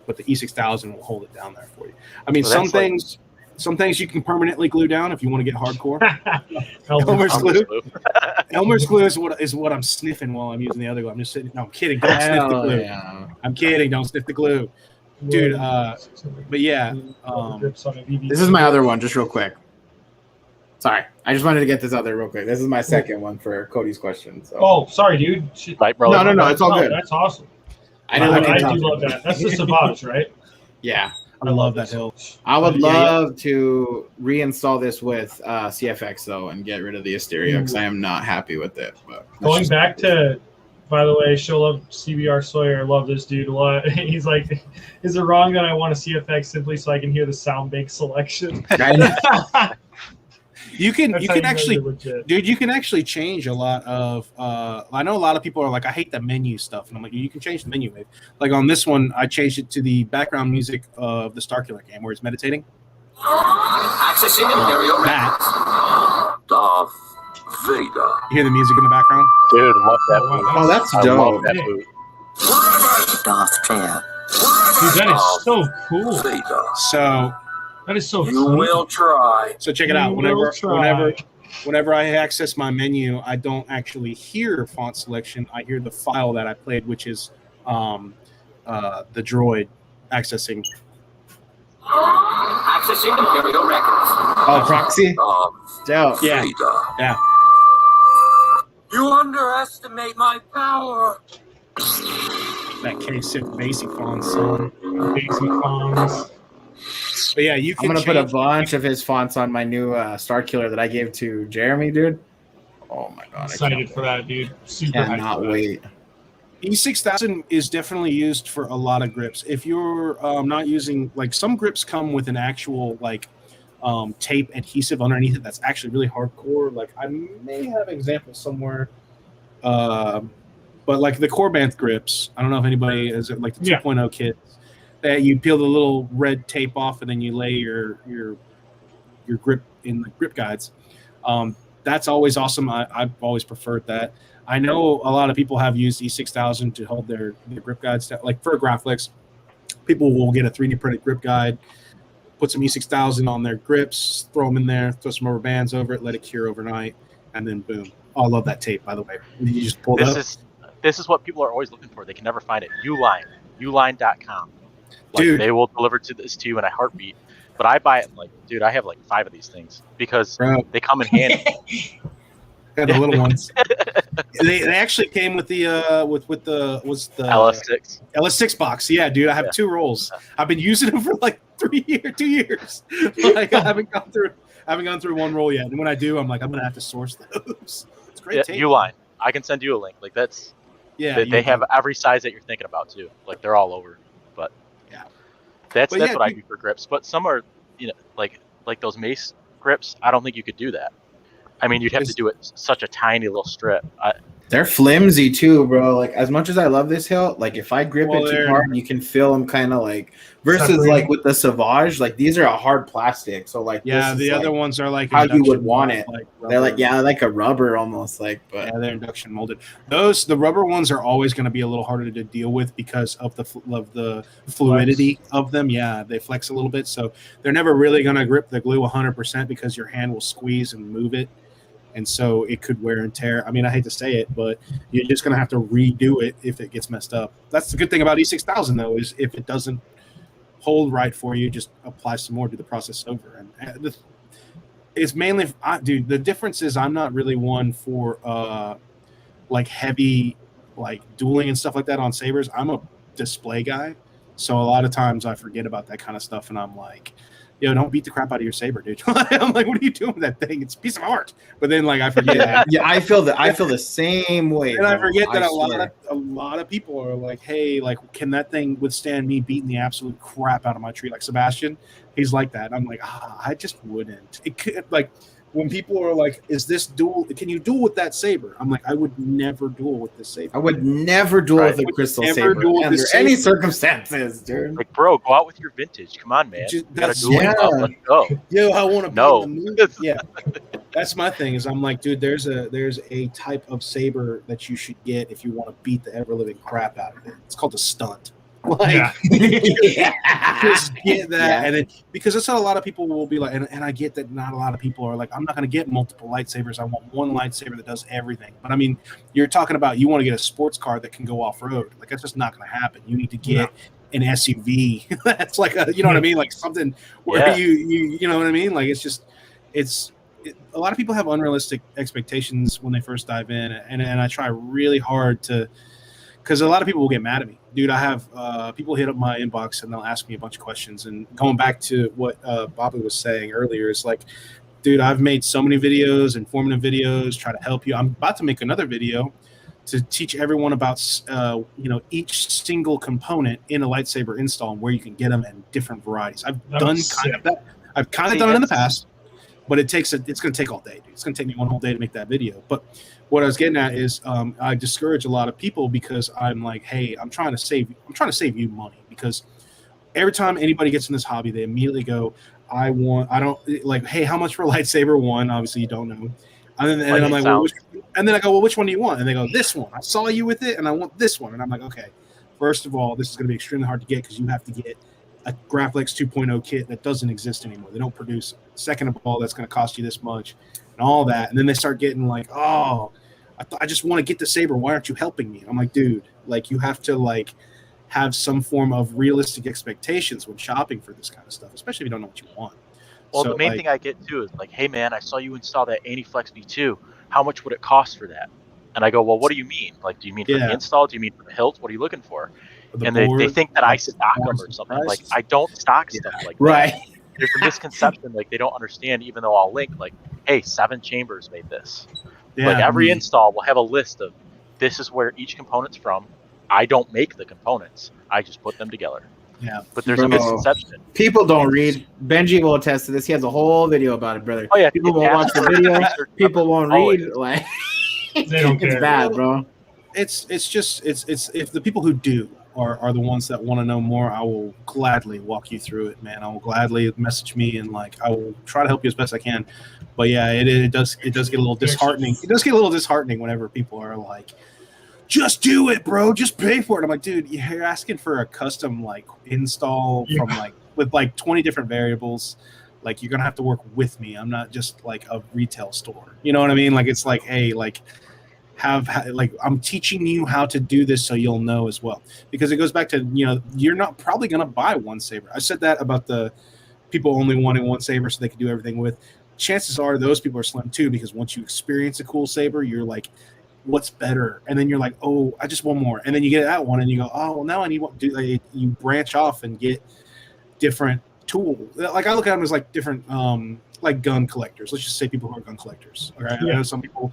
E6000 will hold it down there for you. I mean, some things you can permanently glue down if you want to get hardcore. Elmer's glue is what I'm sniffing while I'm using the other glue. I'm just sitting. No, I'm kidding. Don't sniff the glue. Yeah. I'm kidding. Don't sniff the glue, dude. But yeah, this is my other one, just real quick. Sorry, I just wanted to get this out there real quick. This is my second one for Cody's question. So. Oh, sorry, dude. Right, bro. No, it's all good. That's awesome. I do love that. That's the Savage, right? Yeah. I love that hill. I would love to reinstall this with CFX, though, and get rid of the Asteria, because I am not happy with it. But going back to, by the way, show love CBR Sawyer. Love this dude a lot. He's like, is it wrong that I want a CFX simply so I can hear the sound bank selection? You can actually, dude, you can actually change a lot of, I know a lot of people are like, I hate the menu stuff. And I'm like, you can change the menu. Maybe. Like on this one, I changed it to the background music of the Starkiller game where he's meditating. Accessing Imperial that. Darth Vader. You hear the music in the background? Dude, love that. Oh, that's dope. Darth Vader. Dude, that is so cool. Vader. So... That is so You will try. So check it out. Whenever I access my menu, I don't actually hear font selection. I hear the file that I played, which is the droid accessing. Accessing Imperial records. Oh, proxy? Dope. Yeah. Yeah. You underestimate my power. That K6 basic font, son. Basic fonts. But yeah, you can. I'm gonna put a bunch of his fonts on my new Starkiller that I gave to Jeremy, dude. Oh my god! Excited for that, dude. Super cannot wait. E6000 is definitely used for a lot of grips. If you're not using, like, some grips come with an actual tape adhesive underneath it that's actually really hardcore. Like, I may have an example somewhere. But like the Corbanth grips, I don't know if anybody is like the 2.0 kits. That you peel the little red tape off and then you lay your grip in the grip guides. That's always awesome. I've always preferred that. I know a lot of people have used E6000 to hold their grip guides. Like for Graflex, people will get a 3D printed grip guide, put some E6000 on their grips, throw them in there, throw some rubber bands over it, let it cure overnight, and then boom. Oh, I love that tape, by the way. You just pull it up. This is what people are always looking for. They can never find it. Uline.com. Dude. They will deliver this to you in a heartbeat. But I buy it dude, I have 5 of these things because they come in handy. Yeah, the little ones. They actually came with the LS6. LS6 box. Yeah, dude, I have 2 rolls. I've been using them for 2 years. I haven't gone through one roll yet. And when I do, I'm like, I'm gonna have to source those. It's great tape. Uline. I can send you a link. That's they have every size that you're thinking about too. They're all over. But yeah. That's what I do for grips. But some are, like those mace grips, I don't think you could do that. I mean, you'd have to do it such a tiny little strip. They're flimsy too, bro. Like as much as I love this hilt, like if I grip it too they're- hard, you can feel them kind of like versus Separating. like with the Sauvage, like these are a hard plastic. So like Yeah, this the is other like ones are like how you would induction want molded, it. Like they're like rubber. like a rubber almost like. But Yeah, they're induction molded. The rubber ones are always going to be a little harder to deal with because of the fluidity of them. Yeah, they flex a little bit, so they're never really going to grip the glue 100% because your hand will squeeze and move it, and so it could wear and tear. I mean, I hate to say it, but you're just going to have to redo it if it gets messed up. That's the good thing about E6000 though, is if it doesn't hold right for you, just apply some more, do the process over, and it's mainly, dude. The difference is I'm not really one for like heavy, like dueling and stuff like that on sabers. I'm a display guy, so a lot of times I forget about that kind of stuff, and I'm like, yo, don't beat the crap out of your saber, dude. I'm like, what are you doing with that thing? It's a piece of art. But then like I forget. yeah, I feel the same way. And I bro. forget that a swear. lot of people are like, hey, like, can that thing withstand me beating the absolute crap out of my tree? Like Sebastian, he's like that. I'm like, I just wouldn't. It could, like, when people are like, is this duel? Can you duel with that saber? I'm like, I would never duel with this saber. I would never duel Right. with a crystal Never saber duel with under this any saber. circumstances, dude. Like, bro, go out with your vintage. Come on, man. Just- You gotta that's- do it. yeah. Let's go. Yo, I want to No. Yeah, that's my thing. Is I'm like, dude, there's a type of saber that you should get if you want to beat the ever living crap out of it. It's called a stunt. Like, Yeah. just get that, Yeah. and then because that's how a lot of people will be like, and I get that not a lot of people are like, I'm not going to get multiple lightsabers. I want one lightsaber that does everything. But I mean, you're talking about you want to get a sports car that can go off road. Like that's just not going to happen. You need to get an SUV. That's like a, you know what I mean, like something where Yeah. you know what I mean. Like it's just a lot of people have unrealistic expectations when they first dive in, and I try really hard to. Because a lot of people will get mad at me, dude. I have people hit up my inbox and they'll ask me a bunch of questions. And going back to what Bobby was saying earlier, is like, dude, I've made so many videos, informative videos, try to help you. I'm about to make another video to teach everyone about each single component in a lightsaber install and where you can get them in different varieties. I've That done was kind of sick. that. I've kind of done it in the past, but it's going to take all day, dude. It's going to take me one whole day to make that video. But what I was getting at is I discourage a lot of people because I'm like, hey, I'm trying to save you money, because every time anybody gets in this hobby, they immediately go, I don't like, hey, how much for a lightsaber? One, obviously you don't know. And then I'm like, well, and then I go, well, which one do you want? And they go, this one. I saw you with it, and I want this one. And I'm like, okay, first of all, this is going to be extremely hard to get because you have to get a Graphics 2.0 kit that doesn't exist anymore. They don't produce it. Second of all, that's going to cost you this much and all that. And then they start getting like, oh, I just want to get the saber. Why aren't you helping me? I'm like, dude, like you have to like have some form of realistic expectations when shopping for this kind of stuff, especially if you don't know what you want. Well, So, the main like, thing I get too is like, hey man, I saw you install that Aniflex V2. How much would it cost for that? And I go, well, what do you mean? Like, do you mean for Yeah. the install? Do you mean for the hilt? What are you looking for? the And they board, think that I like, stock them or something. Like, I don't stock stuff like that. Right. There's a misconception, like they don't understand, even though I'll link like, hey, 7 Chambers made this. yeah, Like every install will have a list of this is where each component's from. I don't make the components. I just put them together. yeah. But there's a Bro. misconception. People don't read. Benji will attest to this. He has a whole video about it, brother. Oh yeah, People won't watch the video. People won't Always. read. Like They don't it's care. bad, bro. It's if the people who do are the ones that want to know more, I will gladly walk you through it, man. I will gladly message me and like I will try to help you as best I can. But yeah, it does get a little disheartening. It does get a little disheartening whenever people are like, just do it, bro. Just pay for it. I'm like, dude, you're asking for a custom like install from like with like 20 different variables. Like you're gonna have to work with me. I'm not just like a retail store. You know what I mean? Like it's like, hey, like like I'm teaching you how to do this so you'll know as well. Because it goes back to, you're not probably gonna buy one saber. I said that about the people only wanting one saber so they can do everything with. Chances are those people are slim too, because once you experience a cool saber, you're like, what's better? And then you're like, oh, I just want more. And then you get that one and you go, oh, well, now I need what do. You branch off and get different tools. Like I look at them as like different like gun collectors. Let's just say people who are gun collectors. All right. Yeah. I know some people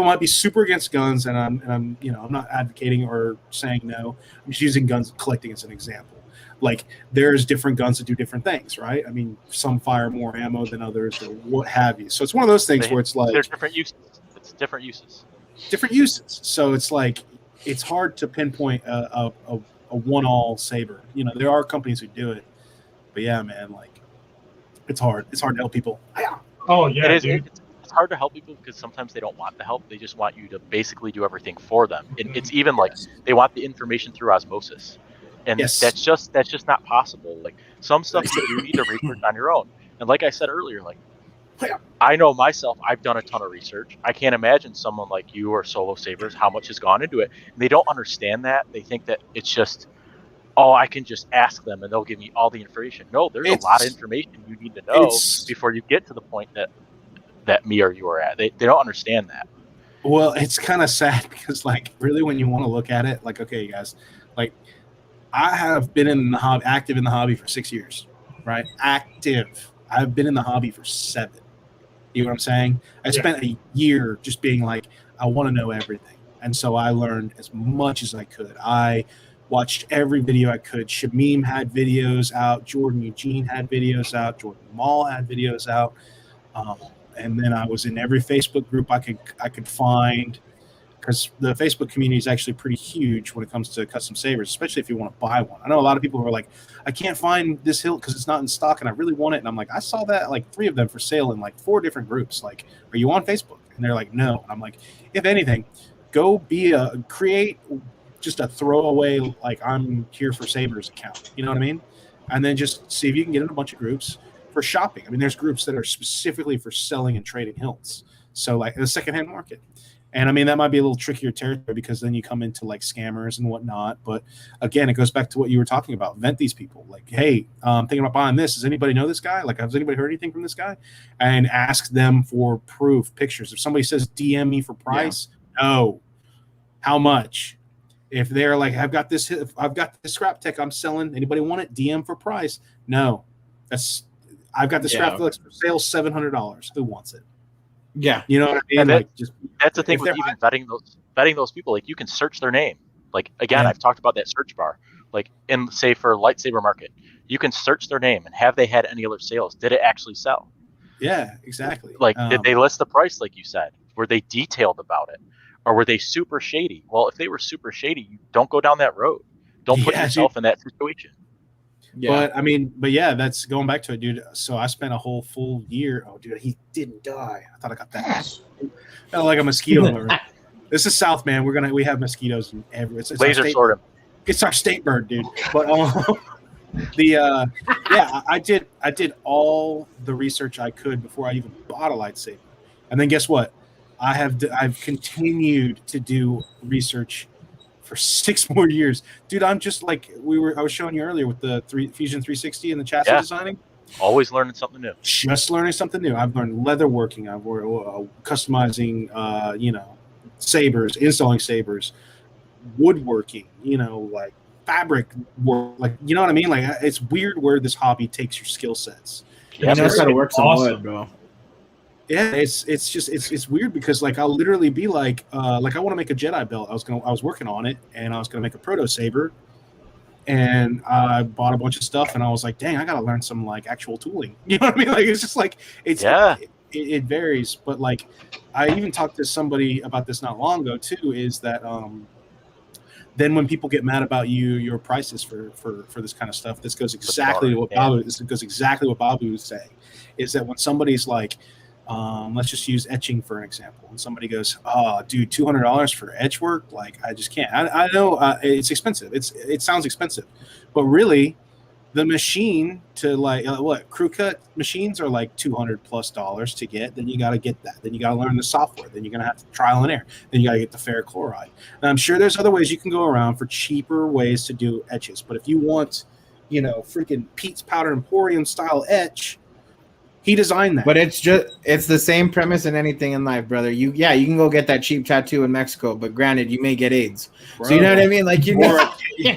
might be super against guns, and I'm I'm not advocating or saying no. I'm just using guns collecting as an example. Like there's different guns that do different things, right? I mean, some fire more ammo than others or what have you. So it's one of those things where it's like there's different uses. It's different uses. different uses. So it's like it's hard to pinpoint a one-all saber. You know, there are companies who do it, but yeah, man, like it's hard. It's hard to help people. Oh yeah, It is. dude. It's hard to help people because sometimes they don't want the help. They just want you to basically do everything for them. And it's even like they want the information through osmosis, and Yes. that's just not possible. Like some stuff you do need to research on your own. And like I said earlier, like I know myself, I've done a ton of research. I can't imagine someone like you or Solo Sabers how much has gone into it. And they don't understand that. They think that it's just, oh, I can just ask them and they'll give me all the information. No, there's a lot of information you need to know before you get to the point that me or you are at. They don't understand that. Well, it's kind of sad because, like, really, when you want to look at it, like, okay, guys, like, I have been in the hobby, active in the hobby for 6 years, right? Active. I've been in the hobby for 7. You know what I'm saying? I spent a year just being like, I want to know everything, and so I learned as much as I could. I watched every video I could. Shamim had videos out. Jordan Eugene had videos out. Jordan Mall had videos out. And then I was in every Facebook group I could find, because the Facebook community is actually pretty huge when it comes to custom sabers, especially if you want to buy one. I know a lot of people who are like, I can't find this hilt because it's not in stock and I really want it. And I'm like, I saw that like 3 of them for sale in like 4 different groups. Like, are you on Facebook? And they're like, no. And I'm like, if anything, go create just a throwaway, like, I'm here for sabers account. You know what I mean? And then just see if you can get in a bunch of groups for shopping. I mean, there's groups that are specifically for selling and trading hilts. So like the secondhand market. And I mean, that might be a little trickier territory because then you come into like scammers and whatnot. But again, it goes back to what you were talking about. Vent these people. Like, hey, I'm thinking about buying this. Does anybody know this guy? Like, has anybody heard anything from this guy? And ask them for proof, pictures. If somebody says DM me for price, no. How much? If they're like, I've got this scrap tech I'm selling. Anybody want it? DM for price. No. I've got the scrap for sale, $700. Who wants it? Yeah, you know what I mean. And like, that's the thing with even vetting those people. Like, you can search their name. Like, again, I've talked about that search bar. Like, in say for lightsaber market, you can search their name and have they had any other sales? Did it actually sell? Yeah, exactly. Like, did they list the price like you said? Were they detailed about it, or were they super shady? Well, if they were super shady, you don't go down that road. Don't put yourself in that situation. Yeah. But yeah, that's going back to it, dude. So I spent a whole full year. Oh, dude, he didn't die. I thought I got that. Felt like a mosquito. This is South, man. We have mosquitoes in every. It's laser sword him. It's our state bird, dude. But I did all the research I could before I even bought a lightsaber, and then guess what? I've continued to do research for 6 more years, dude. I'm just like I was showing you earlier with the Fusion 360 and the chassis designing. Always learning something new. Just learning something new. I've learned leather working. I've learned customizing, sabers, installing sabers, woodworking. Like fabric work. Like, you know what I mean? Like, it's weird where this hobby takes your skill sets. Yeah, that's how to work some wood, bro. Yeah, it's weird because like I'll literally be like I want to make a Jedi belt. I was working on it and I was gonna make a proto saber, and I bought a bunch of stuff and I was like, dang, I gotta learn some like actual tooling. You know what I mean? Like, it's just like it varies. But like I even talked to somebody about this not long ago too. Is that then when people get mad about your prices for this kind of stuff, this goes exactly to what Babu was saying. Is that when somebody's like, let's just use etching for an example. And somebody goes, "Oh, dude, $200 for etch work? Like, I just can't." I know it's expensive. It sounds expensive, but really, the machine to like crew cut machines are like $200+ to get. Then you got to get that. Then you got to learn the software. Then you're gonna have to trial and error. Then you got to get the ferrochloride. And I'm sure there's other ways you can go around for cheaper ways to do etches. But if you want, freaking Pete's Powder Emporium style etch. He designed that. But it's the same premise in anything in life, brother. You can go get that cheap tattoo in Mexico, but granted, you may get AIDS. Bro. So you know what I mean? Like, you pay for what you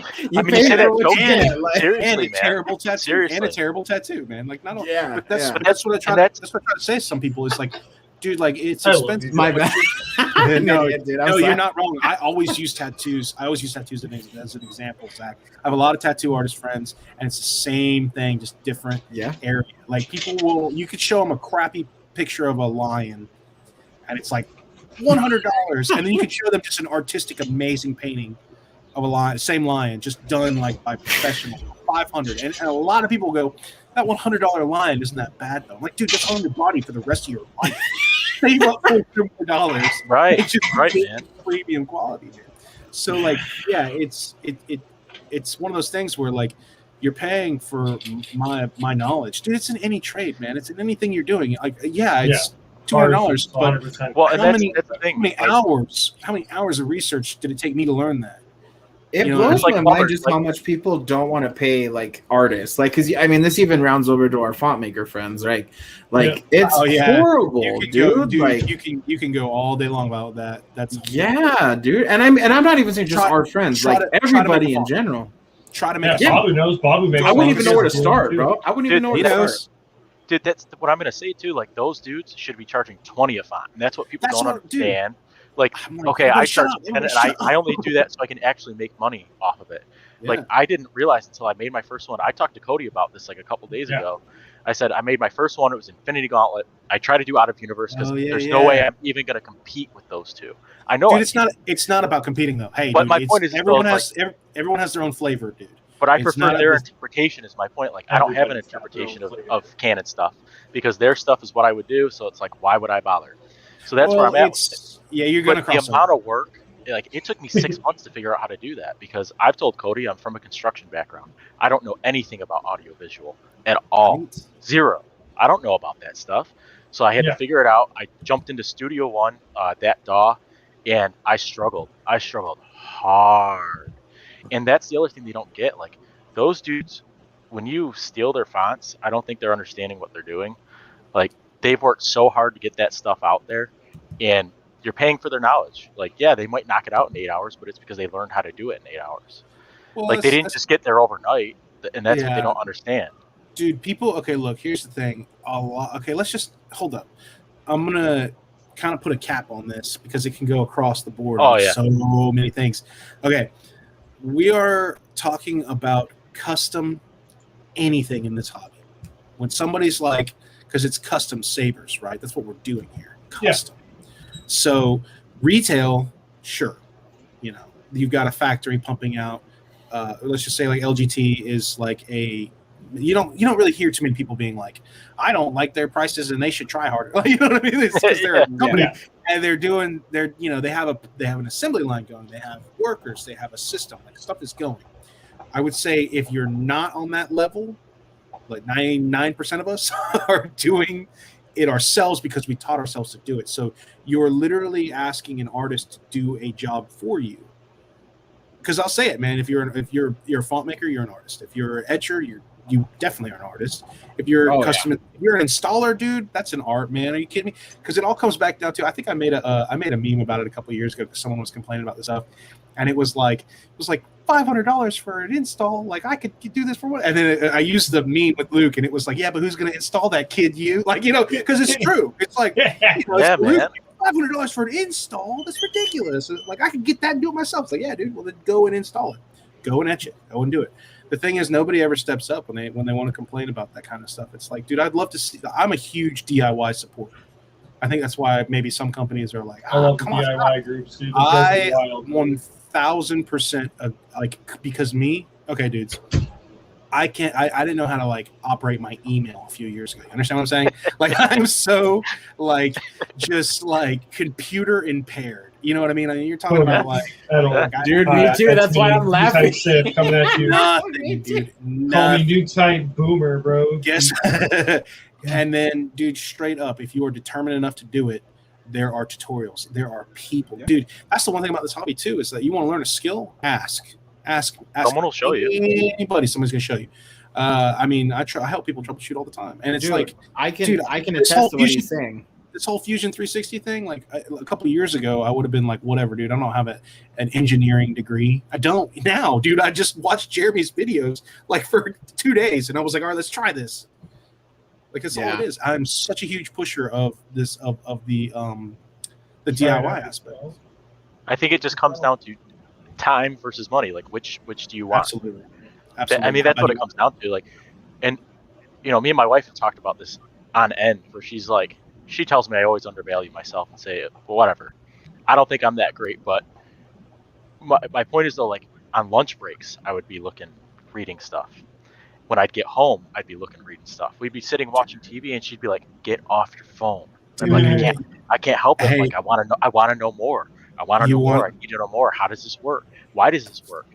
get. And a terrible tattoo. Seriously. And a terrible tattoo, man. Like, not only. Yeah. But that's what I try to say to some people. Is like, dude, like, it's expensive. My bad. No, you're not wrong. I always use tattoos. As an example, Zach. I have a lot of tattoo artist friends, and it's the same thing, just different area. Like, you could show them a crappy picture of a lion, and it's like $100, and then you can show them just an artistic, amazing painting of a lion, same lion, just done like by professional. 500, and a lot of people go, that $100 lion isn't that bad though. I'm like, dude, that's on your body for the rest of your life. Save up $400, Right, it's just right, man. premium quality, man. So like, yeah, it's one of those things where like you're paying for my knowledge, dude. It's in any trade, man. It's in anything you're doing. Like, yeah, it's $200, but 100%. Well, and how that's many the thing. how many hours of research did it take me to learn that? It You know, blows it's like my mind art, just like- how much people don't want to pay like artists, like because I mean this even rounds over to our font maker friends, right? Like it's Oh, yeah. horrible, You can dude. go, dude. Like You can go all day long about that. That's yeah, dude. And I'm not even saying just Try- our friends, try like to- try to everybody make a in font. general. Try to make Yeah, a Babu knows. Babu makes. I wouldn't even fonts. know where to He's start, too. bro. I wouldn't even know where He to start. knows. Dude, that's what I'm gonna say too. Like those dudes should be charging 20 a font, and that's what people That's don't what- dude. understand. Like, I'm like, okay, everybody I shut charge up, 10, and everybody shut I up. only do that so I can actually make money off of it. Yeah. Like, I didn't realize until I made my first one. I talked to Cody about this like a couple days Yeah. ago. I said I made my first one. It was Infinity Gauntlet. I try to do out of universe because Oh, yeah, there's yeah. no way I'm even gonna compete with those two. I know, Dude, I it's not about competing though. Hey, But dude, my it's- point is, everyone though, has everyone has their own flavor, dude. but I it's prefer not their a- interpretation. Is my point. Like, I don't have an Everybody's got their own interpretation flavor. of canon stuff because their stuff is what I would do. So it's like, why would I bother? So that's where I'm at. With it. Yeah, you're gonna But the cross amount over. of work, like it took me 6 months to figure out how to do that because I've told Cody I'm from a construction background. I don't know anything about audiovisual at all. Right? Zero. I don't know about that stuff. So I had Yeah. to figure it out. I jumped into Studio One, that DAW, and I struggled. I struggled hard. And that's the other thing they don't get. Like those dudes, when you steal their fonts, I don't think they're understanding what they're doing. Like they've worked so hard to get that stuff out there, and you're paying for their knowledge. Like, yeah, they might knock it out in 8 hours, but it's because they learned how to do it in 8 hours. Well, Like they didn't just get there overnight, and that's what Yeah. they don't understand. dude, people. Okay, look, here's the thing. Okay, let's just hold up. I'm gonna kind of put a cap on this because it can go across the board. Oh, on yeah. so many things. Okay, we are talking about custom anything in this hobby. When somebody's like, because it's custom sabers, right? That's what we're doing here. Yeah. Custom. So retail, sure. You know, you've got a factory pumping out. Let's just say like LGT is like a. You don't really hear too many people being like, I don't like their prices and they should try harder. You know what I mean? It's because they're a company Yeah. and they have an assembly line going. They have workers. They have a system. Like stuff is going. I would say if you're not on that level, like 99% of us are doing it ourselves because we taught ourselves to do it. So you're literally asking an artist to do a job for you. Because I'll say it, man. If you're a font maker, you're an artist. If you're an etcher, you definitely are an artist. If you're Oh, if you're an installer, dude, that's an art, man. Are you kidding me? Because it all comes back down to. I think I made a meme about it a couple of years ago because someone was complaining about this stuff, and it was like $500 for an install. Like I could do this for what? And then I used the meme with Luke, and it was like, yeah, but who's going to install that, kid? You because it's true. It's like Yeah. Yeah, man. $500 for an install. That's ridiculous. Like I could get that and do it myself. It's like, yeah, dude. Well, then go and install it. Go and etch it. Go and do it. The thing is, nobody ever steps up when they want to complain about that kind of stuff. It's like, dude, I'd love to see. I'm a huge DIY supporter. I think that's why maybe some companies are like, I love the come on, DIY groups, dude. I Those are wild. 1000% like because me. Okay, dudes. I can't. I didn't know how to like operate my email a few years ago. You understand what I'm saying? Like I'm so like just like computer impaired. You know what I mean? You're talking about like I don't. Dude, me too. That's why I'm New laughing. type Civ coming at you. nothing, dude. Call me Nothing. new type boomer, bro. Yes. And then, dude, straight up, if you are determined enough to do it, there are tutorials. There are people, dude. That's the one thing about this hobby too is that you want to learn a skill. Ask. Someone will show you. Anybody, somebody's gonna show you. I mean, I help people troubleshoot all the time, and it's Dude, like I can this whole attest to what Fusion- he's saying. this whole Fusion 360 thing. Like a couple of years ago, I would have been like, whatever, dude. I don't have an engineering degree. I don't now, dude. I just watched Jeremy's videos like for 2 days, and I was like, all right, let's try this. Like that's all Yeah. it is. I'm such a huge pusher of this of the DIY aspect. I think it just comes down to time versus money. Like which do you want? Absolutely. Absolutely. I mean, that's what it comes down to. Like, and me and my wife have talked about this on end. Where she's like, she tells me I always undervalue myself and say, well, whatever. I don't think I'm that great, but my point is though, like on lunch breaks, I would be reading stuff. When I'd get home, I'd be reading stuff. We'd be sitting watching TV, and she'd be like, "Get off your phone." I'm like, I can't help it. Hey. Like, I want to know more. I want to know more. I need to know more. How does this work? Why does this work?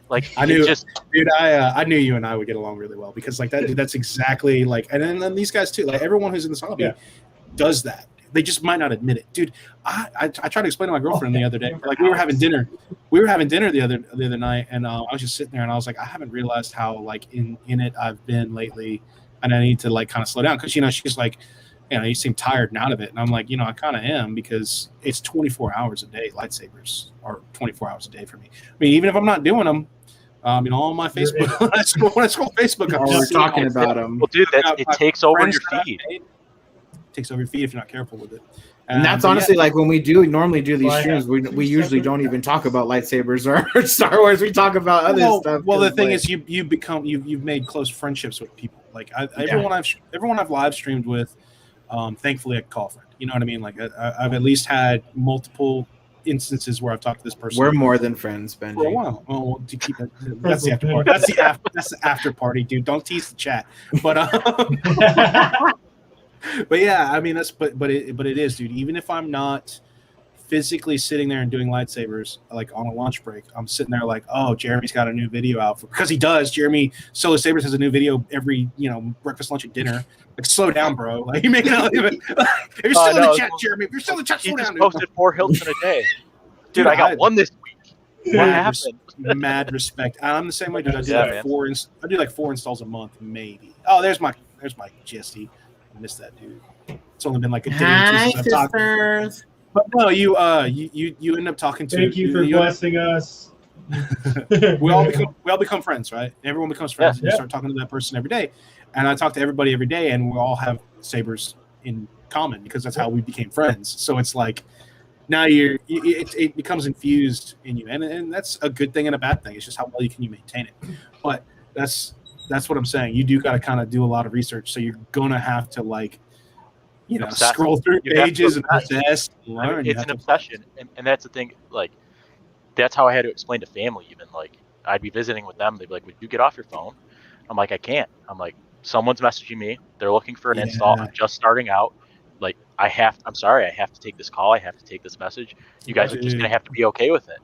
Like, I knew, dude. I knew you and I would get along really well because like that, dude. That's exactly like, and then these guys too. Like everyone who's in this hobby does that. They just might not admit it, dude. I tried to explain to my girlfriend the other day. Like we were having dinner. The other night, and I was just sitting there, and I was like, I haven't realized how like in it I've been lately, and I need to like kind of slow down because she's like, you seem tired and out of it, and I'm like, I kind of am because it's 24 hours a day. Lightsabers are 24 hours a day for me. I mean, even if I'm not doing them. On my Facebook, when I scroll Facebook, we're talking about them. Well, dude, it takes over your feed. It takes over your feed if you're not careful with it. And that's honestly like when we normally do these streams, we usually don't even talk about lightsabers or Star Wars. We talk about other stuff. Well, the thing is, you've made close friendships with people. Like everyone I've live streamed with, thankfully I call a friend. You know what I mean? Like I've at least had multiple instances where I've talked to this person. We're more than friends, Benji. For a while. Oh, to keep it, that's the after party. That's the after party, dude. Don't tease the chat. But but yeah, I mean but it is, dude. Even if I'm not physically sitting there and doing lightsabers like on a lunch break, I'm sitting there like, oh, Jeremy's got a new video out because he does. Jeremy Solo Sabers has a new video every breakfast, lunch, and dinner. Like, slow down, bro. Like, you may not even. If you're still in the chat, Jeremy. If you're still in the chat, slow down. He just posted 4 Hilton a day. Dude, I got one this week. What happened? Mad respect. I'm the same way, dude. I do like 4 installs a month, maybe. Oh, there's my Jesse. I missed that, dude. It's only been like a day. Hi, sisters. But no, you end up talking to. Thank you for blessing us. we all become friends, right? Everyone becomes friends, and you start talking to that person every day. And I talk to everybody every day, and we all have sabers in common because that's how we became friends. So it's like now it becomes infused in you, and that's a good thing and a bad thing. It's just how well you maintain it. But that's what I'm saying. You do got to kind of do a lot of research, so you're gonna have to like. Scroll through pages and obsess, learn. I mean, it's an obsession, and that's the thing. Like, that's how I had to explain to family. Even like, I'd be visiting with them. They'd be like, "Would you get off your phone?" I'm like, "I can't." I'm like, "Someone's messaging me. They're looking for an install. I'm just starting out. Like, I'm sorry. I have to take this call. I have to take this message. You guys are just gonna have to be okay with it."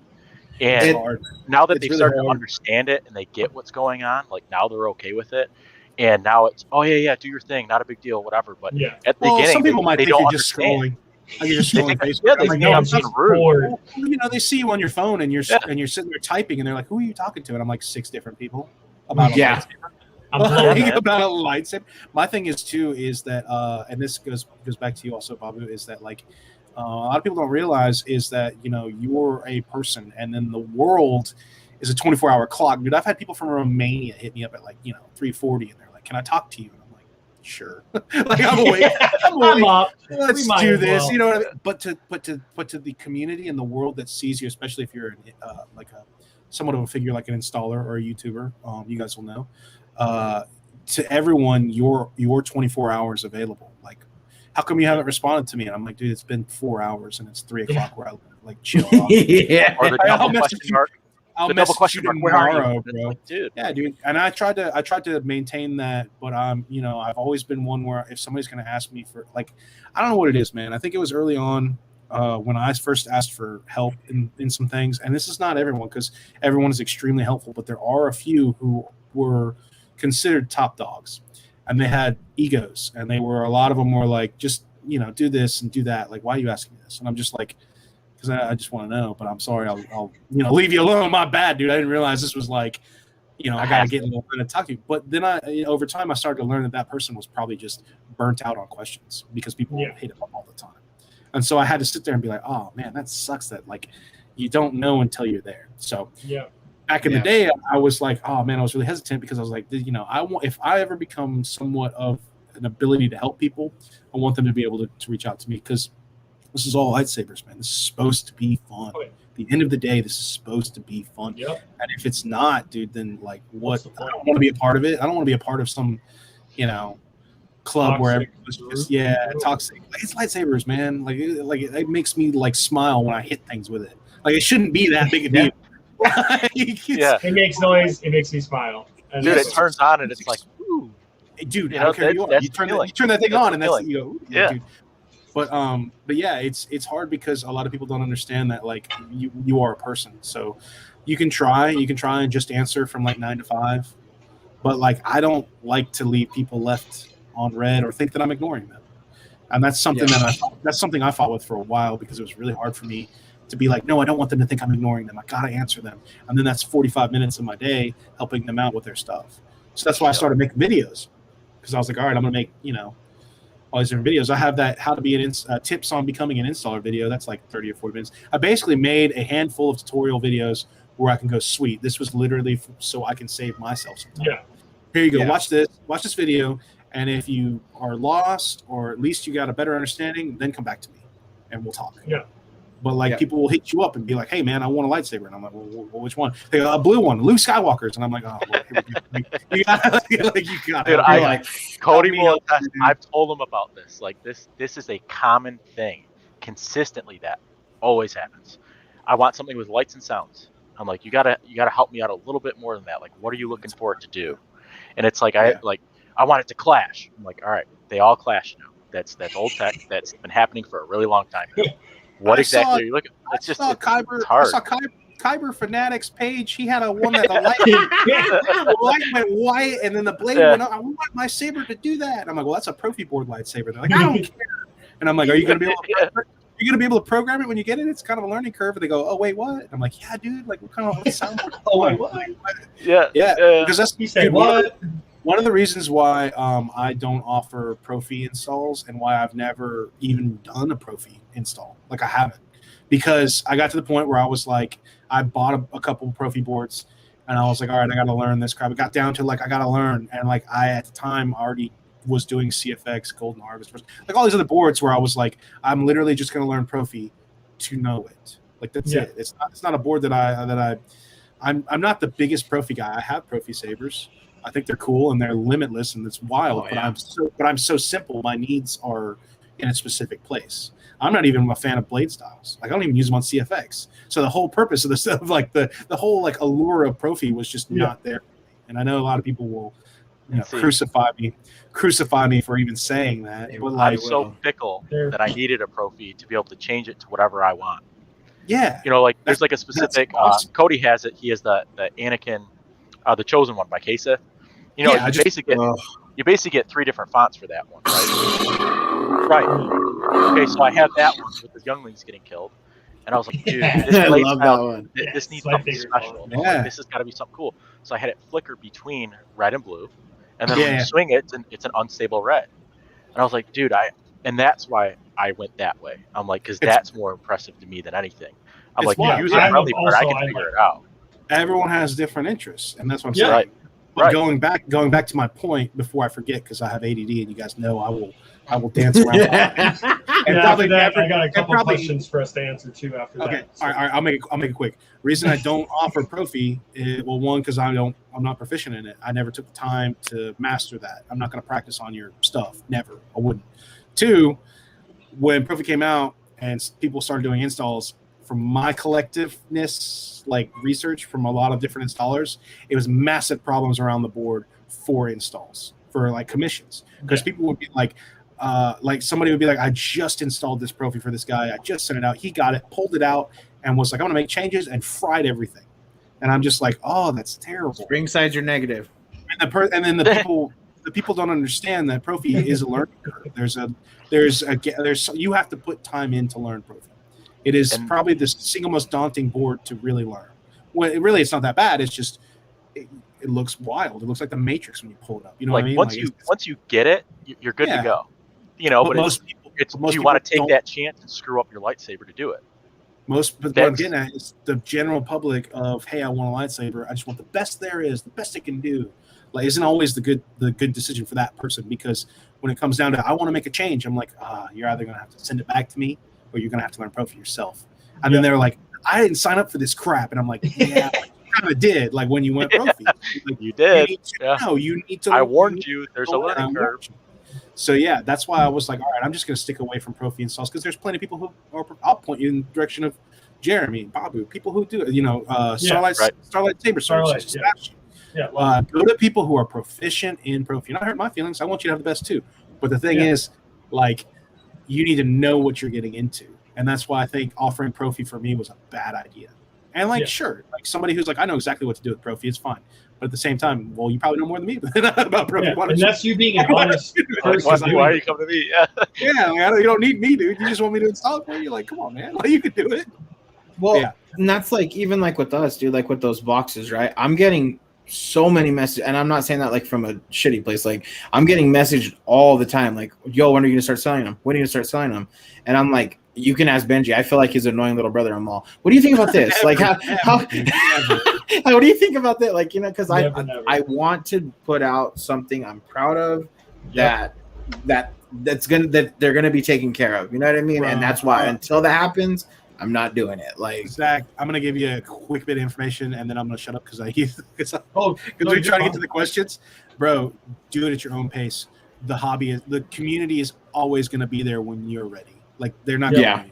And now that they've started to understand it and they get what's going on, like now they're okay with it. And now it's, oh yeah, do your thing, not a big deal, whatever. But at the beginning, some people might think don't you're just scrolling. You're just scrolling Facebook. Yeah, they think I'm being rude. They see you on your phone and you're sitting there typing, and they're like, "Who are you talking to?" And I'm like, 6 different people about a lightsaber. About a lightsaber. My thing is too is that, and this goes back to you also, Babu, is that like a lot of people don't realize is that you're a person, and then the world is a 24-hour clock. Dude, I've had people from Romania hit me up at like 3:40, and they're like, "Can I talk to you?" And I'm like, "Sure." Like, I'm awake. I'm up. Let's do this. Well. You know what I mean? But to the community and the world that sees you, especially if you're like a somewhat of a figure like an installer or a YouTuber, you guys will know. To everyone, you're 24 hours available. Like, how come you haven't responded to me? And I'm like, dude, it's been 4 hours and it's 3:00 where I live. Like, chill out. Or the double question mark. I'll message you tomorrow, bro. Like, dude. Yeah, dude. And I tried to maintain that, but I've always been one where if somebody's gonna ask me for, like, I don't know what it is, man. I think it was early on when I first asked for help in some things, and this is not everyone because everyone is extremely helpful, but there are a few who were considered top dogs, and they had egos, and a lot of them were like, just do this and do that. Like, why are you asking me this? And I'm just like, because I just want to know, but I'm sorry. I'll leave you alone. My bad, dude. I didn't realize this was like, I got to get in and talk to you. But then over time, I started to learn that person was probably just burnt out on questions because people hit him up all the time. And so I had to sit there and be like, oh man, that sucks that like you don't know until you're there. So back in the day, I was like, oh man, I was really hesitant because I was like, if I ever become somewhat of an ability to help people, I want them to be able to reach out to me because this is all lightsabers, man. This is supposed to be fun. At the end of the day, this is supposed to be fun. Yep. And if it's not, dude, then like what? I don't want to be a part of it. I don't want to be a part of some, club where Toxic. everyone's just toxic. Like, it's lightsabers, man. Like it makes me like smile when I hit things with it. Like it shouldn't be that big a deal. Like, Yeah. It makes noise. It makes me smile. And Dude, that's it turns on and it's like, ooh. dude, You I know, don't care who you are. that's You turn, the feeling. you turn that thing That's on, the and that's feeling. you go, Yeah. dude. But yeah, it's hard because a lot of people don't understand that like you are a person. So you can try and just answer from like 9 to 5, but like I don't like to leave people left on red or think that I'm ignoring them. And that's something that's something I fought with for a while because it was really hard for me to be like, no, I don't want them to think I'm ignoring them. I gotta answer them, and then that's 45 minutes of my day helping them out with their stuff. So that's why I started making videos because I was like, all right, I'm gonna make all these different videos. I have that how to be tips on becoming an installer video. That's like 30 or 40 minutes. I basically made a handful of tutorial videos where I can go, sweet, this was literally so I can save myself some time. Yeah. Here you go. Yeah. Watch this video. And if you are lost or at least you got a better understanding, then come back to me and we'll talk. Yeah. But like people will hit you up and be like, hey man, I want a lightsaber. And I'm like, well which one? They go, a blue one, Luke Skywalker's. And I'm like, oh, well, here we go. You got Dude, it. Cody will attest. I've told him about this. Like this is a common thing. Consistently that always happens. I want something with lights and sounds. I'm like, you gotta help me out a little bit more than that. Like, what are you looking for it to do? And it's like I want it to clash. I'm like, all right, they all clash now. That's old tech. That's been happening for a really long time now. What exactly are you looking for? It's hard. I saw Kyber Fanatics page. He had a one that the light went white and then the blade went up. I want my saber to do that. And I'm like, well, that's a Profi board lightsaber. They're like, I don't care. And I'm like, are you gonna be able to program it when you get it? It's kind of a learning curve. And they go, oh wait, what? And I'm like, yeah, dude. Like, what kind of sound? Oh wait, what? Yeah. Because that's You said what? One of the reasons why I don't offer Profi installs and why I've never even done a Profi install, like I haven't, because I got to the point where I was like, I bought a couple Profi boards and I was like, all right, I got to learn this crap. It got down to like, I got to learn. And like, I, at the time already was doing CFX, Golden Harvest, like all these other boards where I was like, I'm literally just going to learn Profi to know it. Like that's it. It's not a board I'm not the biggest Profi guy. I have Profi sabers. I think they're cool and they're limitless and it's wild, but I'm so simple. My needs are in a specific place. I'm not even a fan of blade styles. Like I don't even use them on CFX. So the whole purpose of this stuff, like the whole like allure of Profi was just not there. And I know a lot of people will crucify me for even saying that. But like, I'm so fickle that I needed a Profi to be able to change it to whatever I want. Yeah. Like there's like a specific awesome. Cody has it. He has the Anakin, the Chosen one by Kaseth. You basically get 3 different fonts for that one, right? Right. Okay, so I have that one with the younglings getting killed, and I was like, dude, this needs something special. Yeah. Like, this has got to be something cool. So I had it flicker between red and blue, and then when you swing it, it's an unstable red. And I was like, dude, and that's why I went that way. I'm like, because that's more impressive to me than anything. I'm like, use a friendly part, I can figure it out. Everyone has different interests, and that's what I'm saying. Right. But going back to my point before I forget, because I have ADD, and you guys know I will dance around. And after that, I got a couple questions for us to answer too. After that, okay, all right, I'll make it quick. Reason I don't offer Profi, one, because I'm not proficient in it. I never took the time to master that. I'm not going to practice on your stuff. Never, I wouldn't. 2, when Profi came out and people started doing installs, from my collectiveness, like research from a lot of different installers, it was massive problems around the board for installs, for like commissions, because people would be like somebody would be like, I just installed this Profi for this guy. I just sent it out. He got it, pulled it out, and was like, I want to make changes, and fried everything. And I'm just like, oh, that's terrible. Spring sides are negative. And then the people don't understand that Profi is a learning curve. There's you have to put time in to learn Profi. It is probably the single most daunting board to really learn. Well, it's not that bad. It's just it looks wild. It looks like the Matrix when you pull it up. You know what I mean? Once you get it, you're good to go. But most people you want to take that chance and screw up your lightsaber to do it. What I'm getting at is the general public of, hey, I want a lightsaber. I just want the best there is, the best it can do. Like, isn't always the good decision for that person, because when it comes down to I want to make a change, I'm like, you're either gonna have to send it back to me, or you're gonna have to learn Profi yourself. And then they're like, I didn't sign up for this crap, and I'm like, yeah, you kind of did. Like when you went Profi, you did. You need to. I warned you. There's a learning curve. So yeah, that's why I was like, all right, I'm just gonna stick away from Profi installs because there's plenty of people who are. I'll point you in the direction of Jeremy, Babu, people who do it. Starlight Saber Starlight, Services, yeah. Sebastian. Yeah, Go to people who are proficient in Profi. You're not hurting my feelings. I want you to have the best too. But the thing is, like, you need to know what you're getting into, and that's why I think offering Profi for me was a bad idea. And like, sure, like somebody who's like, I know exactly what to do with Profi, it's fine. But at the same time, well, you probably know more than me about Profi. Yeah, and that's you being an honest person. Why are you coming to me? Yeah. Yeah, like, you don't need me, dude. You just want me to install it for you. Like, come on, man. Like, you can do it. Well, and that's like even like with us, dude. Like with those boxes, right? I'm getting so many messages, and I'm not saying that like from a shitty place. Like I'm getting messaged all the time, like, "Yo, when are you gonna start selling them? When are you gonna start selling them?" And I'm like, you can ask Benji. I feel like his annoying little brother. I'm all, what do you think about this? Like, how what do you think about that? Like, because I want to put out something I'm proud of that they're gonna be taken care of. You know what I mean? And that's why until that happens, I'm not doing it. Like, Zach, I'm gonna give you a quick bit of information, and then I'm gonna shut up because we're trying to get to the questions, bro. Do it at your own pace. The community is always gonna be there when you're ready. Like, they're not gonna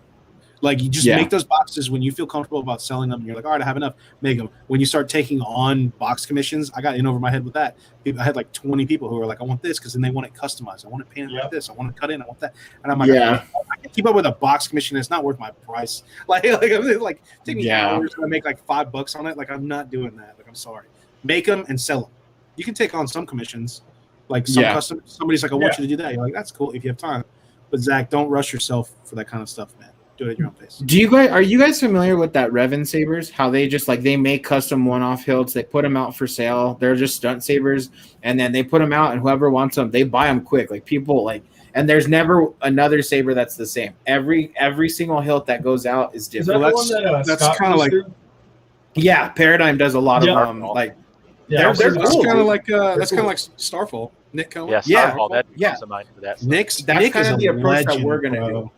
like, you just make those boxes when you feel comfortable about selling them. And you're like, all right, I have enough. Make them. When you start taking on box commissions, I got in over my head with that. I had like 20 people who were like, I want this because then they want it customized. I want it painted like this. I want it cut in. I want that. And I'm like, I can keep up with a box commission. It's not worth my price. Like take me hours to make like $5 on it. Like, I'm not doing that. Like, I'm sorry. Make them and sell them. You can take on some commissions, like some custom. Somebody's like, I want you to do that. You're like, that's cool if you have time. But Zach, don't rush yourself for that kind of stuff, man. Do it at your own pace. Are you guys familiar with that Revan sabers? How they just like they make custom one-off hilts, they put them out for sale. They're just stunt sabers, and then they put them out, and whoever wants them, they buy them quick. Like people like, and there's never another saber that's the same. Every single hilt that goes out is different. Is that that's kind of like Paradigm does a lot of like. Yeah, that's kind of like Starfall. Nick Cohen. Starfall. That comes to mind for that. Nick kind of the approach that we're gonna do.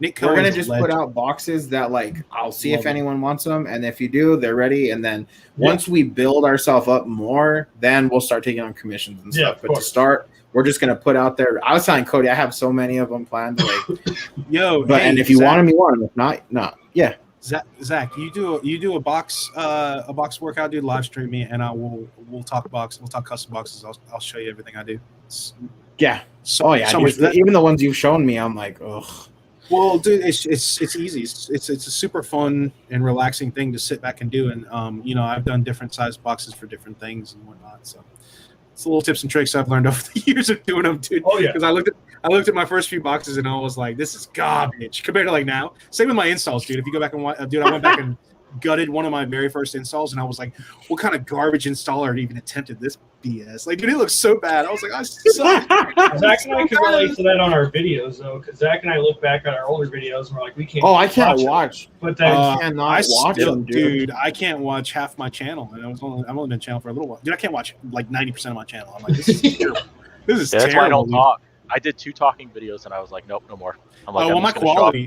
We're gonna just put out boxes that like I'll see if anyone wants them, and if you do, they're ready. And then once we build ourselves up more, then we'll start taking on commissions and stuff. But to start, we're just gonna put out there. I was telling Cody, I have so many of them planned. Like, and if you want them, you want them. If not, not. Yeah. Zach, you do a box workout, dude. Live stream me, and we'll talk box. We'll talk custom boxes. I'll show you everything I do. Even the ones you've shown me, I'm like, ugh. Well, dude, it's easy. It's a super fun and relaxing thing to sit back and do. And I've done different size boxes for different things and whatnot. So it's little tips and tricks I've learned over the years of doing them, dude. Oh yeah. Because I looked at my first few boxes and I was like, this is garbage compared to like now. Same with my installs, dude. If you go back and watch, dude, I went back and gutted one of my very first installs, and I was like, what kind of garbage installer even attempted this BS? Like, dude, it looks so bad. I was like, I suck. Zach and I can relate to that on our videos, though, because Zach and I look back at our older videos and we're like, we can't. Oh, I can't watch. But then I cannot watch them, dude. I can't watch half my channel, and I've only been on the channel for a little while. Dude, I can't watch like 90% of my channel. I'm like, this is terrible. This is terrible. That's why I don't talk. I did 2 talking videos, and I was like, nope, no more. I'm like, my quality.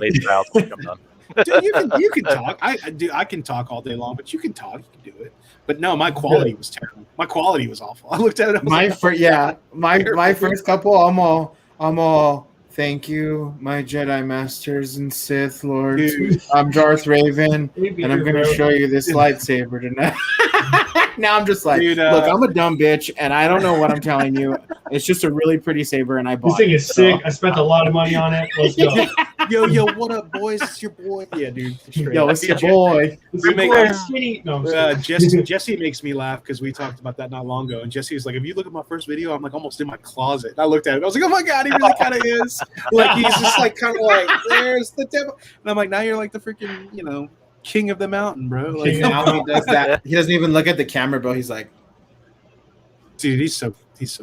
I'm done. Dude, you can talk. I can talk all day long, but you can talk. You can do it. But no, my quality was terrible. My quality was awful. I looked at it. My first couple, I'm all. Thank you, my Jedi Masters and Sith Lords. Dude. I'm Darth Raven, and I'm going to show you this lightsaber tonight. Now I'm just like, dude, look, I'm a dumb bitch, and I don't know what I'm telling you. It's just a really pretty saber, and I bought it. This thing is sick. I spent a lot of money on it. Let's go. Yo, what up, boys? It's your boy. Yeah, dude. Yo, it's your boy. Jesse makes me laugh because we talked about that not long ago, and Jesse was like, if you look at my first video, I'm like almost in my closet. And I looked at it. I was like, oh my god, he really kind of is. Like, he's just like kind of like, there's the devil. And I'm like, now you're like the freaking, king of the mountain, bro. Like, now he does that. He doesn't even look at the camera, bro. He's like, dude, he's so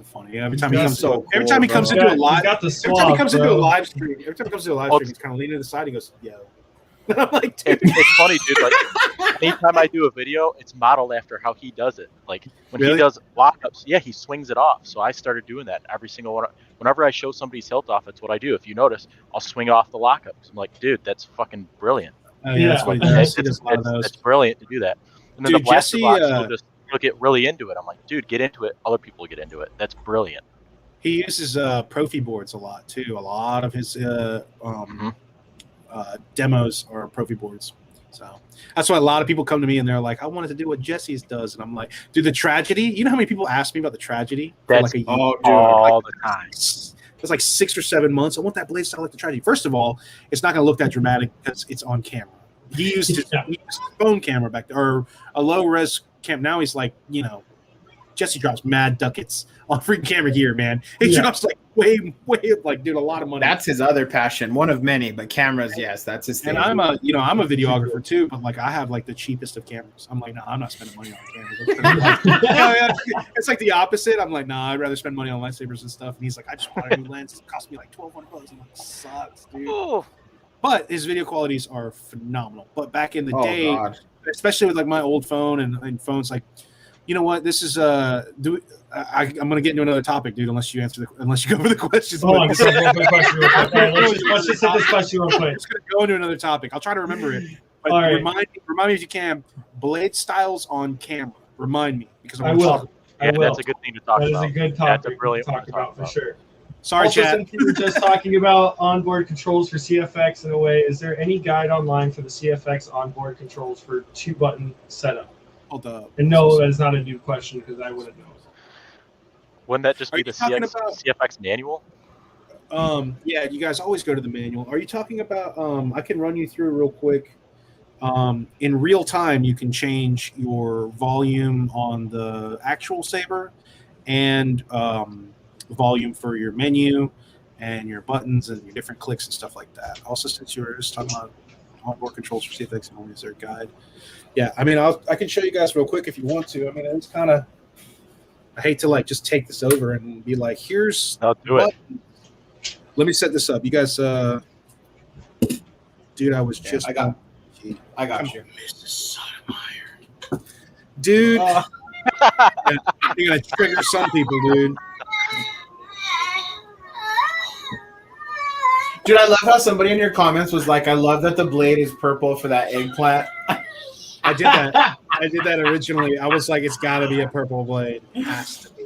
funny. Every time he comes to do a live, every time he comes to do a live stream, he's kind of leaning to the side. He goes, yo. I'm like, dude. It's funny, dude. Like, anytime I do a video, it's modeled after how he does it. Like when he does lockups, he swings it off. So I started doing that every single one. Whenever I show somebody's hilt off, that's what I do. If you notice, I'll swing off the lockups. I'm like, dude, that's fucking brilliant. That's what he does. It's brilliant to do that. And then dude, the blaster box, he'll get really into it. I'm like, dude, get into it. Other people get into it. That's brilliant. He uses Profi boards a lot too. A lot of his demos are Profi boards. So that's why a lot of people come to me and they're like, I wanted to do what Jesse's does. And I'm like, dude, the tragedy, you know how many people ask me about the tragedy for That's like a year? all the time. It's like 6 or 7 months. I want that blade style like the tragedy. First of all, it's not going to look that dramatic because it's on camera. He used his phone camera back there, or a low res cam. Now he's like, you know, Jesse drops mad ducats on freaking camera gear, man. He drops like way, like, dude, a lot of money. That's his other passion, one of many, but cameras, yes, that's his thing. And I'm a videographer too, but like I have like the cheapest of cameras. I'm like, no, I'm not spending money on cameras. It's like the opposite. I'm like, nah, I'd rather spend money on lightsabers and stuff. And he's like, I just bought a new lens. It cost me like $1,200. I'm like, sucks, dude. Ooh. But his video qualities are phenomenal. But back in the day, God. especially with like my old phone and phones, like, you know what? This is I'm gonna get into another topic, dude. Unless you go over the questions. Hold on, let's go over the question real quick. All right, let's just hit this question real quick. I'm just gonna go into another topic. I'll try to remember it. But All right. remind me if you can. Blade styles on camera. Remind me because I will. Yeah, that's a good thing to talk That about. is a good That's topic a brilliant to one talk to about for sure. Sorry, also, Chad. since we were just talking about onboard controls for CFX in a way, is there any guide online for the CFX onboard controls for 2-button setup? Hold up. And no, that is not a new question because I wouldn't know. Wouldn't that just Are be you the talking about- CFX manual? Yeah, you guys always go to the manual. Are you talking about? I can run you through real quick. In real time, you can change your volume on the actual saber and volume for your menu and your buttons and your different clicks and stuff like that. Also, since you were just talking about onboard controls for CFX and only is there a guide? Yeah, I mean, I can show you guys real quick if you want to. I mean, it's kind of. I hate to like just take this over and be like, here's. I'll do it. Let me set this up. You guys, dude, I was just. I got you. Mr. Sotomayor. Dude, you're gonna trigger some people, dude. Dude, I love how somebody in your comments was like, I love that the blade is purple for that eggplant. I did that. I did that originally. I was like, it's got to be a purple blade. It has to be.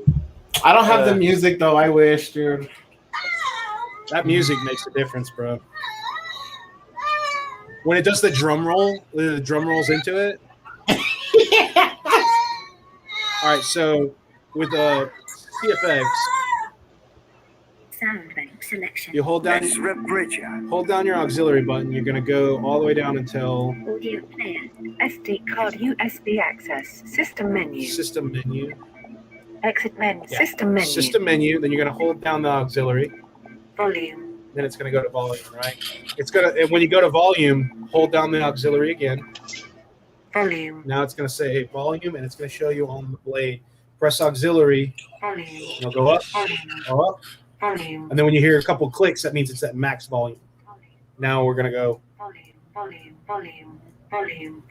I don't have the music though. I wish, dude. That music makes a difference, bro. When it does the drum roll rolls into it. All right, so with the CFX, Sound bank selection. you hold down your auxiliary button. You're gonna go all the way down until Audio player. SD card USB access. System menu. system menu. Exit menu. Yeah. System menu. System menu. Then you're gonna hold down the auxiliary. Volume. Then it's gonna go to volume, right? And when you go to volume, hold down the auxiliary again. Volume. Now it's gonna say volume, and it's gonna show you on the blade. Press auxiliary. Volume. It'll go up, Volume. go up, Volume. and then when you hear a couple clicks, that means it's at max volume. Now we're gonna go. Volume. Volume. Volume. Volume.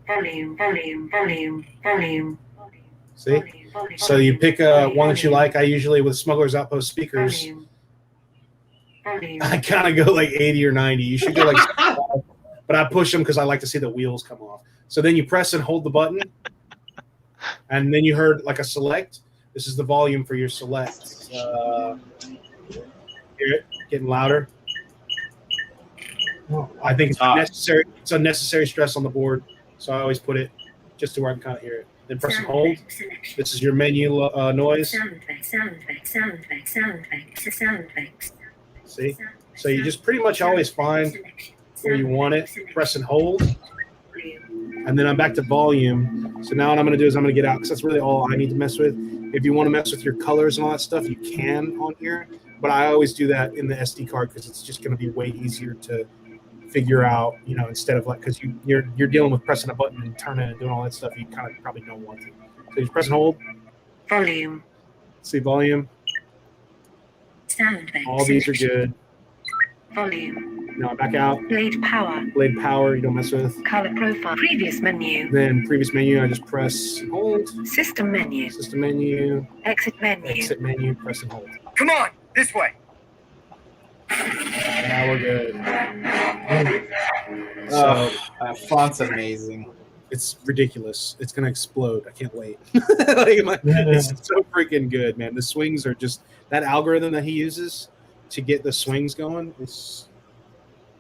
Volume. Volume. Volume. Volume. See? So you pick one that you like. I usually with Smuggler's Outpost speakers, Volume. Volume. I kind of go like 80 or 90. You should go like 65, but I push them because I like to see the wheels come off. So then you press and hold the button, and then you heard like a select. This is the volume for your select. Hear it getting louder. I think it's unnecessary. It's unnecessary stress on the board, so I always put it just to where I can kind of hear it. Then press and hold. This is your menu noise. Sound effects. See? So you just pretty much always find where you want it. Press and hold. And then I'm back to volume. So now what I'm going to do is I'm going to get out because that's really all I need to mess with. If you want to mess with your colors and all that stuff, you can on here. But I always do that in the SD card because it's just going to be way easier to figure out, you know, instead of like, because you're dealing with pressing a button and turning and doing all that stuff. You kind of probably don't want to. So you press and hold. Volume. See volume. Sound bank All these are good. Volume. Now back out. Blade power. Blade power, you don't mess with. Color profile. Previous menu. Then previous menu, I just press and hold. System menu. System menu. Exit menu. Exit menu, press and hold. Come on, this way. Now we're good. That font's amazing. It's ridiculous. It's gonna explode. I can't wait. It's so freaking good, man. The swings are just that algorithm that he uses to get the swings going.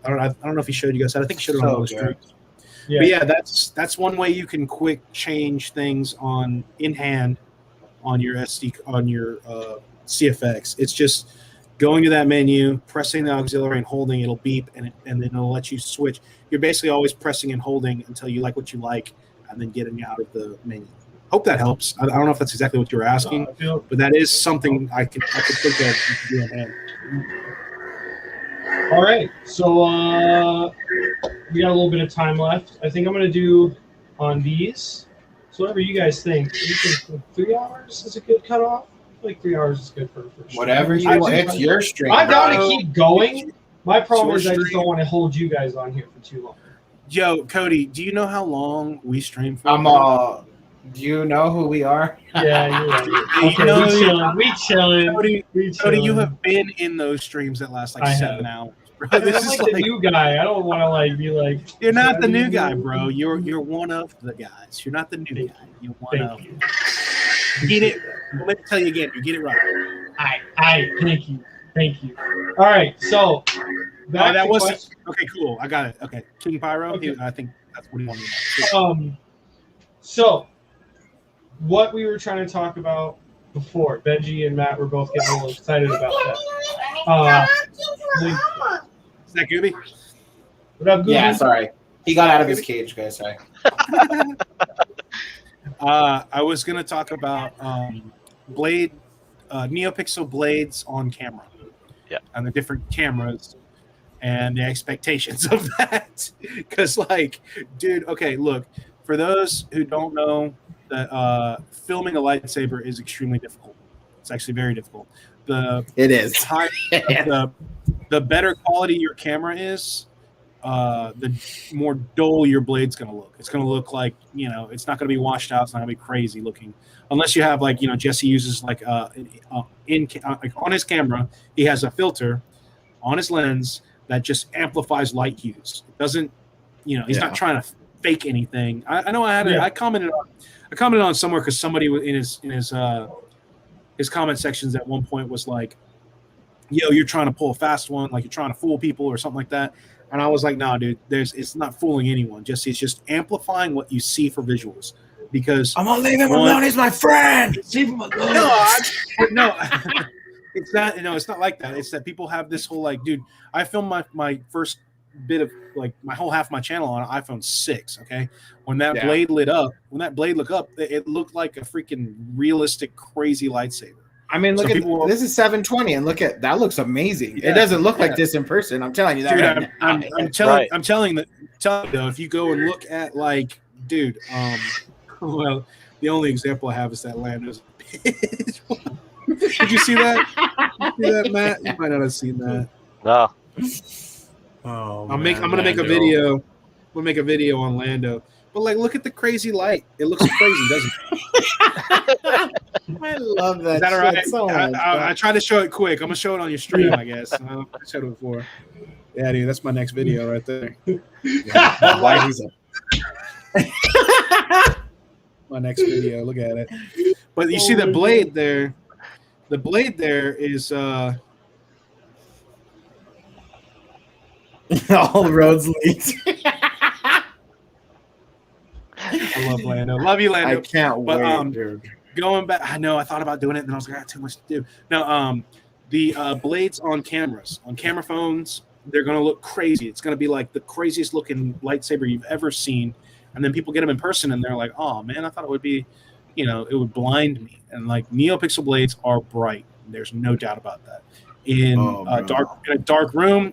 I don't know if he showed you guys that. I think he showed it on those streams. Yeah. But yeah, that's one way you can quick change things in hand on your CFX. It's just going to that menu, pressing the auxiliary and holding. It'll beep and then it'll let you switch. You're basically always pressing and holding until you like what you like, and then getting out of the menu. Hope that helps. I don't know if that's exactly what you were asking, but that is something I could think of to do in hand. All right, so we got a little bit of time left. I think I'm going to do on these. So whatever you guys think. You think 3 hours is a good cutoff? I feel like 3 hours is good for stream. Whatever you want. It's your stream. I'm down to keep going. My problem It's is your I just stream. don't want to hold you guys on here for too long. Yo, Cody, do you know how long we stream for? Do you know who we are? Yeah, you're right. You Okay, know- we chilling. Cody, We Cody, you chilling. have been in those streams that last like I 7 have. hours. Bro. I'm This like is the new guy. I don't want to like be like. you're not the new guy, bro. You're one of the guys. You're not the new Thank guy. You're one of. Thank you. You get it. Let me tell you again. You get it right. Thank you. Thank you. All right, so back that to was question- okay. Cool. I got it. Okay, King Pyro. Okay. I think that's what he wanted to know. So what we were trying to talk about before, Benji and Matt were both getting a little excited about that. Is that Gooby? What up, Google? Yeah, sorry. He got out of his cage, guys. Sorry. I was gonna talk about blade, NeoPixel blades on camera. Yeah. And the different cameras and the expectations of that. Because, like, dude, okay, look, for those who don't know, that filming a lightsaber is extremely difficult. It's actually very difficult. It is. The better quality your camera is, the more dull your blade's going to look. It's going to look like, it's not going to be washed out. It's not going to be crazy looking. Unless you have, like, Jesse uses, like, on his camera, he has a filter on his lens that just amplifies light hues. It doesn't, he's not trying to fake anything. I know I commented on somewhere because somebody in his comment sections at one point was like, yo, you're trying to pull a fast one, like you're trying to fool people or something like that. And I was like, no, dude, it's not fooling anyone. It's just amplifying what you see for visuals. Because I'm gonna leave him alone. He's my friend. Leave him alone. No, it's not. No, it's not like that. It's that people have this whole like, dude. I filmed my first bit of like my whole half of my channel on an iPhone 6. Okay, when that blade lit up, it looked like a freaking realistic, crazy lightsaber. I mean, look this is 720, and look at that. Looks amazing. Yeah, it doesn't look like this in person. I'm telling you that. Dude, right I'm telling you though, if you go and look at like, dude, well, the only example I have is that Lando's bitch. Did you see that? See that, Matt? You might not have seen that. No. Oh, I'm gonna make a video. We'll make a video on Lando. But like, look at the crazy light. It looks crazy, doesn't it? I love that. Is that all right? So I tried to show it quick. I'm gonna show it on your stream, I guess. I showed it before. Yeah, dude, that's my next video right there. Why he's My next video. Look at it. But you see the blade there. The blade there is all the roads lead. I love Lando. Love you, Lando. I can't wait, dude. Going back, I know I thought about doing it, and then I was like, I got too much to do. No, the blades on cameras, on camera phones, they're gonna look crazy. It's gonna be like the craziest looking lightsaber you've ever seen. And then people get them in person, and they're like, "Oh man, I thought it would be, it would blind me." And like NeoPixel blades are bright. There's no doubt about that. In a dark room,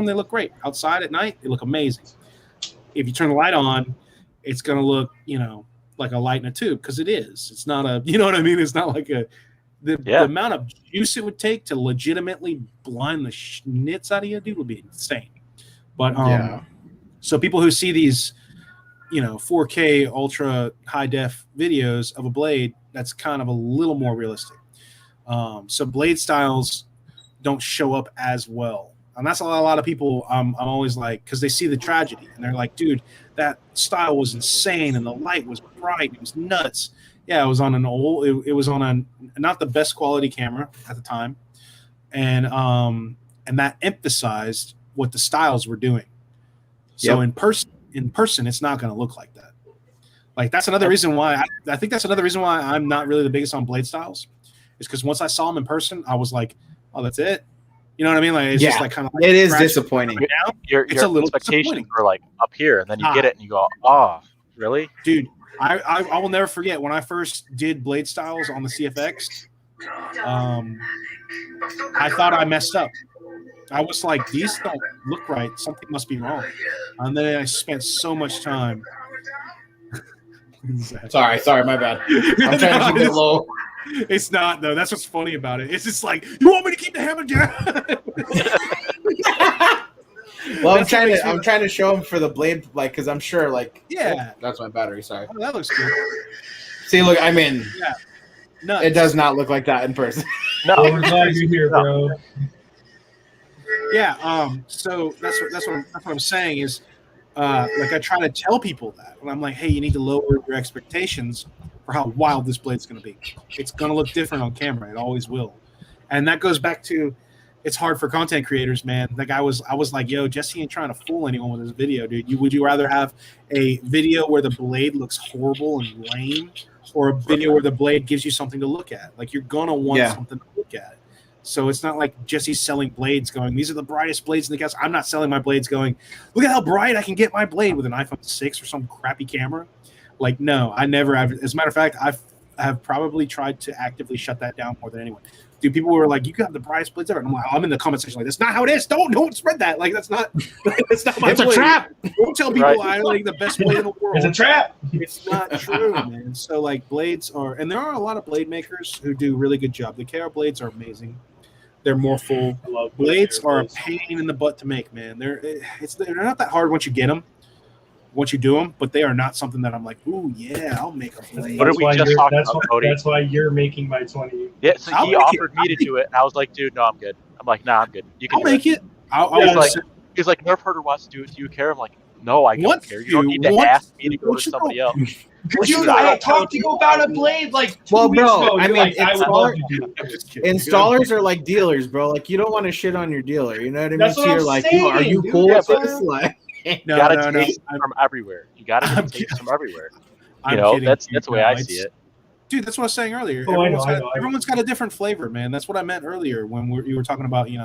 they look great. Outside at night, they look amazing. If you turn the light on, it's gonna look, like a light in a tube, because it is. It's not a, you know what I mean? It's not like the amount of juice it would take to legitimately blind the schnitz out of you, dude, would be insane. But so people who see these, 4K ultra high def videos of a blade, that's kind of a little more realistic. So blade styles don't show up as well. And that's a lot of people. I'm always like, because they see the tragedy and they're like, dude, that style was insane and the light was bright. It was nuts. Yeah, it was on an old. It was on a not the best quality camera at the time, and that emphasized what the styles were doing. So in person, it's not going to look like that. Like that's another reason why I think that's another reason why I'm not really the biggest on blade styles, is because once I saw them in person, I was like, oh, that's it. You know what I mean? Like it's just like kind of like it is disappointing. Your It's a little expectations were like up here, and then you get it, and you go, "Oh, really, dude?" I will never forget when I first did blade styles on the CFX. I thought I messed up. I was like, these don't look right. Something must be wrong. And then I spent so much time. Sorry, my bad. I'm trying to keep it low. It's not though. That's what's funny about it. It's just like, you want me to keep the hammer down? Well, I'm trying to show him for the blade, like, because I'm sure, like, yeah, that's my battery. Sorry. Oh, that looks good. See, look, I mean, yeah, nuts. It does not look like that in person. No, We're glad you're here, bro. Yeah. So that's what I'm saying is, like I try to tell people that, and I'm like, hey, you need to lower your expectations for how wild this blade's going to be. It's going to look different on camera. It always will. And that goes back to, it's hard for content creators, man. Like I was like, yo, Jesse ain't trying to fool anyone with this video, dude. Would you rather have a video where the blade looks horrible and lame, or a video where the blade gives you something to look at? Like you're gonna want something to look at. So it's not like Jesse's selling blades going, these are the brightest blades in the cast. I'm not selling my blades going, look at how bright I can get my blade with an iPhone 6 or some crappy camera. Like, no, I never have. As a matter of fact, I have probably tried to actively shut that down more than anyone. Dude, people were like, you got the brightest blades ever. And I'm in the comment section like, that's not how it is. Don't spread that. Like, that's not my It's blade. a trap. Don't tell people I like the best blade in the world. It's a trap. It's not true, man. So, like, blades are, and there are a lot of blade makers who do a really good job. The KR blades are amazing. They're more full. Blades are a pain in the butt to make, man. They're not that hard once you get them. Once you do them, but they are not something that I'm like, ooh, yeah, I'll make a blade. What did we just talk about, Cody? That's why you're making my 20. Yeah, so he offered me to do it, and I was like, dude, no, I'm good. I'm like, nah, I'm good. You can I'll make it. He's like, Nerf Herder wants to do it. Do you care? I'm like, no, I don't care. You don't need to ask me to go to somebody else. Dude, I talked to you about a blade like 2 weeks ago. I mean, like, I would love to do installers are like dealers, bro. Like, you don't want to shit on your dealer. You know what I mean? That's So what you're I'm like, saying, are you dude. cool Yeah, with but- this? Like, You gotta taste from everywhere. You gotta taste from everywhere. You know, that's the way I see it. Dude, that's what I was saying earlier. Oh, Everyone's got a different flavor, man. That's what I meant earlier when you were talking about, you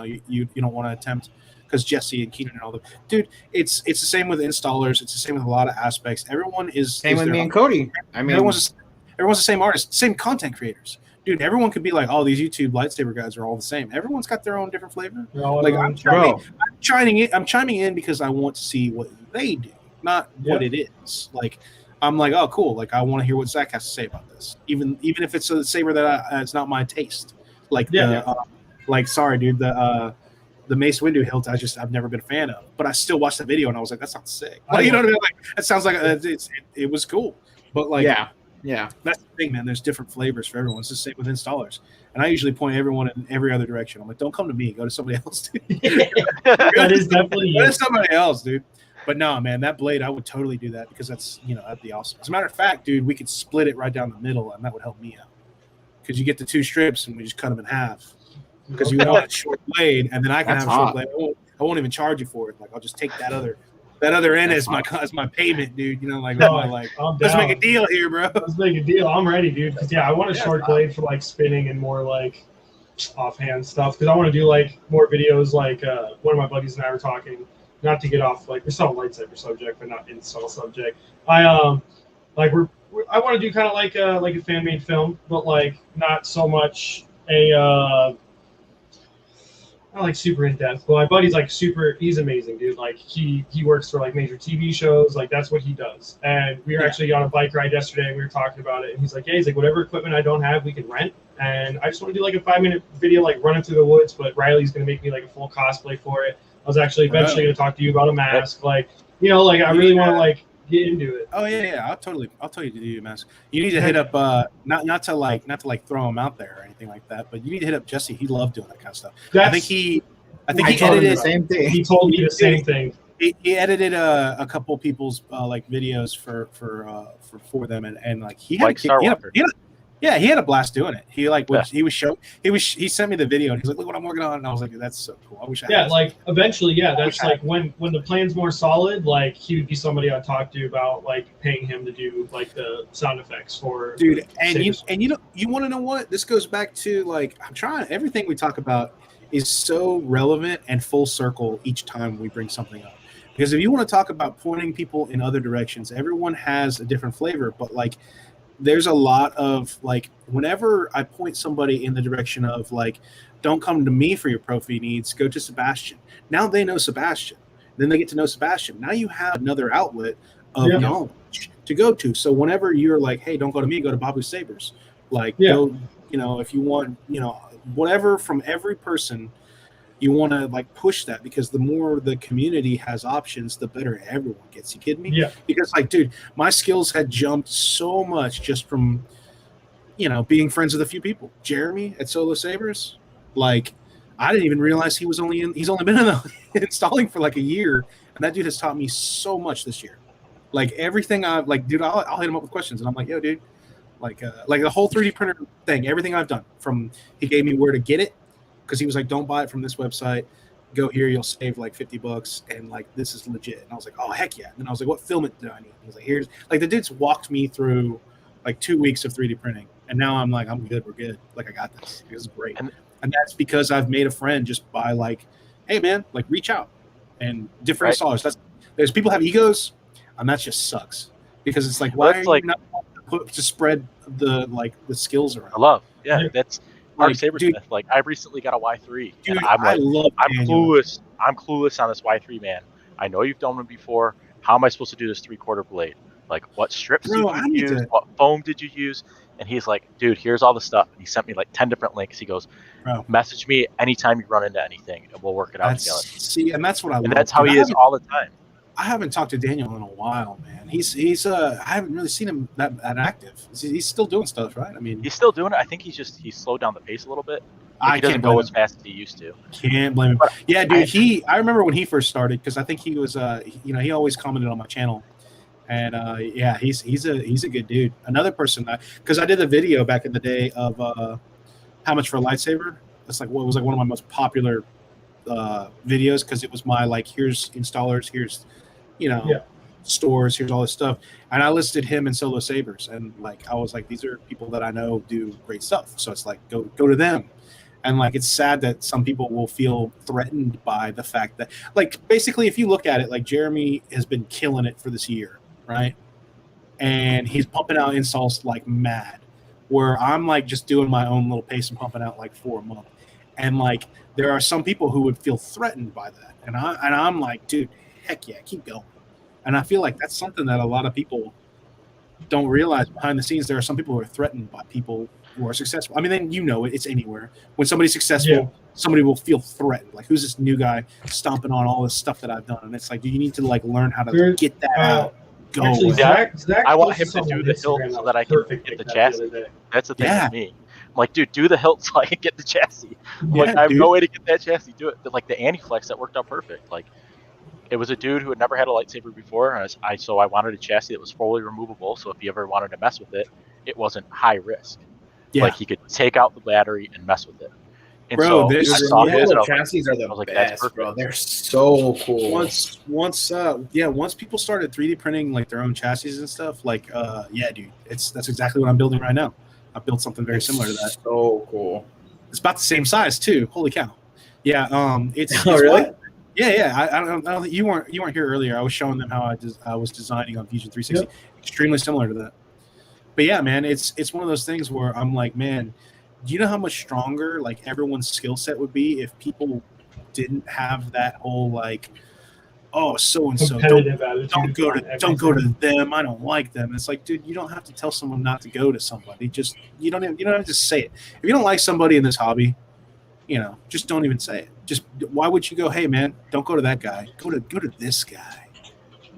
don't want to attempt, because Jesse and Keenan and all them. Dude, it's the same with installers. It's the same with a lot of aspects. Everyone is same with me and Cody. I mean, everyone's the same artist, same content creators. Dude, everyone could be like, oh, these YouTube lightsaber guys are all the same. Everyone's got their own different flavor. Like I'm chiming in because I want to see what they do, not what it is. Like I'm like, oh, cool. Like I want to hear what Zach has to say about this, even if it's a saber that it's not my taste. Like sorry, dude, the Mace Windu hilt, I've never been a fan of, but I still watched the video and I was like, that sounds sick. Like, you know what I mean? Like it sounds like it was cool, but like yeah, that's the thing, man. There's different flavors for everyone. It's the same with installers, and I usually point everyone in every other direction. I'm like, don't come to me, go to somebody else. That is definitely go to somebody else, dude. But no, man, that blade, I would totally do that because that'd be awesome. As a matter of fact, dude, we could split it right down the middle, and that would help me out because you get the 2 strips and we just cut them in half. Because you want a short blade, and then I can have a short blade. I won't even charge you for it. Like I'll just take that other end as my payment, dude. Let's make a deal here, bro. Let's make a deal. I'm ready, dude. Because I want a short blade for like spinning and more like offhand stuff. Because I want to do like more videos. Like one of my buddies and I were talking. Not to get off like we're still lightsaber subject, but not install subject. I want to do kind of like a fan made film, but like not so much not like super in depth, but my buddy's like he's amazing, dude. Like he works for like major TV shows, like that's what he does. And we were actually on a bike ride yesterday and we were talking about it, and he's like, whatever equipment I don't have, we can rent. And I just want to do like a 5-minute video, like running through the woods, but Riley's gonna make me like a full cosplay for it. I was actually eventually gonna talk to you about a mask, like I really want to like get into it. Oh yeah, I'll tell you to do your mask. You need to hit up not to throw him out there or anything like that, but you need to hit up Jesse. He loved doing that kind of stuff. I think I think I he told him edited the same thing. He told me the same thing. he edited a couple people's like videos for them, and like he had Like Star Walker. Yeah, he had a blast doing it. He like Yeah. he sent me the video and he's like, look what I'm working on, and I was like, that's so cool. I wish I Yeah, had like eventually, yeah, that's wish I like when the plan's more solid, like he would be somebody I'd talk to about like paying him to do like the sound effects for dude. And Sabers. you know, you want to know what? This goes back to like I'm trying everything we talk about is so relevant and full circle each time we bring something up. Because if you want to talk about pointing people in other directions, everyone has a different flavor, but like there's a lot of like whenever I point somebody in the direction of like, don't come to me for your Profi needs, go to Sebastian. Now they know Sebastian. Then they get to know Sebastian. Now you have another outlet of Yeah. knowledge to go to. So whenever you're like, hey, don't go to me, go to Babu Sabers. Like, Yeah. go, you know, if you want, you know, whatever from every person, you want to like push that because the more the community has options, the better everyone gets. You kidding me? Yeah. Because like, dude, my skills had jumped so much just from, you know, being friends with a few people. Jeremy at Solo Sabers, like, I didn't even realize he's only been installing for like a year, and that dude has taught me so much this year. Like everything I've like, dude, I'll hit him up with questions, and I'm like, yo, dude, like the whole 3D printer thing, everything I've done. From he gave me where to get it. Because he was like, don't buy it from this website. Go here, you'll save like $50, and like this is legit. And I was like, oh heck yeah. And then I was like, what filament do I need? He was like, here's like the dude's walked me through like 2 weeks of 3D printing, and now I'm like, I'm good, we're good. Like I got this. This is great. And that's because I've made a friend just by like, hey man, like reach out and different installers. There's people have egos, and that just sucks because it's like, why are you not to spread the skills around? I love, that's. Mark Like, Sabersmith, dude, like I recently got a Y3, dude, and I'm like, I'm Daniel. clueless. I'm clueless on this Y3, man. I know you've done it before. How am I supposed to do this 3/4 blade? Like, what strips did you use? What foam did you use? And he's like, dude, here's all the stuff. And he sent me like 10 different links. He goes, message me anytime you run into anything, and we'll work it out together. See, and that's what I love. And that's how he is all the time. I haven't talked to Daniel in a while, man. He's I haven't really seen him that active. He's still doing stuff, right? I mean, he's still doing it. I think he's slowed down the pace a little bit. He doesn't go as fast as he used to. Can't blame him. Yeah, dude. I remember when he first started because I think he was you know, he always commented on my channel, and yeah, he's a good dude. Another person because I did a video back in the day of how much for a lightsaber. That's like what was like one of my most popular videos because it was my like here's installers, here's you know stores, here's all this stuff, and I listed him in Solo Sabers, and like I was like these are people that I know do great stuff, so it's like go to them. And like it's sad that some people will feel threatened by the fact that like basically if you look at it, like Jeremy has been killing it for this year, right? And he's pumping out installs like mad, where I'm like just doing my own little pace and pumping out like 4 a month. And like there are some people who would feel threatened by that, and I'm like, dude, heck yeah, keep going. And I feel like that's something that a lot of people don't realize behind the scenes. There are some people who are threatened by people who are successful. I mean, then you know it. It's anywhere. When somebody's successful, somebody will feel threatened. Like, who's this new guy stomping on all this stuff that I've done? And it's like, you need to like learn how to get that out. Go. Actually, Zach I want him to do the hilt so that I can get the chassis. That's the thing for me. I'm like, dude, do the hilt so I can get the chassis. I'm like, I have no way to get that chassis. Do it. Like the anti-flex, that worked out perfect. Like, it was a dude who had never had a lightsaber before, and so I wanted a chassis that was fully removable. So if he ever wanted to mess with it, it wasn't high risk. Yeah. Like he could take out the battery and mess with it. And bro, so I saw his chassis are the best, bro. They're so cool. Once people started 3D printing like their own chassis and stuff, like yeah, dude, that's exactly what I'm building right now. I built something very similar to that. So cool. It's about the same size too. Holy cow! Yeah, it's really. What? Yeah. I don't think you weren't here earlier. I was showing them how I was designing on Fusion 360. Yep. Extremely similar to that. But yeah, man, it's one of those things where I'm like, man, do you know how much stronger like everyone's skill set would be if people didn't have that whole like, oh, so and so don't go to them. I don't like them. It's like, dude, you don't have to tell someone not to go to somebody. Just you don't have to just say it. If you don't like somebody in this hobby, you know, just don't even say it. Just why would you go, hey man, don't go to that guy. Go to this guy.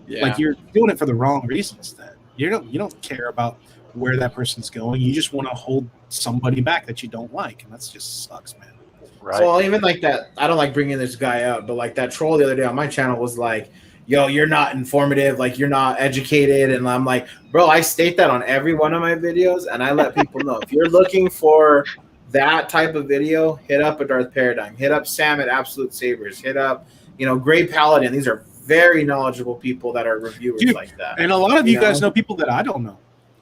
Yeah. Like you're doing it for the wrong reasons then. You don't care about where that person's going. You just want to hold somebody back that you don't like, and that just sucks, man. Right. So even like that, I don't like bringing this guy up, but like that troll the other day on my channel was like, "Yo, you're not informative, like you're not educated," and I'm like, "Bro, I state that on every one of my videos, and I let people know if you're looking for that type of video, hit up a Darth Paradigm, hit up Sam at Absolute Sabers, hit up, Gray Paladin. These are very knowledgeable people that are reviewers like that, and a lot of you guys know people that I don't know."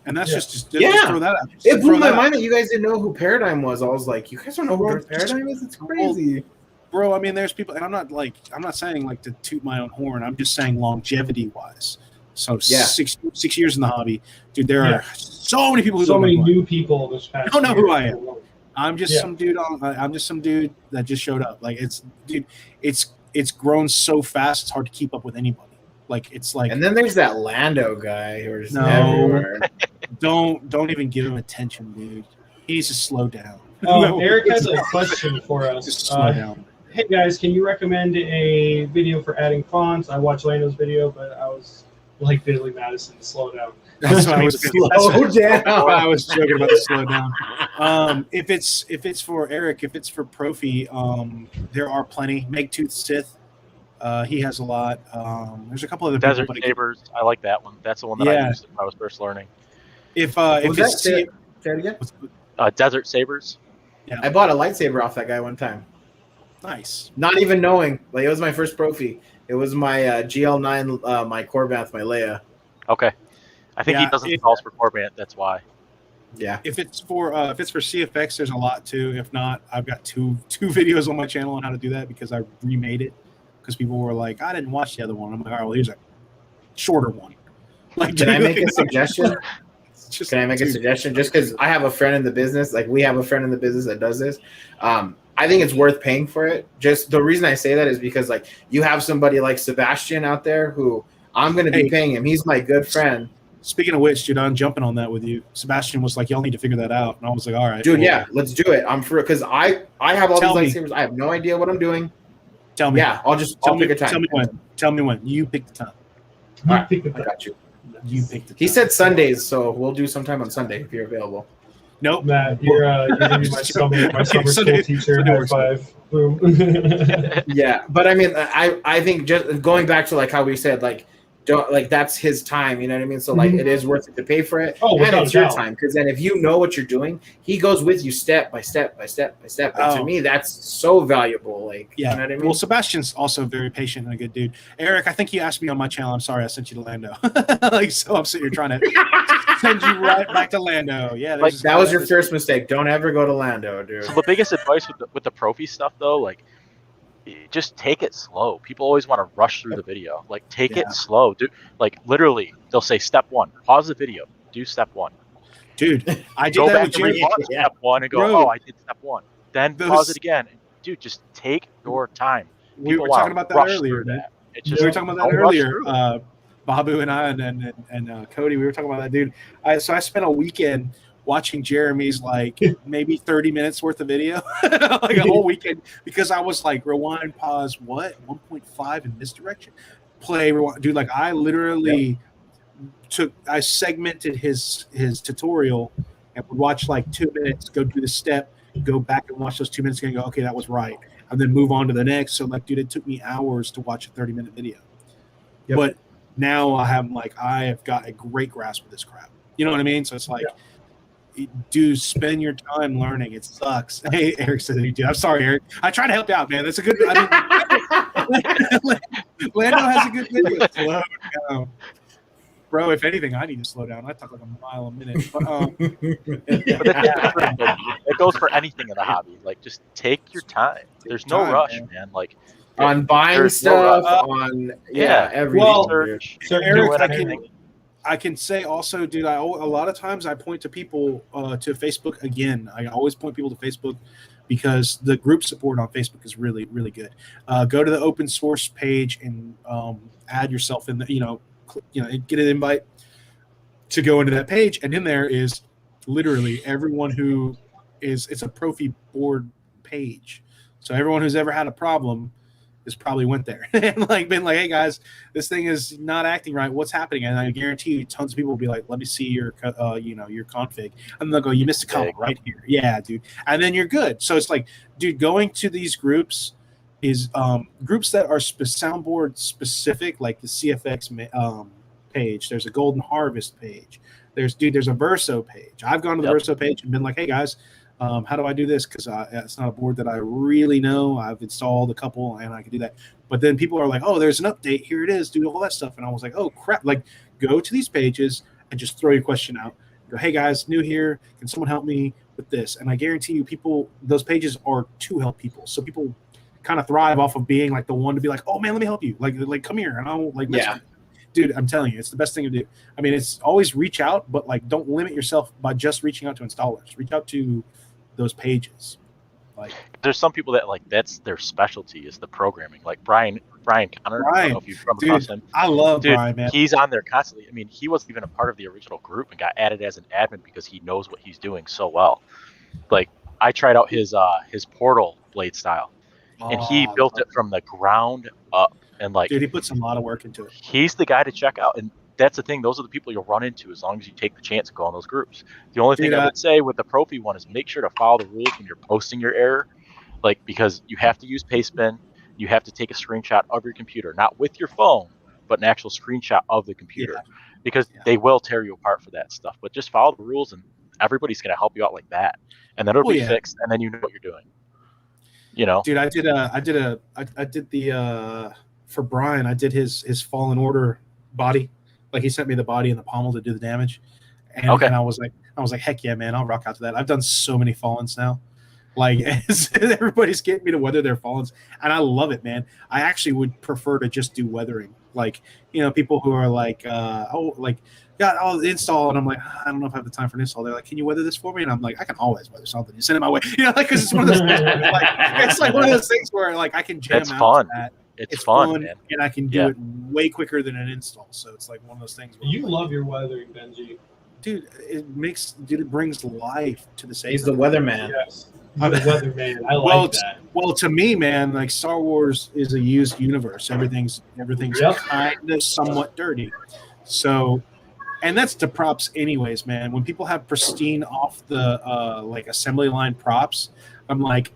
And that's just throw that out. It blew my mind that you guys didn't know who Paradigm was. I was like, you guys don't know who Paradigm is? It's crazy. Bro, I mean, there's people, and I'm not saying like to toot my own horn. I'm just saying longevity wise. So 6 years in the hobby, dude. There are so many people. So many new people this past. I don't know who I am. I'm just some dude I'm just some dude that just showed up. Like it's grown so fast. It's hard to keep up with anybody. Like it's like. And then there's that Lando guy who's everywhere. Don't even give him attention, dude. He needs to slow down. Eric has a question for us. Just slow down. Hey guys, can you recommend a video for adding fonts? I watched Lando's video, but I was like Billy Madison to slow down. That's why I was slow down. I was joking about the slow down. If it's for Eric, if it's for Profi, there are plenty. Megtooth Sith. He has a lot. There's a couple other Desert people, Sabers. I like that one. That's the one that I used when I was first learning. Say it again? Desert Sabers. Yeah. I bought a lightsaber off that guy one time. Nice. Not even knowing. Like it was my first Profi. It was my GL9, my Corbanth, my Leia. Okay. I think he doesn't calls for Corbanth. That's why. Yeah. If it's for CFX, there's a lot too. If not, I've got two videos on my channel on how to do that because I remade it. Because people were like, I didn't watch the other one. I'm like, all right, well, here's a shorter one. Like, can I make a suggestion? Can I make a suggestion? Just because I have a friend in the business, like we have a friend in the business that does this. I think it's worth paying for it. Just the reason I say that is because like you have somebody like Sebastian out there who I'm going to be paying him. He's my good friend. Speaking of which, dude, I'm jumping on that with you. Sebastian was like, y'all need to figure that out. And I was like, all right. Dude, yeah, let's do it. I'm for it. Because I have all these lightsabers. I have no idea what I'm doing. Tell me. Yeah, I'll pick a time. Tell me when. Tell me when. You pick the time. All right, I got you. You pick the time. He said Sundays, so we'll do sometime on Sunday if you're available. Nope. Matt, you're gonna be my summer school teacher. High five. Boom. Yeah, but I mean, I think just going back to like how we said, like, don't like that's his time, you know what I mean? So like it is worth it to pay for it. Oh, and it's your time, because then if you know what you're doing, he goes with you step by step by step by step. And to me, that's so valuable. Like, you know what I mean? Well, Sebastian's also very patient and a good dude. Eric, I think you asked me on my channel. I'm sorry, I sent you to Lando. Like, so I'm sitting here trying to send you right back to Lando. Yeah, like that was your first mistake. Don't ever go to Lando, dude. So the biggest advice with the Profi stuff though, like, just take it slow. People always want to rush through the video. Like, take it slow. Dude, like literally, they'll say step 1, pause the video, do step 1. Dude, I did go that back with and rewatch step 1 and go, oh, I did step 1. Then pause it again. Dude, just take your time. We were talking about that earlier. We were talking about that earlier. Babu and I and Cody, we were talking about that, dude. So I spent a weekend watching Jeremy's like maybe 30 minutes worth of video, like a whole weekend, because I was like, rewind, pause, what? 1.5 in this direction? Play, rewind. Dude, like I literally I segmented his tutorial and would watch like 2 minutes, go do the step, go back and watch those 2 minutes again and go, okay, that was right. And then move on to the next. So like, dude, it took me hours to watch a 30-minute video. Yep. But now I have got a great grasp of this crap. You know what I mean? So it's like, dude, spend your time learning. It sucks. Hey, Eric said you do. I'm sorry, Eric. I try to help you out, man. That's a good. Lando has a good video. Slow down. Bro, if anything, I need to slow down. I talk like a mile a minute. But it goes for anything in the hobby. Like, just take your time. There's no rush, man. Like, on buying stuff, on everything. Well, so Eric, I can say also, dude, a lot of times I point to people to Facebook again. I always point people to Facebook because the group support on Facebook is really, really good. Go to the open source page and add yourself in the, get an invite to go into that page. And in there is literally everyone it's a Profi board page. So everyone who's ever had a problem this probably went there and like been like, hey guys, this thing is not acting right. What's happening? And I guarantee you, tons of people will be like, let me see your your config, and they'll go, you missed a column right here. Yeah, dude, and then you're good. So it's like, dude, going to these groups is groups that are soundboard specific, like the CFX page. There's a Golden Harvest page. There's a Verso page. I've gone to the Verso page and been like, hey guys, how do I do this? Because it's not a board that I really know. I've installed a couple and I can do that. But then people are like, oh, there's an update. Here it is. Do all that stuff. And I was like, oh, crap. Like, go to these pages and just throw your question out. Go, hey, guys, new here. Can someone help me with this? And I guarantee you those pages are to help people. So people kind of thrive off of being like the one to be like, oh, man, let me help you. Like come here. And I'll like, mess with you. Dude, I'm telling you, it's the best thing to do. I mean, it's always reach out, but like, don't limit yourself by just reaching out to installers. Reach out to those pages. Like, there's some people that like that's their specialty is the programming. Like Brian Connor. I don't know if you've come across him. I love Brian, man. He's on there constantly. I mean, he wasn't even a part of the original group and got added as an admin because he knows what he's doing so well. Like, I tried out his portal blade style, and he built it from the ground up. And like, dude, he puts a lot of work into it. He's the guy to check out, and that's the thing. Those are the people you'll run into as long as you take the chance to go on those groups. The only thing I would say with the Profi one is make sure to follow the rules when you're posting your error, like, because you have to use pastebin, you have to take a screenshot of your computer, not with your phone, but an actual screenshot of the computer, because they will tear you apart for that stuff. But just follow the rules, and everybody's going to help you out like that, and then it'll be fixed, and then you know what you're doing. You know, dude, I did the for Brian, I did his Fallen Order body. Like, he sent me the body and the pommel to do the damage, and I was like, heck yeah, man, I'll rock out to that. I've done so many Fallens now. Like, everybody's getting me to weather their Fallens, and I love it, man. I actually would prefer to just do weathering. Like, you know, people who are like, I'll install, and I'm like, I don't know if I have the time for an install. They're like, can you weather this for me? And I'm like, I can always weather something. You send it my way, you know, like, because it's one of those things where, like, it's like one of those things where like I can jam out fun. To that. It's fun, man. And I can do it way quicker than an install. So it's like one of those things. Where you love your weathering, Benji. Dude, it brings life to the saber. He's the weatherman. Yes. I'm the weatherman. I like that. Well, to me, man, like, Star Wars is a used universe. Everything's kind of somewhat dirty. So, and that's to props anyways, man. When people have pristine off the like assembly line props, I'm like,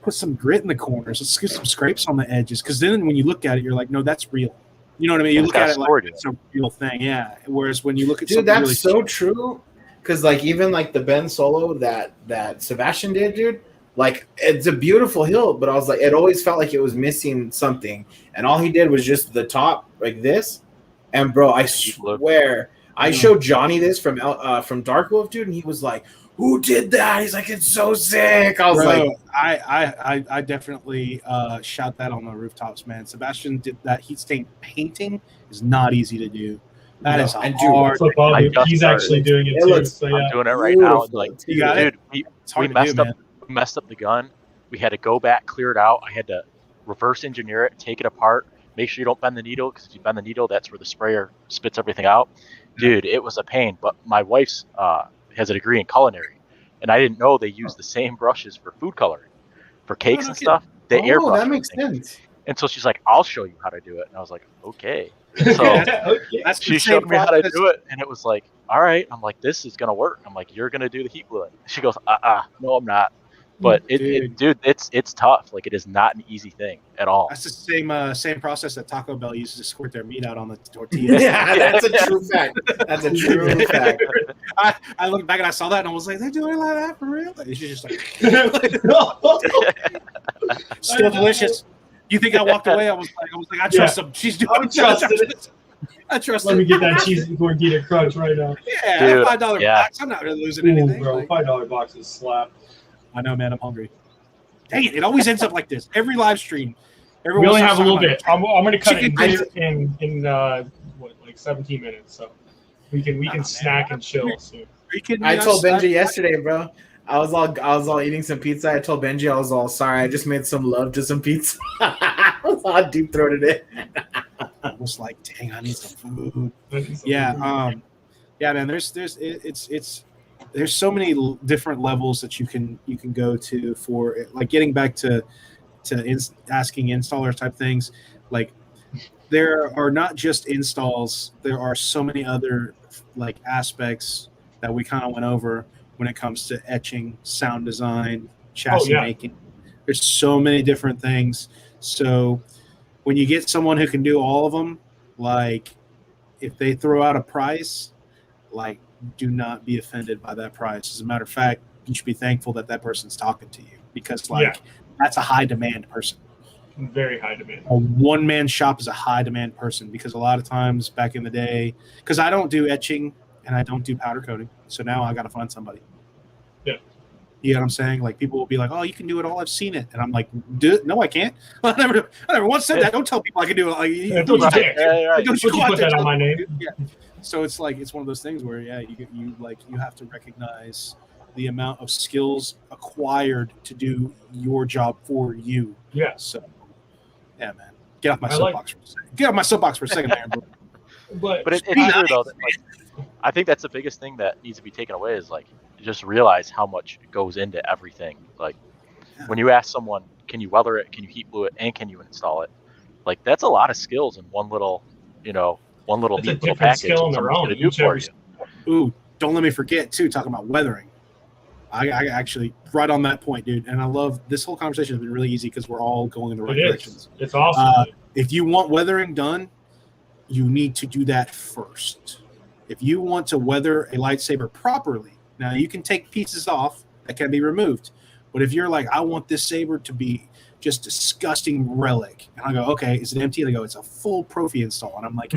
put some grit in the corners. Let's get some scrapes on the edges. Because then when you look at it, you're like, no, that's real. You know what I mean? You look at it like it's a real thing. Yeah. Whereas when you look at that's really so true. Because like even like the Ben solo that Sebastian did, dude, like it's a beautiful hilt, but I was like, it always felt like it was missing something. And all he did was just the top like this. And bro, I swear, I showed Johnny this from Dark Wolf, dude, and he was like, who did that? He's like, it's so sick. I was like, I definitely shout that on the rooftops, man. Sebastian did that. Heat stain painting is not easy to do. That is hard. He's actually doing it too. So, I'm doing it right now. Like, you got dude, we messed up the gun. We had to go back, clear it out. I had to reverse engineer it, take it apart, make sure you don't bend the needle, because if you bend the needle, that's where the sprayer spits everything out. Dude, it was a pain. But my wife's has a degree in culinary, and I didn't know they use the same brushes for food coloring, for cakes and stuff. They airbrush. That makes sense. And so she's like, "I'll show you how to do it." And I was like, "Okay." So she showed me how to do it, and it was like, "All right." I'm like, "This is gonna work." I'm like, "You're gonna do the heat bluing." She goes, no, I'm not." But dude, it's tough. Like, it is not an easy thing at all. That's the same process that Taco Bell uses to squirt their meat out on the tortillas. Yeah, that's a true fact. That's a true fact. I looked back and I saw that and I was like, they're doing it like that for real? And she's just like, still delicious. You think I walked away? I was like, I trust them. She's doing it. I trust Let me get that cheese and gordita crunch right now. Yeah, $5 box. I'm not really losing anything. Bro, $5 box is slap. I know, man. I'm hungry. Dang it! It always ends up like this. Every live stream. We only have a little bit. I'm going to cut it in like 17 minutes, so we can snack and chill soon. I told Benji yesterday, bro. I was all eating some pizza. I told Benji, I was all sorry. I just made some love to some pizza. I was all deep throated it. I was like, dang, I need some food. Yeah, man. There's so many different levels that you can go to for it. Like, getting back to to asking installer type things, like there are not just installs. There are so many other like aspects that we kind of went over when it comes to etching, sound design, chassis making. There's so many different things. So when you get someone who can do all of them, like if they throw out a price, like do not be offended by that price. As a matter of fact, you should be thankful that that person's talking to you, because like that's a high demand person. Very high demand. A one-man shop is a high demand person, because a lot of times back in the day, because I don't do etching and I don't do powder coating, so now I got to find somebody. Yeah. You know what I'm saying? Like people will be like, "Oh, you can do it all. I've seen it," and I'm like, "No, I can't. I never once said that. Don't tell people I can do it. Like, Don't you put that on my name?" Yeah. So it's like it's one of those things where you have to recognize the amount of skills acquired to do your job for you. Yeah. So yeah, man. Get off my soapbox for a second. Get off my soapbox for a second, man. But it's true though. That, like, I think that's the biggest thing that needs to be taken away is like just realize how much goes into everything. Like when you ask someone, can you welder it, can you heat glue it, and can you install it? Like that's a lot of skills in one little neat little package. Skill in their own. Do for you. Ooh, don't let me forget too. Talking about weathering. I actually right on that point, dude. And I love this whole conversation has been really easy because we're all going in the right directions. It's awesome. If you want weathering done, you need to do that first. If you want to weather a lightsaber properly, now you can take pieces off that can be removed. But if you're like, I want this saber to be just disgusting relic, and I go, okay, is it empty? And they go, it's a full Profi install, and I'm like,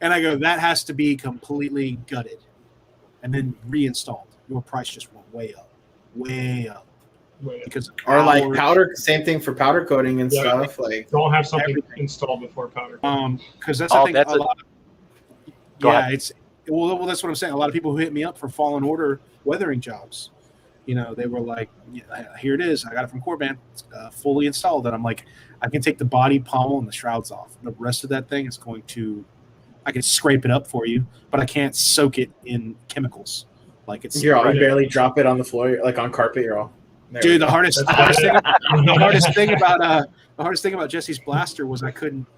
and I go, that has to be completely gutted and then reinstalled. Your price just went way up. Because or like powder, same thing for powder coating and stuff. Like don't have something installed before powder. Because that's the thing. That's what I'm saying. A lot of people who hit me up for Fallen Order weathering jobs, they were like, here it is. I got it from Corban. It's fully installed. And I'm like, I can take the body, pommel, and the shrouds off. The rest of that thing is I can scrape it up for you, but I can't soak it in chemicals. Like it's you barely drop it on the floor, like on carpet. You're all dude. The hardest thing about Jesse's blaster was I couldn't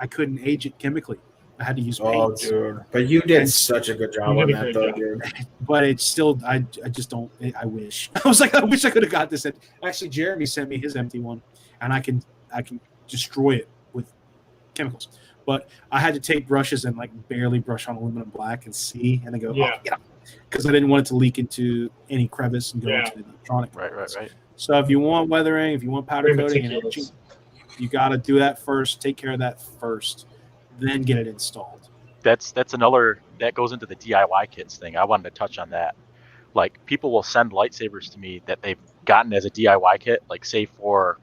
age it chemically. I had to use paint. Oh, dude! But you did such a good job on that, though, dude. But it's still, I just don't. I wish. I was like, I wish I could have got this. Actually, Jeremy sent me his empty one, and I can destroy it with chemicals. But I had to take brushes and like barely brush on aluminum black and see, and then go, because I didn't want it to leak into any crevice and go into the electronic. Right. So if you want weathering, if you want powder coating and etching, you got to do that first. Take care of that first, then get it installed. That's another that goes into the DIY kits thing. I wanted to touch on that. Like people will send lightsabers to me that they've gotten as a DIY kit, like say for,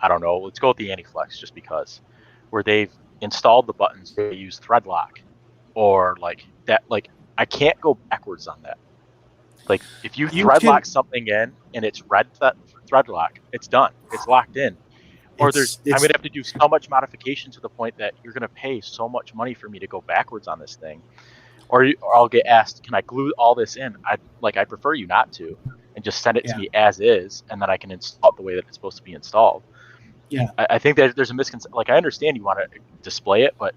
I don't know, let's go with the Anti-Flex just because, where they've installed the buttons, they use thread lock or like that. Like I can't go backwards on that. Like if you thread lock something in and it's red thread lock, it's done. It's locked in. Or I'm gonna have to do so much modification to the point that you're gonna pay so much money for me to go backwards on this thing. Or I'll get asked, can I glue all this in? I prefer you not to, and just send it to me as is, and then I can install it the way that it's supposed to be installed. Yeah, I think that there's a misconception. Like I understand you want to display it, but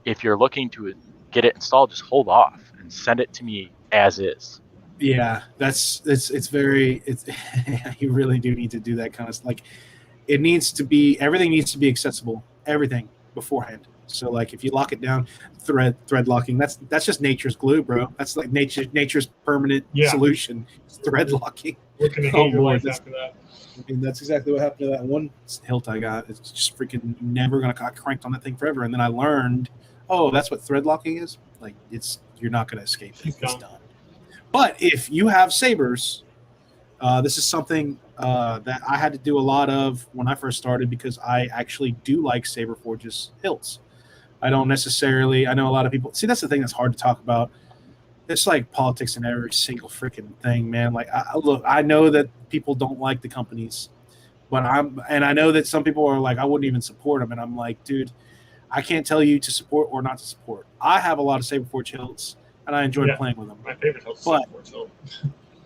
if you're looking to get it installed, just hold off and send it to me as is. Yeah, you really do need to do that kind of like. It needs to be everything needs to be accessible. Everything beforehand. So like if you lock it down, thread locking. That's just nature's glue, bro. That's like nature's permanent solution. It's thread locking. What can hate your life after that? I mean, that's exactly what happened to that one hilt I got. It's just freaking never gonna get cranked on that thing forever. And then I learned, oh, that's what thread locking is. Like you're not gonna escape it. It's done. But if you have sabers, this is something that I had to do a lot of when I first started because I actually do like Saberforge's hilts. I know a lot of people. See, that's the thing that's hard to talk about. It's like politics in every single freaking thing, man. Like, I know that people don't like the companies, and I know that some people are like, I wouldn't even support them. And I'm like, dude, I can't tell you to support or not to support. I have a lot of Saberforge hilts, and I enjoy playing with them. My favorite hilt is Saberforge hilt.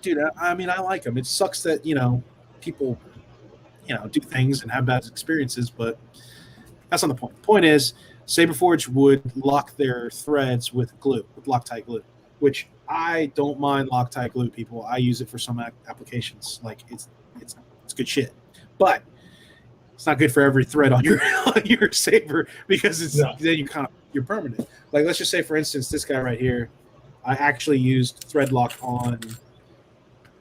Dude, I mean, I like them. It sucks that, people, do things and have bad experiences, but that's not the point. The point is, Saberforge would lock their threads with glue, with Loctite glue, which I don't mind Loctite glue, people. I use it for some applications. Like it's good shit, but it's not good for every thread on your saber, because then you're permanent. Like, let's just say, for instance, this guy right here, I actually used thread lock on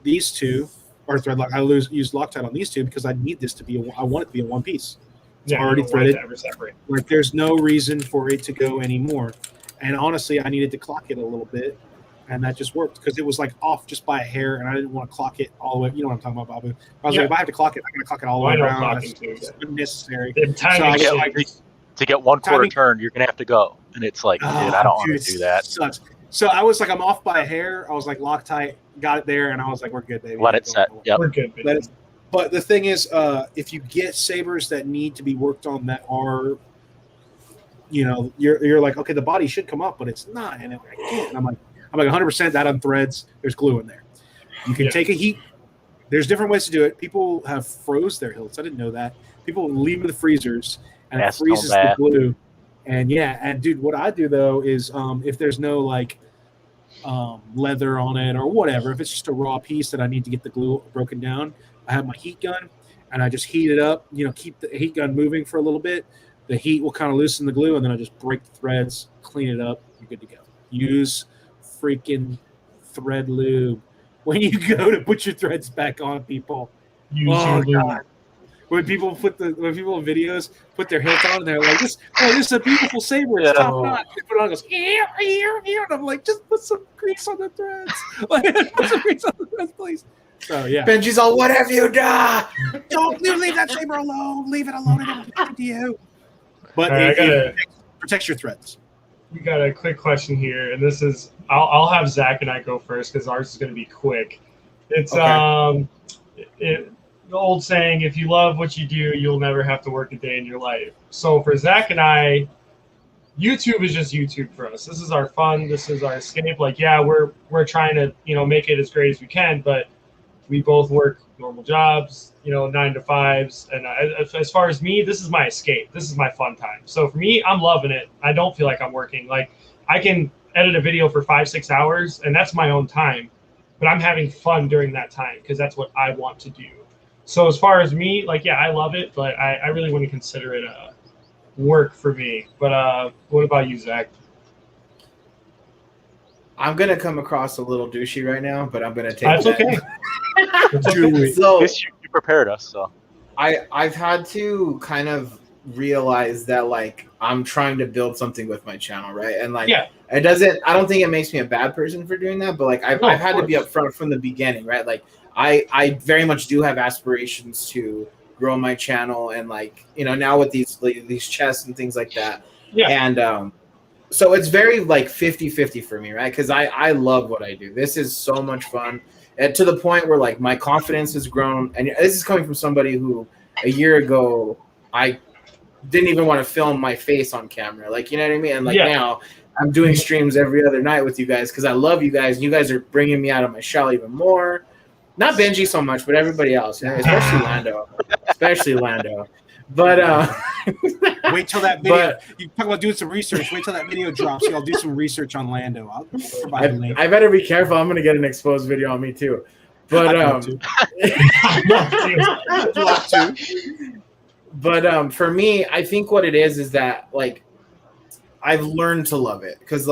these two, or thread lock. I used Loctite on these two because I need this to be. I want it to be in one piece. It's already threaded. Like, there's no reason for it to go anymore. And honestly, I needed to clock it a little bit, and that just worked because it was like off just by a hair, and I didn't want to clock it all the way. You know what I'm talking about, Babu? I was like, if I have to clock it, I'm gonna clock it all the way around. It's unnecessary. To get one quarter turn, you're gonna have to go, and it's like, dude, I don't want to do that. Sucks. So I was like, I'm off by a hair. I was like, Loctite, got it there, and I was like, we're good, baby. Let it set. Yep. We're good, baby. But the thing is, if you get sabers that need to be worked on, that are, you're like, okay, the body should come up, but it's not, and I can't. And I'm like 100% that on threads. There's glue in there. You can take a heat. There's different ways to do it. People have froze their hilts. I didn't know that. People leave in the freezers, and it freezes the glue. And dude, what I do though is, if there's no like leather on it or whatever, if it's just a raw piece that I need to get the glue broken down, I have my heat gun and I just heat it up, keep the heat gun moving for a little bit. The heat will kind of loosen the glue, and then I just break the threads, clean it up, you're good to go. Use freaking thread lube when you go to put your threads back on, people. Use your lube. God. When people in videos put their hilts on, and they're like, "This is a beautiful saber. It's top notch." They put it on, and goes, and I'm like, "Just put some grease on the threads. Put some grease on the threads, please." So yeah, Benji's all, "What have you done? Don't leave that saber alone. Leave it alone. It doesn't happen to you." But it protects your threads. We got a quick question here, and this is I'll have Zach and I go first because ours is going to be quick. It's the old saying, if you love what you do, you'll never have to work a day in your life. So for Zach and I, YouTube is just YouTube for us. This is our fun. This is our escape. Like, we're trying to, make it as great as we can, but we both work normal jobs, 9 to 5s. And as far as me, this is my escape. This is my fun time. So for me, I'm loving it. I don't feel like I'm working. Like, I can edit a video for 5-6 hours, and that's my own time, but I'm having fun during that time because that's what I want to do. So as far as me, I love it, but I really wouldn't consider it work for me. But what about you, Zach? I'm gonna come across a little douchey right now, but I'm gonna take That's that. okay. So you prepared us, so I've had to kind of realize that I'm trying to build something with my channel, right? And it doesn't. I don't think it makes me a bad person for doing that, but I've had to be upfront from the beginning, right? I very much do have aspirations to grow my channel, and now with these chests and things like that. Yeah. And so it's very 50-50 for me, right? Because I love what I do. This is so much fun, and to the point where my confidence has grown. And this is coming from somebody who a year ago I didn't even want to film my face on camera. You know what I mean? And now I'm doing streams every other night with you guys because I love you guys, and you guys are bringing me out of my shell even more. Not Benji so much, but everybody else, especially Lando. But wait till that video. You talk about doing some research. Wait till that video drops. Y'all do some research on Lando. I'll provide a link. I better be careful. I'm gonna get an exposed video on me too. But for me, I think what it is that I've learned to love it because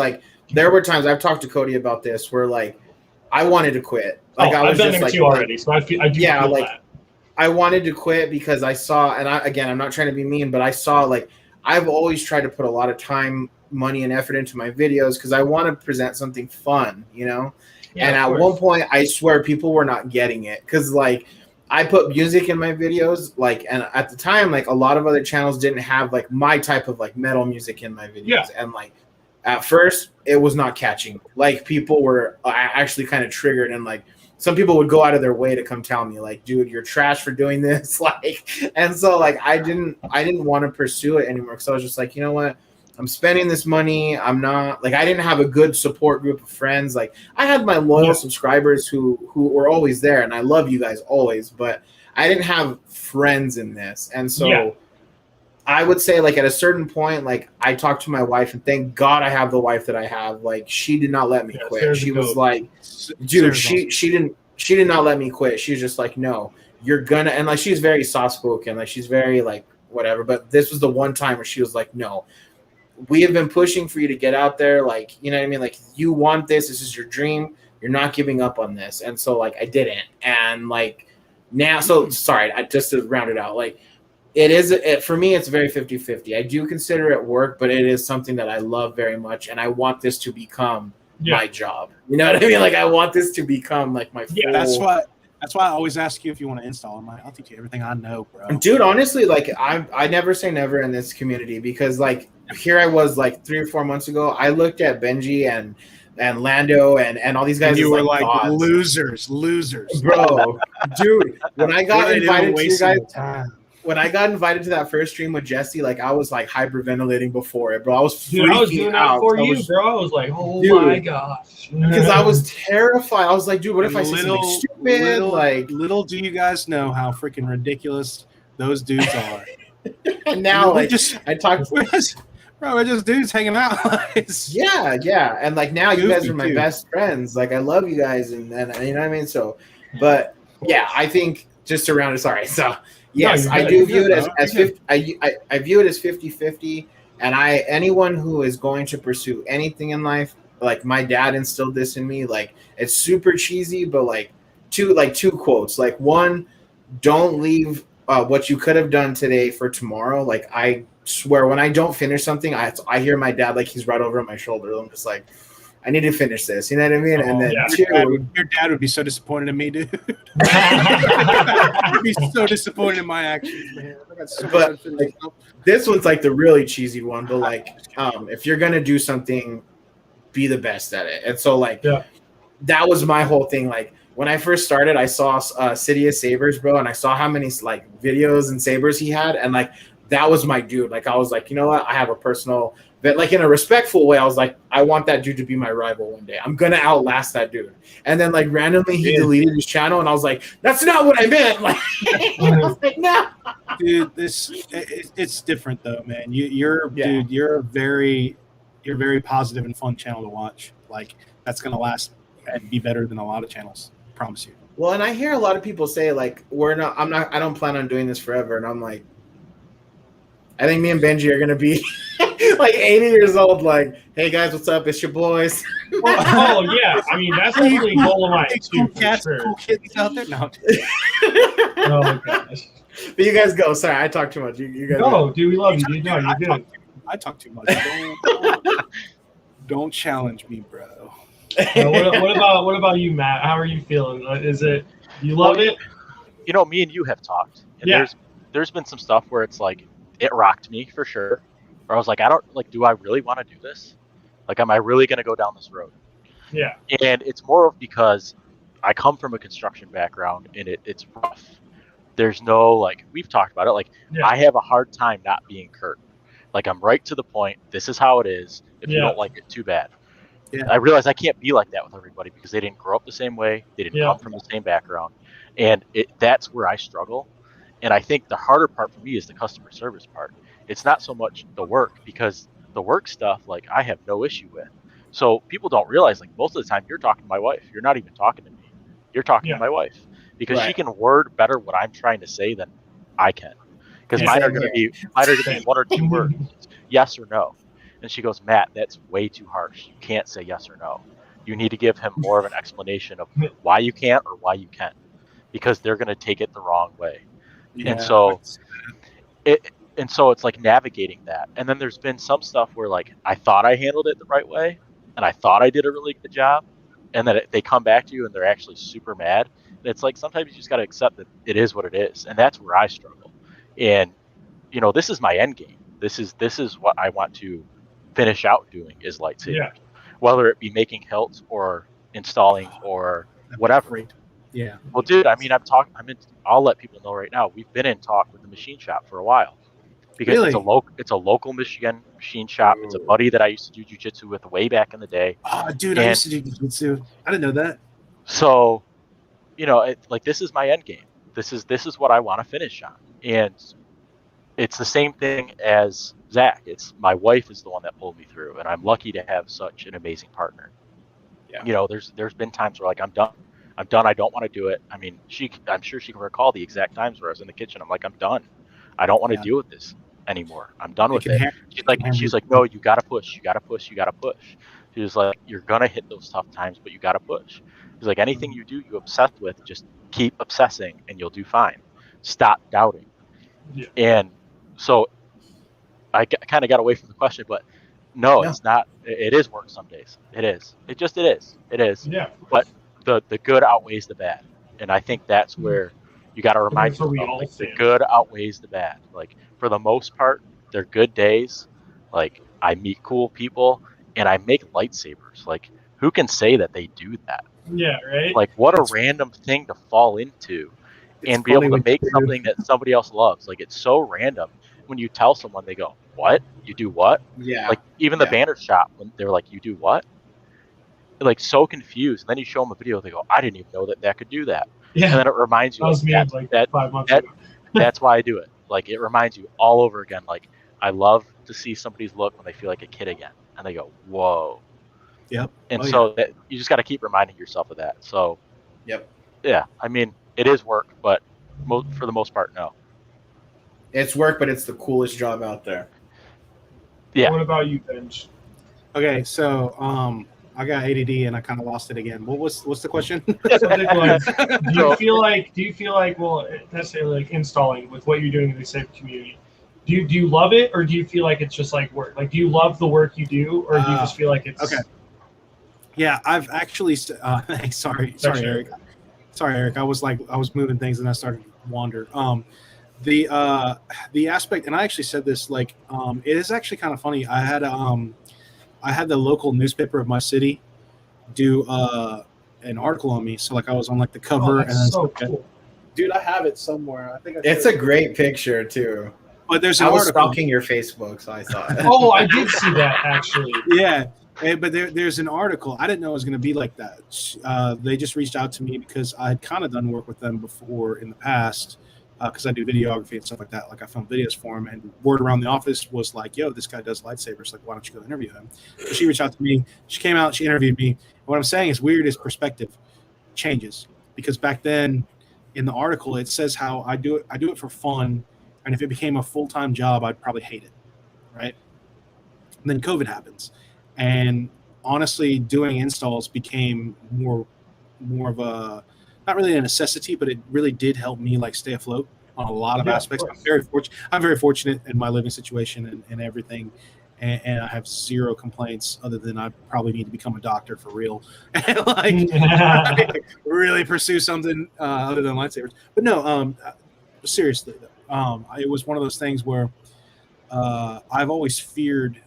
there were times I've talked to Cody about this where I wanted to quit. I've done it too already, so I do feel that. I wanted to quit because I saw, and I'm not trying to be mean, but I saw I've always tried to put a lot of time, money, and effort into my videos because I want to present something fun, Yeah, and at one point, I swear people were not getting it because I put music in my videos, and at the time, a lot of other channels didn't have my type of metal music in my videos, and at first it was not catching. People were actually kind of triggered, and some people would go out of their way to come tell me dude, you're trash for doing this. And so I didn't want to pursue it anymore because I was just you know what, I'm spending this money. I'm not I didn't have a good support group of friends. I had my loyal subscribers who were always there, and I love you guys always, but I didn't have friends in this, and so. Yeah. I would say, like, at a certain point, like, I talked to my wife, and thank God I have the wife that I have. Like, she did not let me Yeah, quit. Sarah's She a was goat. like, dude, she did not let me quit. She was just like, no, you're gonna, and like, she's very soft spoken, like, she's very like whatever. But this was the one time where she was like, no, we have been pushing for you to get out there. Like, you know what I mean? Like, you want this. This is your dream. You're not giving up on this. And so, like, I didn't. And like now, so sorry, just to round it out, like. For me, it's very 50-50. I do consider it work, but it is something that I love very much, and I want this to become my job. You know what I mean? Like, I want this to become like my full... That's why I always ask you if you want to install. I'll teach you everything I know, bro. Dude, honestly, like, I never say never in this community, because like here I was like 3 or 4 months ago. I looked at Benji and Lando and all these guys. And you were like gods. losers, bro. Dude, when I got invited to you guys. Time. When I got invited to that first stream with Jesse, like, I was like hyperventilating before it, bro. I was freaking I was doing out. that for you, bro. I was like, oh my gosh, because I was terrified. I was like, dude, what if I say something stupid? Little do you guys know how freaking ridiculous those dudes are. And now, like, I talked. Bro, we're just dudes hanging out. yeah, and like now you guys are my best friends. Like, I love you guys, and you know what I mean. So, but yeah, I think just to round it. Sorry, so. Yes, I do view it as 50, I view it as 50-50, and anyone who is going to pursue anything in life, like my dad instilled this in me, like it's super cheesy, but like two quotes. Like, one, don't leave what you could have done today for tomorrow. Like, I swear when I don't finish something, I hear my dad, like, he's right over my shoulder. I'm just like, I need to finish this. You know what I mean? And then your dad would be so disappointed in me, dude. He'd be so disappointed in my actions, man. This one's like the really cheesy one, but like, if you're gonna do something, be the best at it. And so, like, that was my whole thing. Like, when I first started, I saw City of Sabers, bro, and I saw how many like videos and sabers he had, and like that was my dude. Like, I was like, you know what? I have a personal. But like, in a respectful way, I was like, I want that dude to be my rival one day. I'm gonna outlast that dude. And then like randomly he deleted his channel, and I was like, that's not what I meant. Like, I was like, no. Dude, it's different though, man. Dude, you're a very positive and fun channel to watch. Like, that's gonna last and be better than a lot of channels. I promise you. Well, and I hear a lot of people say like, I don't plan on doing this forever, and I'm like, I think me and Benji are gonna be like 80 years old. Like, hey guys, what's up? It's your boys. Oh yeah, I mean that's definitely a goal of mine too. Cool kids out there. No. Oh my gosh. But you guys go. Sorry, I talk too much. You guys. No, dude, we love you, dude. No, you're good. I talk too much. Don't challenge me, bro. What about you, Matt? How are you feeling? Is it you love it? You know, me and you have talked. And there's been some stuff where it's like it rocked me for sure. Or I was like, do I really want to do this? Like, am I really going to go down this road? Yeah. And it's more of because I come from a construction background, and it's rough. There's no, like, we've talked about it. Like, I have a hard time not being curt. Like, I'm right to the point. This is how it is. If you don't like it, too bad. Yeah. I realize I can't be like that with everybody because they didn't grow up the same way. They didn't come from the same background. And that's where I struggle. And I think the harder part for me is the customer service part. It's not so much the work, because the work stuff, like, I have no issue with. So people don't realize, like, most of the time you're talking to my wife. You're not even talking to me. You're talking to my wife, because she can word better what I'm trying to say than I can. Because mine are going to be one or two words, yes or no. And she goes, Matt, that's way too harsh. You can't say yes or no. You need to give him more of an explanation of why you can't or why you can, because they're going to take it the wrong way. Yeah, and so it's like navigating that. And then there's been some stuff where, like, I thought I handled it the right way, and I thought I did a really good job, and then they come back to you and they're actually super mad. And it's like, sometimes you just got to accept that it is what it is, and that's where I struggle. And you know, this is my end game. This is what I want to finish out doing, is lightsabers, whether it be making hilts or installing or whatever. Yeah. Well, dude, I mean, I'll let people know right now. We've been in talk with the machine shop for a while, because it's a local Michigan machine shop. It's a buddy that I used to do jiu-jitsu with way back in the day. Oh, dude, I used to do jiu-jitsu. I didn't know that. So, you know, like, this is my end game. this is what I want to finish on. And it's the same thing as Zach. It's my wife is the one that pulled me through, and I'm lucky to have such an amazing partner. Yeah. You know, there's been times where like I'm done. I don't want to do it. I mean, I'm sure she can recall the exact times where I was in the kitchen. I'm like, I'm done. I don't want to deal with this anymore. I'm done with it. She's like, no, you gotta push. You gotta push. You gotta push. She was like, you're gonna hit those tough times, but you gotta push. She's like, anything you do, you obsess with, just keep obsessing, and you'll do fine. Stop doubting. Yeah. And so I kind of got away from the question, but no, it's not. It is work some days. It is. It is. Yeah. But the good outweighs the bad, and I think that's where you got to remind That's where we yourself, all like, the stand. good outweighs the bad. Like, for the most part, they're good days. Like, I meet cool people and I make lightsabers. Like, who can say that they do that? Yeah, right. Like, what a random thing to fall into and be able to make something that somebody else loves. Like, it's so random. When you tell someone, they go, "What? You do what?" Yeah. Like, even the banner shop, when they're like, "You do what?" They're like so confused. And then you show them a video, they go, "I didn't even know that could do that." Yeah. And then it reminds you, That was me like 5 months ago. that's why I do it. Like, it reminds you all over again. Like, I love to see somebody's look when they feel like a kid again, and they go, "Whoa." Yep. And that, you just got to keep reminding yourself of that. So, Yep. Yeah, I mean, it is work, but for the most part, no. It's work, but it's the coolest job out there. Yeah. What about you, Benj? Okay, so I got ADD and I kind of lost it again. What's the question? Something like, do you feel like well, necessarily like installing with what you're doing in the safe community? Do you love it, or do you feel like it's just like work? Like, do you love the work you do, or do you just feel like it's okay? Yeah, I've actually. Sorry, Eric. Sorry, Eric. I was moving things and I started to wander. The aspect, and I actually said this, like, it is actually kind of funny. I had the local newspaper of my city do an article on me. So like I was on like the cover, and that's so cool. Dude, I have it somewhere. I think it's a great picture too. But there's I was stalking your Facebook, so I saw it. Oh, I did see that actually. Yeah. But there's an article. I didn't know it was going to be like that. They just reached out to me because I had kind of done work with them before in the past, because I do videography and stuff like that. Like, I filmed videos for him, and word around the office was like, "Yo, this guy does lightsabers. Like, why don't you go interview him?" So she reached out to me. She came out. She interviewed me. And what I'm saying is weird is perspective changes, because back then in the article it says how I do it for fun, and if it became a full-time job, I'd probably hate it, right? And then COVID happens. And honestly, doing installs became more of a, not really a necessity, but it really did help me like stay afloat on a lot of aspects. I'm very fortunate in my living situation and everything. And I have zero complaints other than I probably need to become a doctor for real and like really pursue something other than lightsabers. But no, seriously, it was one of those things where I've always feared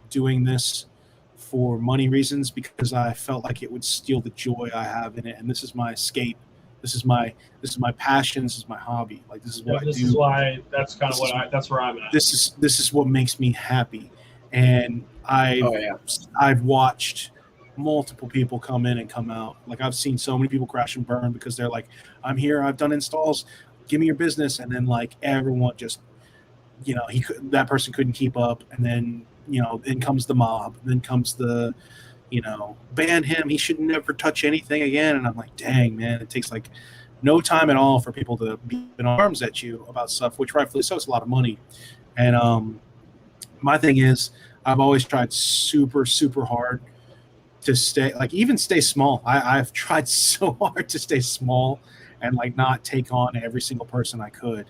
doing this for money reasons, because I felt like it would steal the joy I have in it. And this is my escape. This is my passion. This is my hobby. Like, this is what I do. This is why that's where I'm at. This is what makes me happy. And I've watched multiple people come in and come out. Like, I've seen so many people crash and burn because they're like, "I'm here. I've done installs. Give me your business." And then like everyone just, that person couldn't keep up. And then, then comes the mob. Then comes the, ban him. He should never touch anything again. And I'm like, dang, man, it takes like no time at all for people to be in arms at you about stuff, which rightfully so, it's a lot of money. And my thing is, I've always tried super, super hard to stay small. I've tried so hard to stay small and like not take on every single person I could,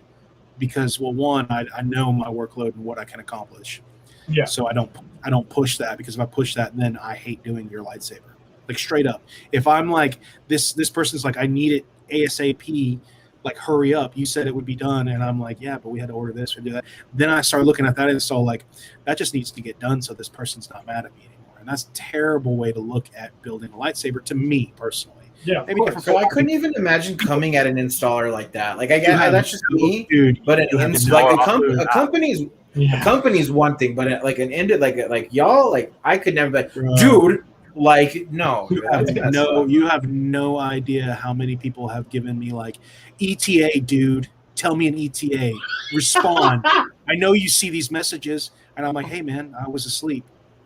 because, well, one, I know my workload and what I can accomplish. Yeah. So I don't push that, because if I push that, then I hate doing your lightsaber. Like, straight up. If I'm like, this person's like, "I need it ASAP, like, hurry up. You said it would be done." And I'm like, "Yeah, but we had to order this or do that." Then I start looking at that install like, that just needs to get done so this person's not mad at me anymore. And that's a terrible way to look at building a lightsaber, to me personally. Yeah, maybe different. So I couldn't even imagine coming at an installer like that. Like, I guess that's just me, dude. But a company's one thing, but like an ended like y'all, like, I could never be like, "Dude, Like, no, You that's have gonna no, suck. you have no idea how many people have given me like, ETA, dude. Tell me an ETA. Respond. I know you see these messages, and I'm like, hey man, I was asleep.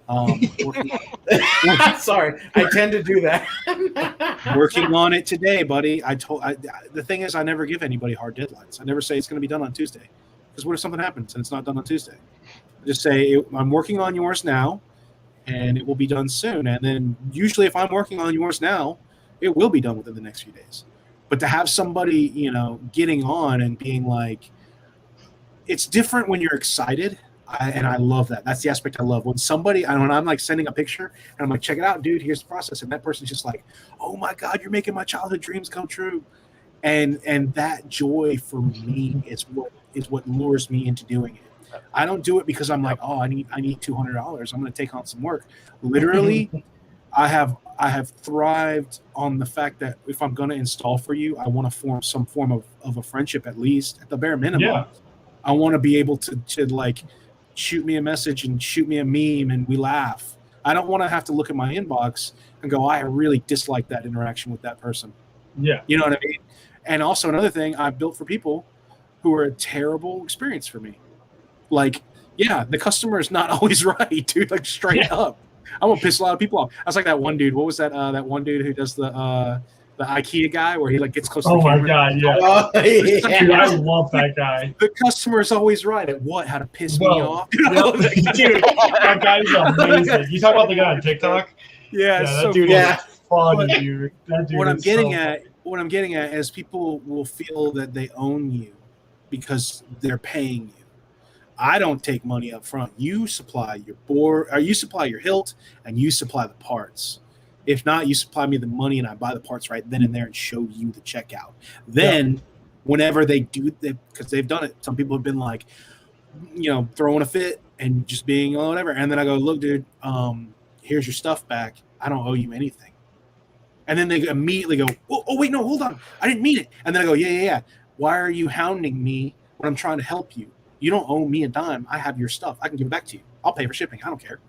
Working, Sorry, I tend to do that. working on it today, buddy. The thing is, I never give anybody hard deadlines. I never say it's going to be done on Tuesday, because what if something happens and it's not done on Tuesday? I just say I'm working on yours now, and it will be done soon. And then usually, if I'm working on yours now, it will be done within the next few days. But to have somebody, getting on and being like, it's different when you're excited. And I love that. That's the aspect I love. When I'm like sending a picture and I'm like, check it out, dude, here's the process. And that person's just like, oh my God, you're making my childhood dreams come true. And that joy for me is what lures me into doing it. I don't do it because I'm like, oh, I need $200. I'm going to take on some work. Literally, I have thrived on the fact that if I'm going to install for you, I want to form some form of a friendship, at least at the bare minimum. Yeah. I want to be able to like shoot me a message and shoot me a meme and we laugh. I don't want to have to look at my inbox and go, I really dislike that interaction with that person. Yeah. You know what I mean? And also another thing I've built for people who are a terrible experience for me. Like, yeah, the customer is not always right, dude. Like straight up. I'm gonna piss a lot of people off. I was like that one dude. What was that? That one dude who does the IKEA guy where he like gets close to the Oh my camera. God, yeah. Oh, Dude, I love that guy. The customer is always right at what? How to piss me Whoa. off? Dude, that guy's amazing. You talk about the guy on TikTok? Yeah, that so dude yeah. is funny, dude. That dude what I'm is getting so at, funny. what I'm getting at is people will feel that they own you because they're paying you. I don't take money up front. You supply your board, or you supply your hilt, and you supply the parts. If not, you supply me the money, and I buy the parts right then and there and show you the checkout. Then, whenever they do, because they've done it, some people have been like, throwing a fit and just being whatever. And then I go, look, dude, here's your stuff back. I don't owe you anything. And then they immediately go, oh wait, no, hold on. I didn't mean it. And then I go, yeah. Why are you hounding me when I'm trying to help you? You don't owe me a dime. I have your stuff. I can give it back to you. I'll pay for shipping. I don't care.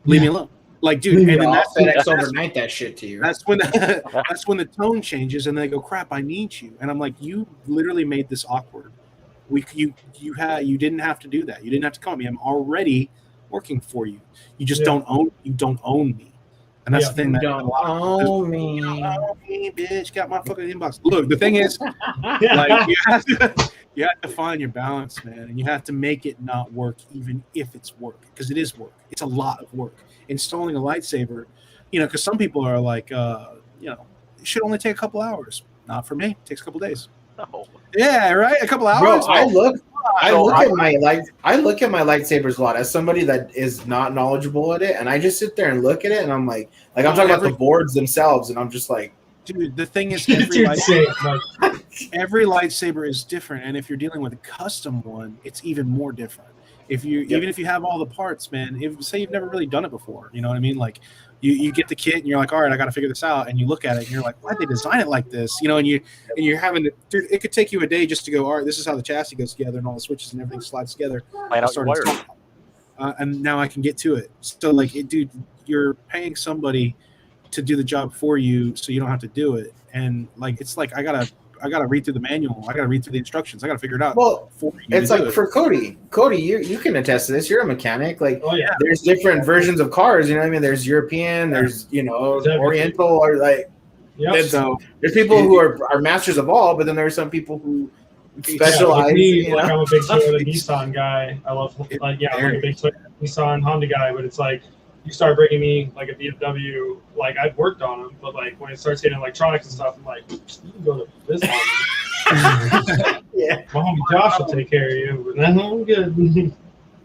Leave me alone. Like, dude, and then I'll FedEx that's overnight that shit to you. that's when that's when the tone changes, and they go, "Crap, I need you." And I'm like, "You literally made this awkward. You didn't have to do that. You didn't have to call me. I'm already working for you. You just don't own me." And that's the thing that Don't own me. You don't own me, bitch. Got my fucking inbox. Look, the thing is, like, you have to find your balance, man, and you have to make it not work, even if it's work, because it is work. It's a lot of work. Installing a lightsaber, because some people are like, it should only take a couple hours. Not for me. It takes a couple days. No. Yeah, right. A couple Bro, hours. I look at my lightsabers a lot as somebody that is not knowledgeable at it, and I just sit there and look at it, and I'm like I'm talking about the boards themselves, and I'm just like, dude, the thing is, every lightsaber is different, and if you're dealing with a custom one, it's even more different. Even if you have all the parts, man, say you've never really done it before, you know what I mean? Like you get the kit and you're like, all right, I got to figure this out, and you look at it and you're like, why'd they design it like this? And you're having to, dude, it could take you a day just to go, all right, this is how the chassis goes together and all the switches and everything slides together. Line out your wires. And now I can get to it. So like, dude, you're paying somebody to do the job for you, so you don't have to do it. And like, it's like I gotta read through the manual. I gotta read through the instructions. I gotta figure it out. Well, for you it's like for Cody, you can attest to this. You're a mechanic. Like, Oh yeah. there's different versions of cars. You know what I mean? There's European. There's Oriental, or like. Yep. So There's people who are masters of all, but then there are some people who specialize. Like me, you know? like I'm a big Toyota Nissan guy. I love I'm a big Toyota Nissan Honda guy, but it's like you start bringing me like a BMW, like I've worked on them, but like when it starts hitting electronics and stuff, I'm like, you can go to this one. Yeah. My homie Josh will take care of you, but then I'm good.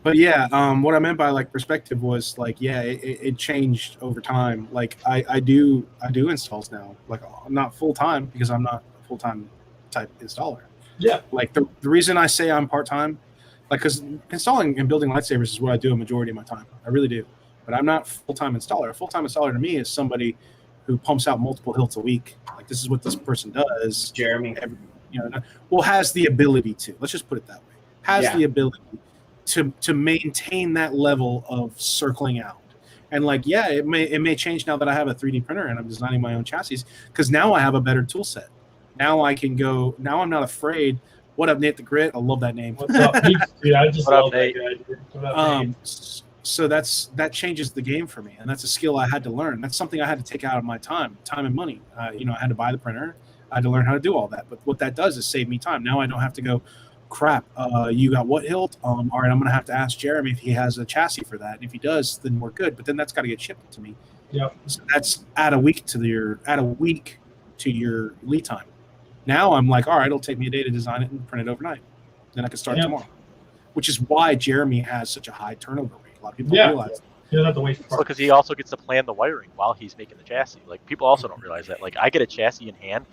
But yeah, what I meant by like perspective was like, yeah, it changed over time. Like I do installs now, like not full time because I'm not a full time type installer. Yeah. Like the reason I say I'm part time, like because installing and building lightsabers is what I do a majority of my time. I really do. But I'm not full time installer. A full time installer to me is somebody who pumps out multiple hilts a week. Like this is what this person does. Jeremy. Has the ability to. Let's just put it that way. Has the ability to maintain that level of circling out. And like, yeah, it may change now that I have a 3D printer and I'm designing my own chassis, because now I have a better tool set. Now I can go. Now I'm not afraid. What up, Nate the Grit? I love that name. What's up? Dude, I just What up, love that Nate? guy. Dude. What up, Nate? So that changes the game for me, and that's a skill I had to learn. That's something I had to take out of my time and money. I had to buy the printer. I had to learn how to do all that. But what that does is save me time. Now I don't have to go, crap. You got what hilt? All right, I'm gonna have to ask Jeremy if he has a chassis for that. And if he does, then we're good. But then that's got to get shipped to me. Yep. So that's add a week to your lead time. Now I'm like, all right, it'll take me a day to design it and print it overnight. Then I can start tomorrow. Which is why Jeremy has such a high turnover rate. A lot of people don't realize that. You don't have to wait for because he also gets to plan the wiring while he's making the chassis. Like, people also don't realize that. Like, I get a chassis in hand,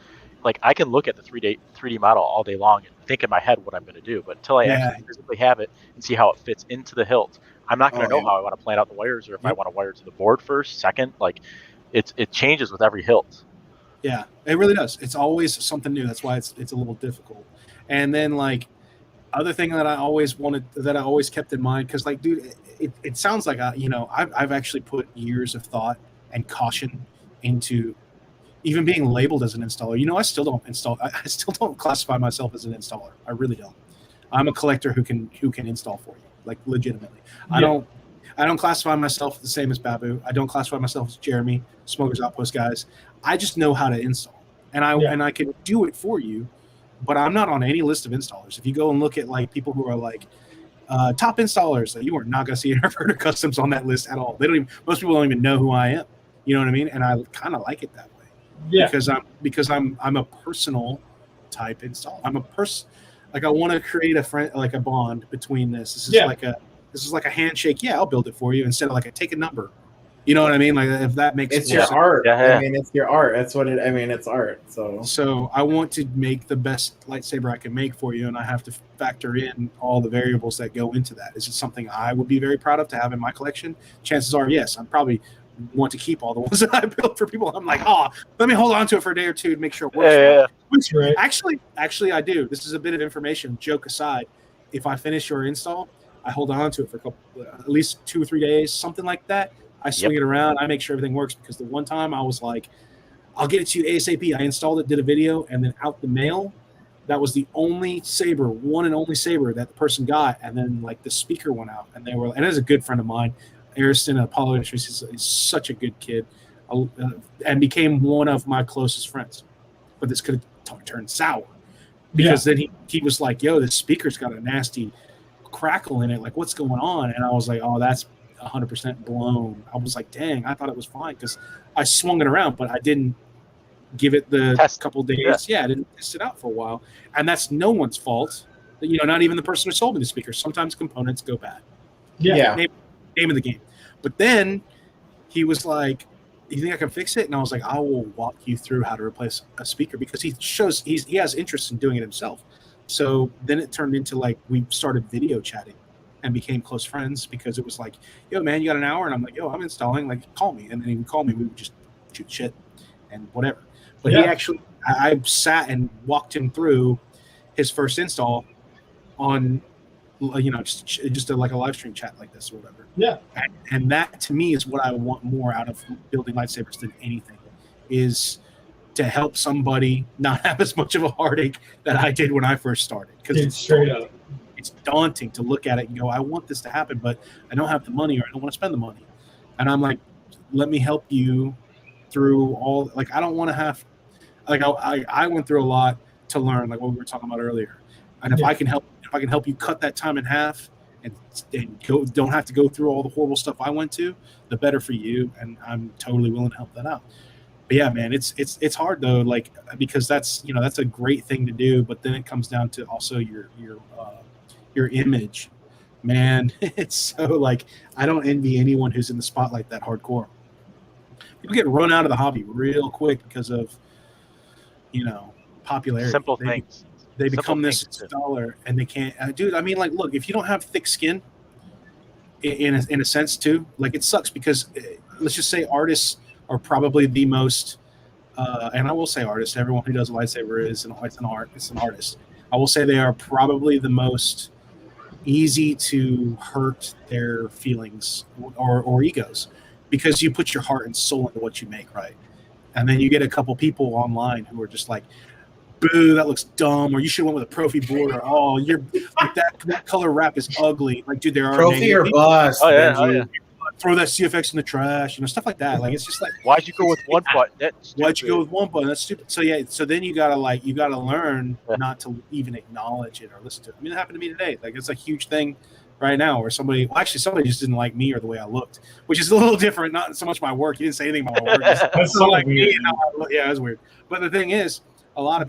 like, I can look at the 3D model all day long and think in my head what I'm going to do, but until I actually physically have it and see how it fits into the hilt, I'm not going to know how I want to plan out the wires, or if I want to wire to the board first, second. Like, it changes with every hilt. Yeah, it really does. It's always something new. That's why it's a little difficult. And then, like, other thing that I always kept in mind, because, like, dude, it sounds like I've actually put years of thought and caution into even being labeled as an installer. I still don't install. I still don't classify myself as an installer. I really don't. I'm a collector who can install for you, like, legitimately. Yeah. I don't classify myself the same as Babu. I don't classify myself as Jeremy, Smokers Outpost guys. I just know how to install, and I can do it for you. But I'm not on any list of installers. If you go and look at, like, people who are like top installers, you are not going to see Inverter Customs on that list at all. Most people don't even know who I am. You know what I mean? And I kind of like it that way. Yeah. Because I'm a personal type installer. I'm a person. Like, I want to create a bond between this. This is like a handshake. Yeah, I'll build it for you, instead of like a take a number. You know what I mean? Like, if that makes it's your art. Yeah. I mean, it's your art. That's what it. I mean, it's art. So I want to make the best lightsaber I can make for you, and I have to factor in all the variables that go into that. Is it something I would be very proud of to have in my collection? Chances are, yes. I probably want to keep all the ones that I built for people. I'm like, let me hold on to it for a day or two to make sure it works. Which, actually, I do. This is a bit of information. Joke aside, if I finish your install, I hold on to it for at least 2 or 3 days, something like that. I swing it around. I make sure everything works, because the one time I was like, I'll get it to you ASAP. I installed it, did a video, and then out the mail, that was the only saber, one and only saber that the person got. And then, like, the speaker went out, and and it's a good friend of mine, Ariston at Apollo Industries. He's such a good kid, and became one of my closest friends. But this could have turned sour, because then he was like, yo, this speaker's got a nasty crackle in it. Like, what's going on? And I was like, oh, that's 100% blown. I was like, dang, I thought it was fine, because I swung it around, but I didn't give it the couple days. I didn't test it out for a while, and that's no one's fault. Not even the person who sold me the speaker. Sometimes components go bad. Name of the game. But then he was like, you think I can fix it? And I was like, I will walk you through how to replace a speaker, because he has interest in doing it himself. So then it turned into, like, we started video chatting and became close friends, because it was like, yo, man, you got an hour? And I'm like, yo, I'm installing, like, call me. And then he would call me. We would just shoot shit and whatever. But I sat and walked him through his first install on, just like a live stream chat like this or whatever. Yeah. And that, to me, is what I want more out of building lightsabers than anything, is to help somebody not have as much of a heartache that I did when I first started. Because it's straight up. It's daunting to look at it and go, I want this to happen, but I don't have the money, or I don't want to spend the money. And I'm like, let me help you through all. Like, I don't want to have, like, I went through a lot to learn, like what we were talking about earlier. And if I can help you cut that time in half and don't have to go through all the horrible stuff I went to, the better for you. And I'm totally willing to help that out. But yeah, man, it's hard though, like, because that's a great thing to do, but then it comes down to also your image, man. It's so, like, I don't envy anyone who's in the spotlight that hardcore. People get run out of the hobby real quick because of popularity. Simple things. They become this installer, and they can't. Dude, I mean, like, look, if you don't have thick skin, in a sense too, like, it sucks, because let's just say artists are probably the most, and I will say artists. Everyone who does a lightsaber it's an artist. I will say they are probably the most easy to hurt their feelings or egos, because you put your heart and soul into what you make, right? And then you get a couple people online who are just like, boo, that looks dumb, or you should have went with a Profi board, or oh, you're like that color wrap is ugly. Like, dude, there are Trophy or bust. Oh yeah, Benji. throw that CFX in the trash, stuff like that. Like, it's just like, why'd you go with one button? That's why'd you go stupid. with one button? That's stupid. So yeah, so then you gotta learn not to even acknowledge it or listen to it. I mean, it happened to me today. Like, it's a huge thing right now where somebody just didn't like me or the way I looked, which is a little different. Not so much my work. He didn't say anything about my work. That's So so like weird. me and how I look. Yeah, it was weird. But the thing is, a lot of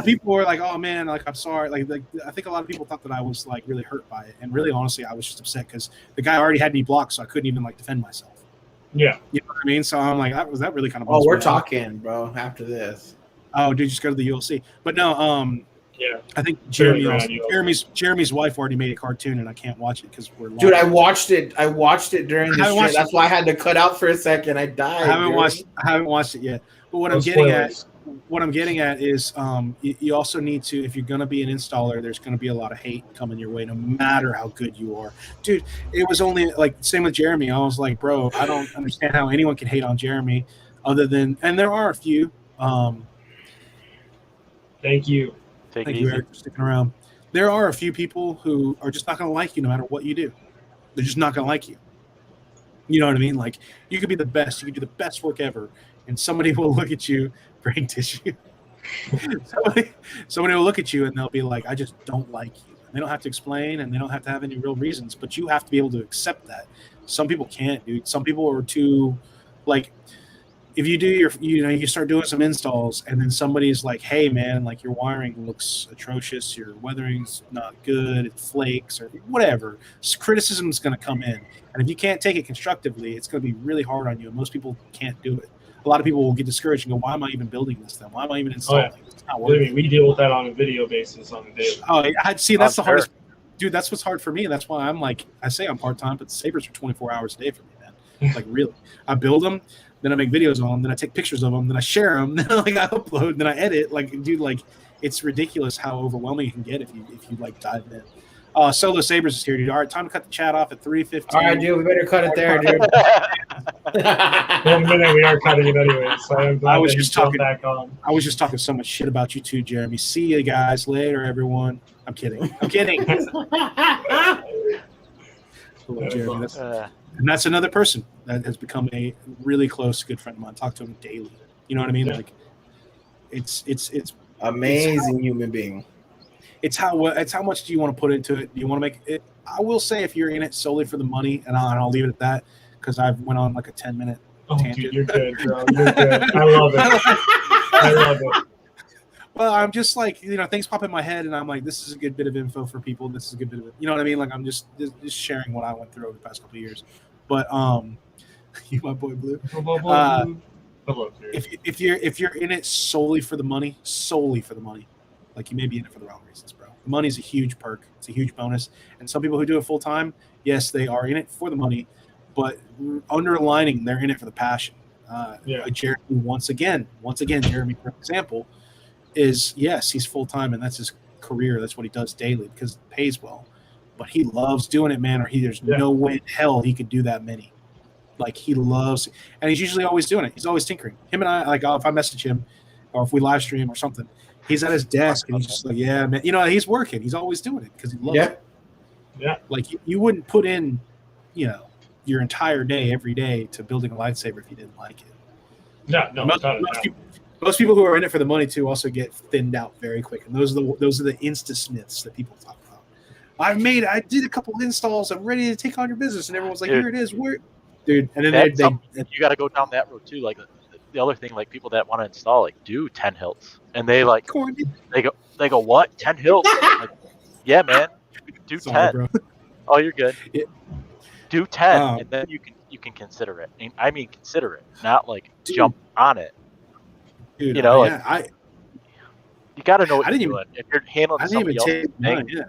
people were like, oh man, like, I'm sorry. Like I think a lot of people thought that I was like really hurt by it, and really honestly I was just upset because the guy already had me blocked, so I couldn't even like defend myself. Yeah. You know what I mean? So I'm like, that really kind of Oh, we're talking, bro. After this, oh, dude, just go to the ULC. But no, Yeah. I think Very Jeremy's wife already made a cartoon, and I can't watch it because we're dude, I live. watched it during the stream. That's why I had to cut out for a second. I died. I haven't dude. watched it yet. But what No I'm getting spoilers. at is you also need to, if you're going to be an installer, there's going to be a lot of hate coming your way no matter how good you are. Dude, it was only like same with Jeremy. I was like, bro, I don't understand how anyone can hate on Jeremy other than, and there are a few. Thank you. Take Thank it you, easy. Eric, for sticking around. There are a few people who are just not going to like you no matter what you do. They're just not going to like you. You know what I mean? Like, you could be the best. You could do the best work ever, and somebody will look at you, brain tissue. somebody will look at you, and they'll be like, I just don't like you. They don't have to explain, and they don't have to have any real reasons, but you have to be able to accept that. Some people can't, dude. Some people are too, like, if you do you start doing some installs and then somebody's like, hey man, like your wiring looks atrocious, your weathering's not good, it flakes or whatever, criticism is going to come in, and if you can't take it constructively, it's going to be really hard on you, and most people can't do it. A lot of people will get discouraged and go, why am I even building this then? Why am I even installing it? It's not Believe working. me, we deal with that on a video basis on a daily. Oh, I'd see, that's the Fair. hardest, dude. That's what's hard for me. That's why I'm like, I say I'm part-time, but the Sabres are 24 hours a day for me, man. Like, really, I build them, then I make videos on them, then I take pictures of them, then I share them, then like I upload, then I edit. Like, dude, like, it's ridiculous how overwhelming it can get if you like dive in. Solo Sabres is here, dude. All right, time to cut the chat off at 3:15. All right, dude, we better cut it there, dude. Well, in a minute we are cutting it anyway, so I'm glad I was that you just jumped talking- back on. I was just talking so much shit about you too, Jeremy. See you guys later, everyone. I'm kidding. I'm kidding. Hello, Jeremy. And that's another person that has become a really close, good friend of mine. Talk to him daily. You know what I mean? Yeah. Like, it's Amazing human being. it's how much do you want to put into it? Do you want to make it? I will say, if you're in it solely for the money, and I'll leave it at that, because I've went on like a 10-minute Oh, tangent. dude, you're good, bro. You're good. I love it. I love it. Well, I'm just like, things pop in my head, and I'm like, this is a good bit of info for people. This is a good bit of it. You know what I mean? Like, I'm just sharing what I went through over the past couple of years. But you my boy Blue. Hello, dude. If you're in it solely for the money, like, you may be in it for the wrong reasons, bro. The money's a huge perk. It's a huge bonus. And some people who do it full time, yes, they are in it for the money, but underlining, they're in it for the passion. Jeremy, once again, Jeremy, for example, is, yes, he's full time and that's his career. That's what he does daily because it pays well. But he loves doing it, man. There's no way in hell he could do that many. Like, he loves, and he's usually always doing it. He's always tinkering. Him and I, like, if I message him, or if we live stream or something, he's at his desk and he's just like, yeah, man. He's working. He's always doing it because he loves it. Yeah. Like, you wouldn't put in, your entire day every day to building a lightsaber if you didn't like it. No. Most people who are in it for the money too also get thinned out very quick, and those are the insta-smiths that people talk about. I did a couple installs. I'm ready to take on your business, and everyone's like, Dude. "Here it is, dude." And then You got to go down that road too. Like the other thing, like people that want to install, like, do 10 hilts, and they like they go what 10 hilts? Like, yeah, man, do 10. bro. Oh, you're good. Yeah. Do 10, Oh. and then you can consider it. And I mean, consider it, not like Dude. jump on it. Dude, You know, You got to know what I you're didn't doing. If you're handling I didn't somebody even else's take thing, mine. Yeah,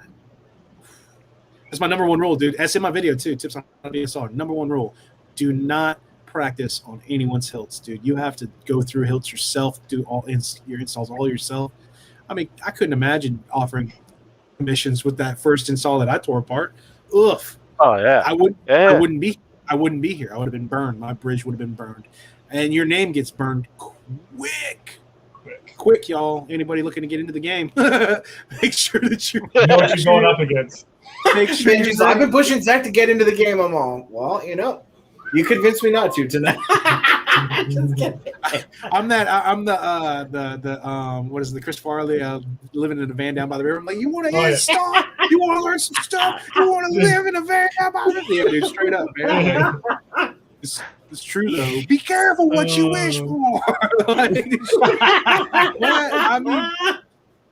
that's my number one rule, dude. That's in my video too. Tips on how to be a installer. Number one rule: do not practice on anyone's hilts, dude. You have to go through hilts yourself, do all your installs all yourself. I mean, I couldn't imagine offering commissions with that first install that I tore apart. Ugh. oh yeah, I wouldn't. yeah. I wouldn't be. I wouldn't be here. I would have been burned. My bridge would have been burned, and your name gets burned quick, y'all. Anybody looking to get into the game, make sure that you know what you're going up against. Make sure I've been pushing Zach to get into the game. I'm all, well, you convinced me not to tonight. Just kidding. I'm the what is it, the Chris Farley living in a van down by the river. I'm like, you want to install? You want to learn some stuff? You want to live in a van down by the river? Yeah, dude, straight up, man. It's true though. Be careful what you wish for. I mean,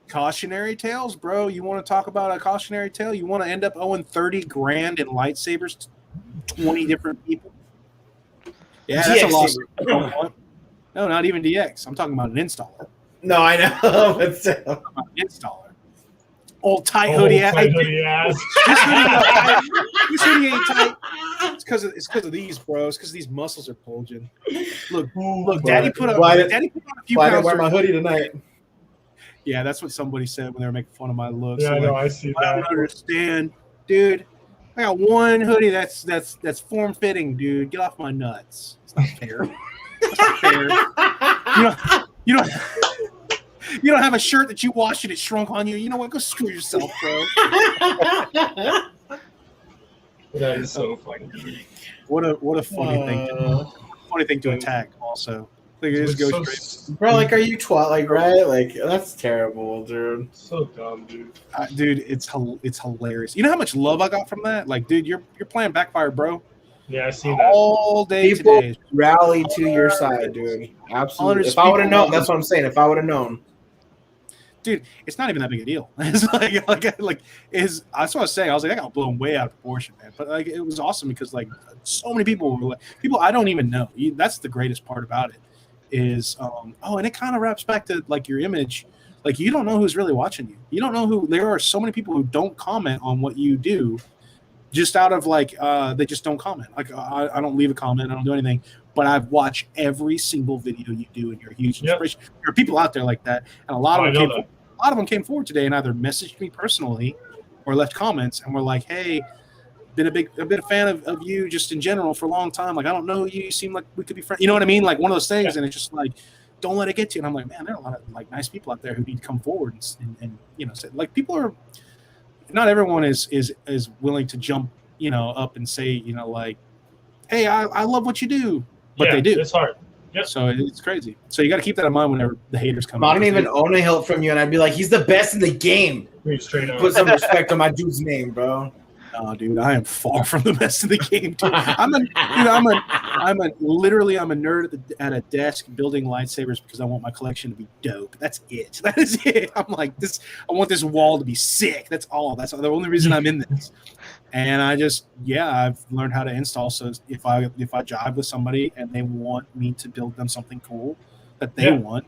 cautionary tales, bro. You want to talk about a cautionary tale? You want to end up owing $30,000 in lightsabers to 20 different people? Yeah, that's a loss. No, not even DX. I'm talking about an installer. No, I know, but still. An installer. Old tight hoodie ass. This hoodie ain't tight. It's because of these, bro. It's because these muscles are bulging. Look, Daddy put on a few Why pounds. didn't wear my hoodie tonight? Yeah, that's what somebody said when they were making fun of my looks. Yeah, So no, I see I that. don't understand, dude. I got one hoodie that's form fitting, dude. Get off my nuts. It's not fair. It's not fair. You don't have a shirt that you washed and it shrunk on you. You know what? Go screw yourself, bro. That is so funny. What a funny thing. Funny thing to attack. Also, like, it just goes straight. Bro, like, are you like, right? Like, that's terrible, dude. So dumb, dude. Dude, it's hilarious. You know how much love I got from that? Like, dude, you're playing backfire, bro. Yeah, I see that. All day People today. rally to your side, dude. Absolutely. If I would have known, that's what I'm saying. If I would have known. Dude, it's not even that big a deal. It's that's what I was saying. I was like, I got blown way out of proportion, man. But like, it was awesome because like so many people were like, people I don't even know. That's the greatest part about it is, and it kind of wraps back to like your image. Like, you don't know who's really watching you. You don't know who. There are so many people who don't comment on what you do, just out of like they just don't comment. Like, I don't leave a comment. I don't do anything. But I've watched every single video you do, and you're a huge inspiration. There are people out there like that, and a lot of them came forward today and either messaged me personally or left comments and were like, "Hey, been a bit fan of you just in general for a long time. Like, I don't know you. You seem like we could be friends. You know what I mean? Like one of those things." And it's just like, don't let it get to you. And I'm like, man, there are a lot of like nice people out there who need to come forward and say, like, people are. Not everyone is willing to jump, up and say, like, hey, I love what you do, but they do. It's hard. Yep. So it's crazy. So you got to keep that in mind whenever the haters come. I don't even own a hilt from you, and I'd be like, he's the best in the game. Straight up. Put some respect on my dude's name, bro. No, dude, I am far from the best in the game, dude. I'm a nerd at a desk building lightsabers because I want my collection to be dope. That's it. That is it. I'm like this. I want this wall to be sick. That's all. That's the only reason I'm in this. And I've learned how to install. So if I jive with somebody and they want me to build them something cool that they want,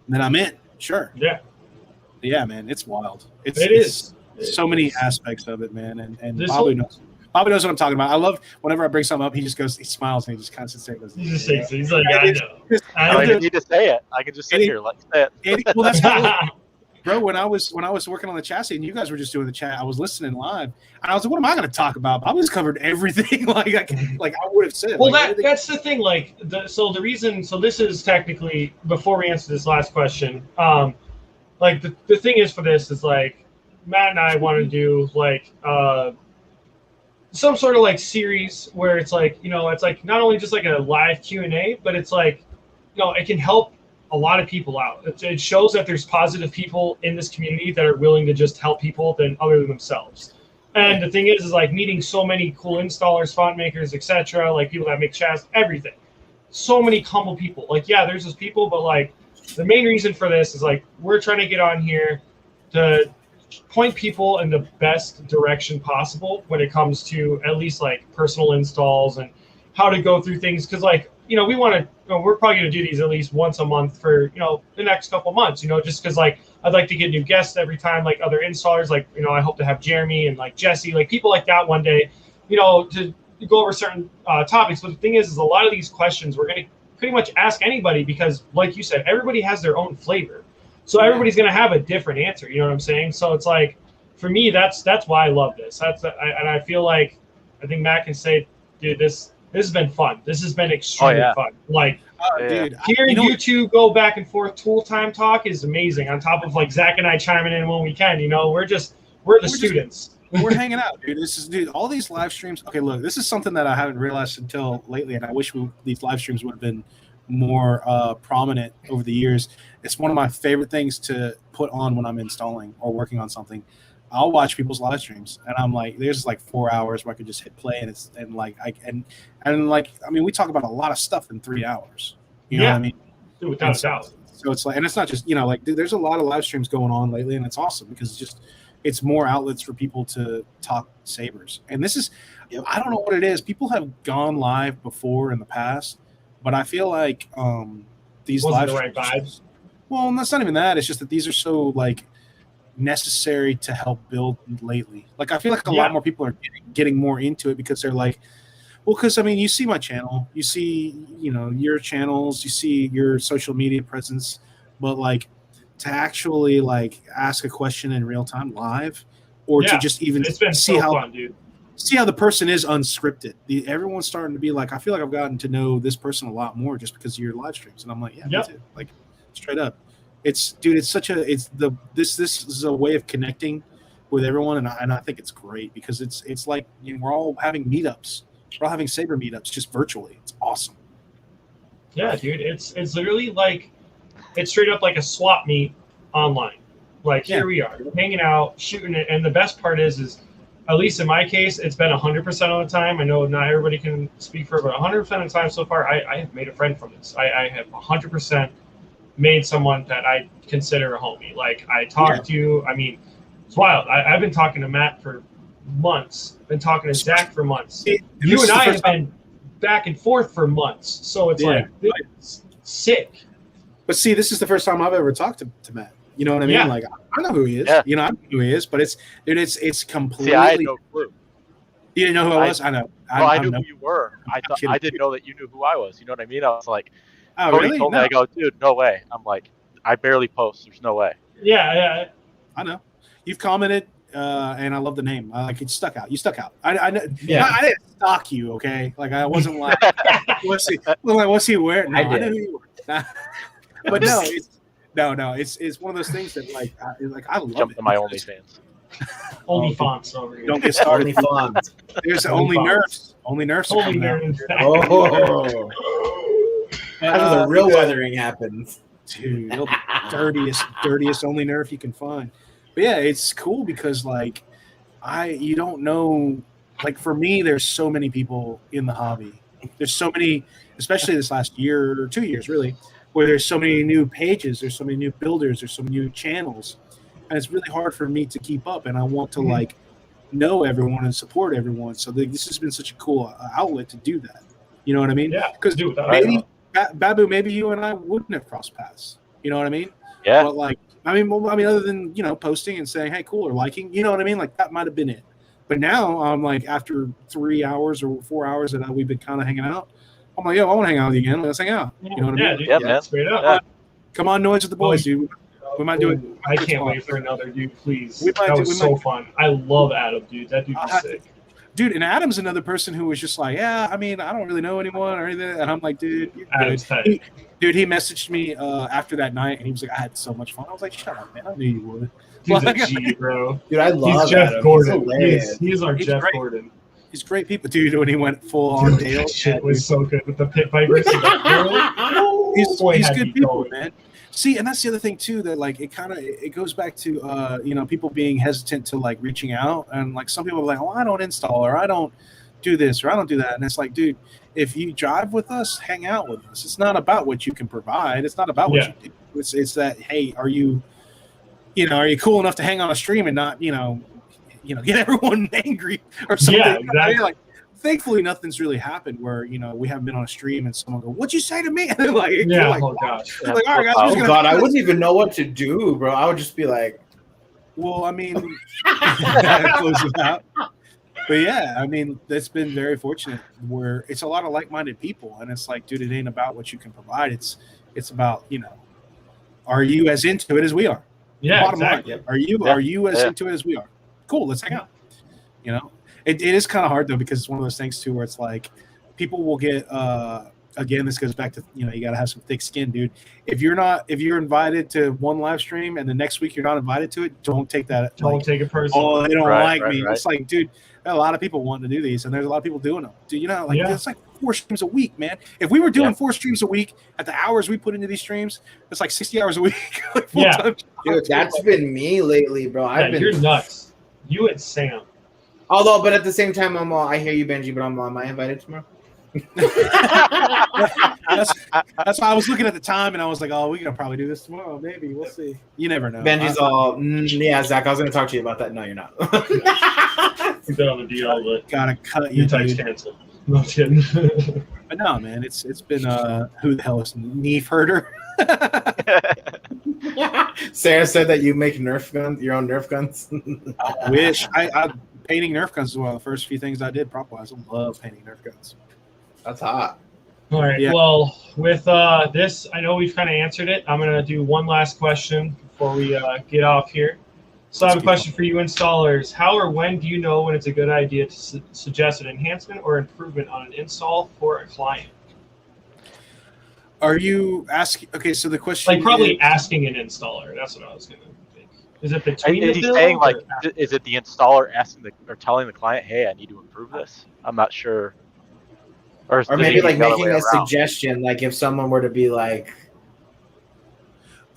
then I'm in. Sure. Yeah. Yeah, man, it's wild. It is. So many aspects of it, man, and Bobby knows. Bobby knows what I'm talking about. I love whenever I bring something up, he just smiles and he just kind of sits there and goes, he just shakes it. He's like, I know. I don't even need to say it. I can just sit here. Let's say it. Well, that's cool. Bro, when I was working on the chassis and you guys were just doing the chat, I was listening live and I was like, what am I going to talk about? Bobby's covered everything like I would have said. Well, like, that's the thing. Like, so this is technically, before we answer this last question, like the thing is for this is like, Matt and I want to do like some sort of like series where it's like, it's like not only just like a live Q&A, but it's like, it can help a lot of people out. It shows that there's positive people in this community that are willing to just help people other than themselves. And the thing is like meeting so many cool installers, font makers, etc., like people that make chassis, everything. So many humble people. Like, yeah, there's those people, but like the main reason for this is like we're trying to get on here to point people in the best direction possible when it comes to at least like personal installs and how to go through things. Because like, we want to, we're probably going to do these at least once a month for, the next couple months, just because like I'd like to get new guests every time, like other installers, like, I hope to have Jeremy and like Jesse, like people like that one day, to go over certain topics. But the thing is a lot of these questions we're going to pretty much ask anybody because like you said, everybody has their own flavor. So everybody's going to have a different answer. You know what I'm saying? So it's like, for me, that's why I love this. And I feel like, I think Matt can say, dude, this This has been fun. This has been extremely fun. Like, Yeah. Dude, hearing you know you two go back and forth tool time talk is amazing. On top of like Zach and I chiming in when we can, we're the students. we're hanging out, dude. Dude, all these live streams. Okay, look, this is something that I haven't realized until lately, and I wish these live streams would have been more prominent over the years. It's one of my favorite things to put on when I'm installing or working on something. I'll watch people's live streams, and I'm like, there's like 4 hours where I could just hit play, and we talk about a lot of stuff in 3 hours. You know what I mean? Dude, without a doubt. So it's like, and it's not just dude, there's a lot of live streams going on lately, and it's awesome because it's more outlets for people to talk sabers. And this is, I don't know what it is. People have gone live before in the past, but I feel like these Wasn't live the right streams, vibes. well, that's not even that. It's just that these are so like necessary to help build lately. Like I feel like a lot more people are getting more into it because they're like, well, because I mean, you see my channel, you see, your channels, you see your social media presence, but like to actually like ask a question in real time live, or to just even it's been see so how fun, dude. See how the person is unscripted. Everyone's starting to be like, I feel like I've gotten to know this person a lot more just because of your live streams, and I'm like, me too. Like straight up. This is a way of connecting with everyone, and I think it's great because it's like we're all having meetups. We're all having saber meetups just virtually. It's awesome. Yeah, dude. It's literally like it's straight up like a swap meet online. Like here we are hanging out, shooting it, and the best part is at least in my case, it's been 100% of the time. I know not everybody can speak for it, but 100% of the time so far, I have made a friend from this. I have 100% made someone that I consider a homie. Like I talk to, I mean, it's wild. I've been talking to Matt for months, been talking to Zach for months. You and I have been back and forth for months. So it's like, it's sick. But see, this is the first time I've ever talked to Matt. You know what I mean? Yeah. Like I know who he is. Yeah. I know who he is, but it's completely. See, I had no clue. You didn't know who I was? I know. I knew who you were. I didn't know that you knew who I was. You know what I mean? I was like, oh, Cody really? told me, I go, dude, no way. I'm like, I barely post. There's no way. Yeah. I know. You've commented, and I love the name. Like it stuck out. You stuck out. I didn't stalk you, okay? Like I wasn't like, what's he wearing? No, I knew who you were. But no, it's one of those things that like I love Jump it. to my OnlyFans. Only fonts over here. Don't get started. Only fonts. There's only nerfs. Only nerfs. Only nerfs. Oh, that's when the real weathering happens. Dude, it'll be dirtiest only nerf you can find. But yeah, it's cool because like you don't know, like for me, there's so many people in the hobby. There's so many, especially this last year or 2 years really, where there's so many new pages, there's so many new builders, there's so many new channels, and it's really hard for me to keep up. And I want to like know everyone and support everyone. So this has been such a cool outlet to do that. You know what I mean? Yeah. Because maybe Babu, maybe you and I wouldn't have crossed paths. You know what I mean? Yeah. But like, I mean, other than posting and saying, "Hey, cool," or liking, you know what I mean? Like that might have been it. But now I'm like, after 3 hours or 4 hours that we've been kind of hanging out, I'm like, yo, I want to hang out with you again. Let's hang out. You know what I mean? Dude, Yeah, man. Straight up. Yeah. Come on, Noise with the boys, dude. We might do it. I can't wait for another, dude. Please. We might That do- was we so might- fun. I love Adam, dude. That dude was sick. Dude, and Adam's another person who was just like, yeah, I mean, I don't really know anyone or anything. And I'm like, dude, you're Adam's good. tight. He messaged me after that night, and he was like, I had so much fun. I was like, shut up, man. I knew you would. Dude's Like, a G, bro. Dude, I love He's Jeff Adam. Gordon. He's hilarious. He's our He's Jeff great. Gordon. He's great people, dude. When he went full on Dale, That shit was so good with the pit vipers. he's Boy, he's had good he people, going. man. See, and that's the other thing too, that like it goes back to people being hesitant to like reaching out, and like some people are like, oh, I don't install, or I don't do this, or I don't do that, and it's like, dude, if you drive with us, hang out with us. It's not about what you can provide. It's not about what you do. It's that, hey, are you cool enough to hang on a stream and not get everyone angry or something? Yeah, You know what I mean? exactly. Like, thankfully, nothing's really happened where we haven't been on a stream and someone go, "What'd you say to me?" And they're like, Yeah. like, Oh gosh. you're like, all right, guys, we're Oh just gonna God, I do this." wouldn't even know what to do, bro. I would just be like, Well, I mean, close it out. But yeah, I mean, that's been very fortunate where it's a lot of like-minded people, and it's like, dude, it ain't about what you can provide. It's about, are you as into it as we are? Yeah, Bottom exactly. line, are you as into it as we are? Cool, let's hang out. It is kind of hard though, because it's one of those things too where it's like, people will get again, this goes back to, you got to have some thick skin, dude. If you're invited to one live stream and the next week you're not invited to it, don't take that. Don't take it personally. Oh, they don't Right, me. right. It's like, dude, a lot of people wanting to do these, and there's a lot of people doing them. Dude, it's like 4 streams a week, man. If we were doing 4 streams a week at the hours we put into these streams, it's like 60 hours a week. Like full-time Dude, that's been me lately, bro. You're nuts. You and Sam. Although, but at the same time, I hear you, Benji, but am I invited tomorrow? that's why I was looking at the time and I was like, oh, we can probably do this tomorrow. Maybe we'll see. You never know. Benji's yeah, Zach. I was going to talk to you about that. No, you're not. You've been on the deal, but gotta cut you. Type's canceled. No I'm kidding. But no, man, it's been who the hell is Neef Herder? Sarah said that you make Nerf guns, your own Nerf guns. I wish. I painting Nerf guns is one of the first few things I did prop wise. I love painting Nerf guns. That's hot. All right. Yeah. Well, with this, I know we've kind of answered it. I'm going to do one last question before we get off here. So I have a question for you installers. How or when do you know when it's a good idea to suggest an enhancement or improvement on an install for a client? Are you asking? Okay, so the question probably asking an installer. That's what I was going to think. Is it between Is the he build, saying or- is it the installer asking or telling the client, hey, I need to improve this? I'm not sure. Or maybe like the other making way a around? suggestion, like if someone were to be like,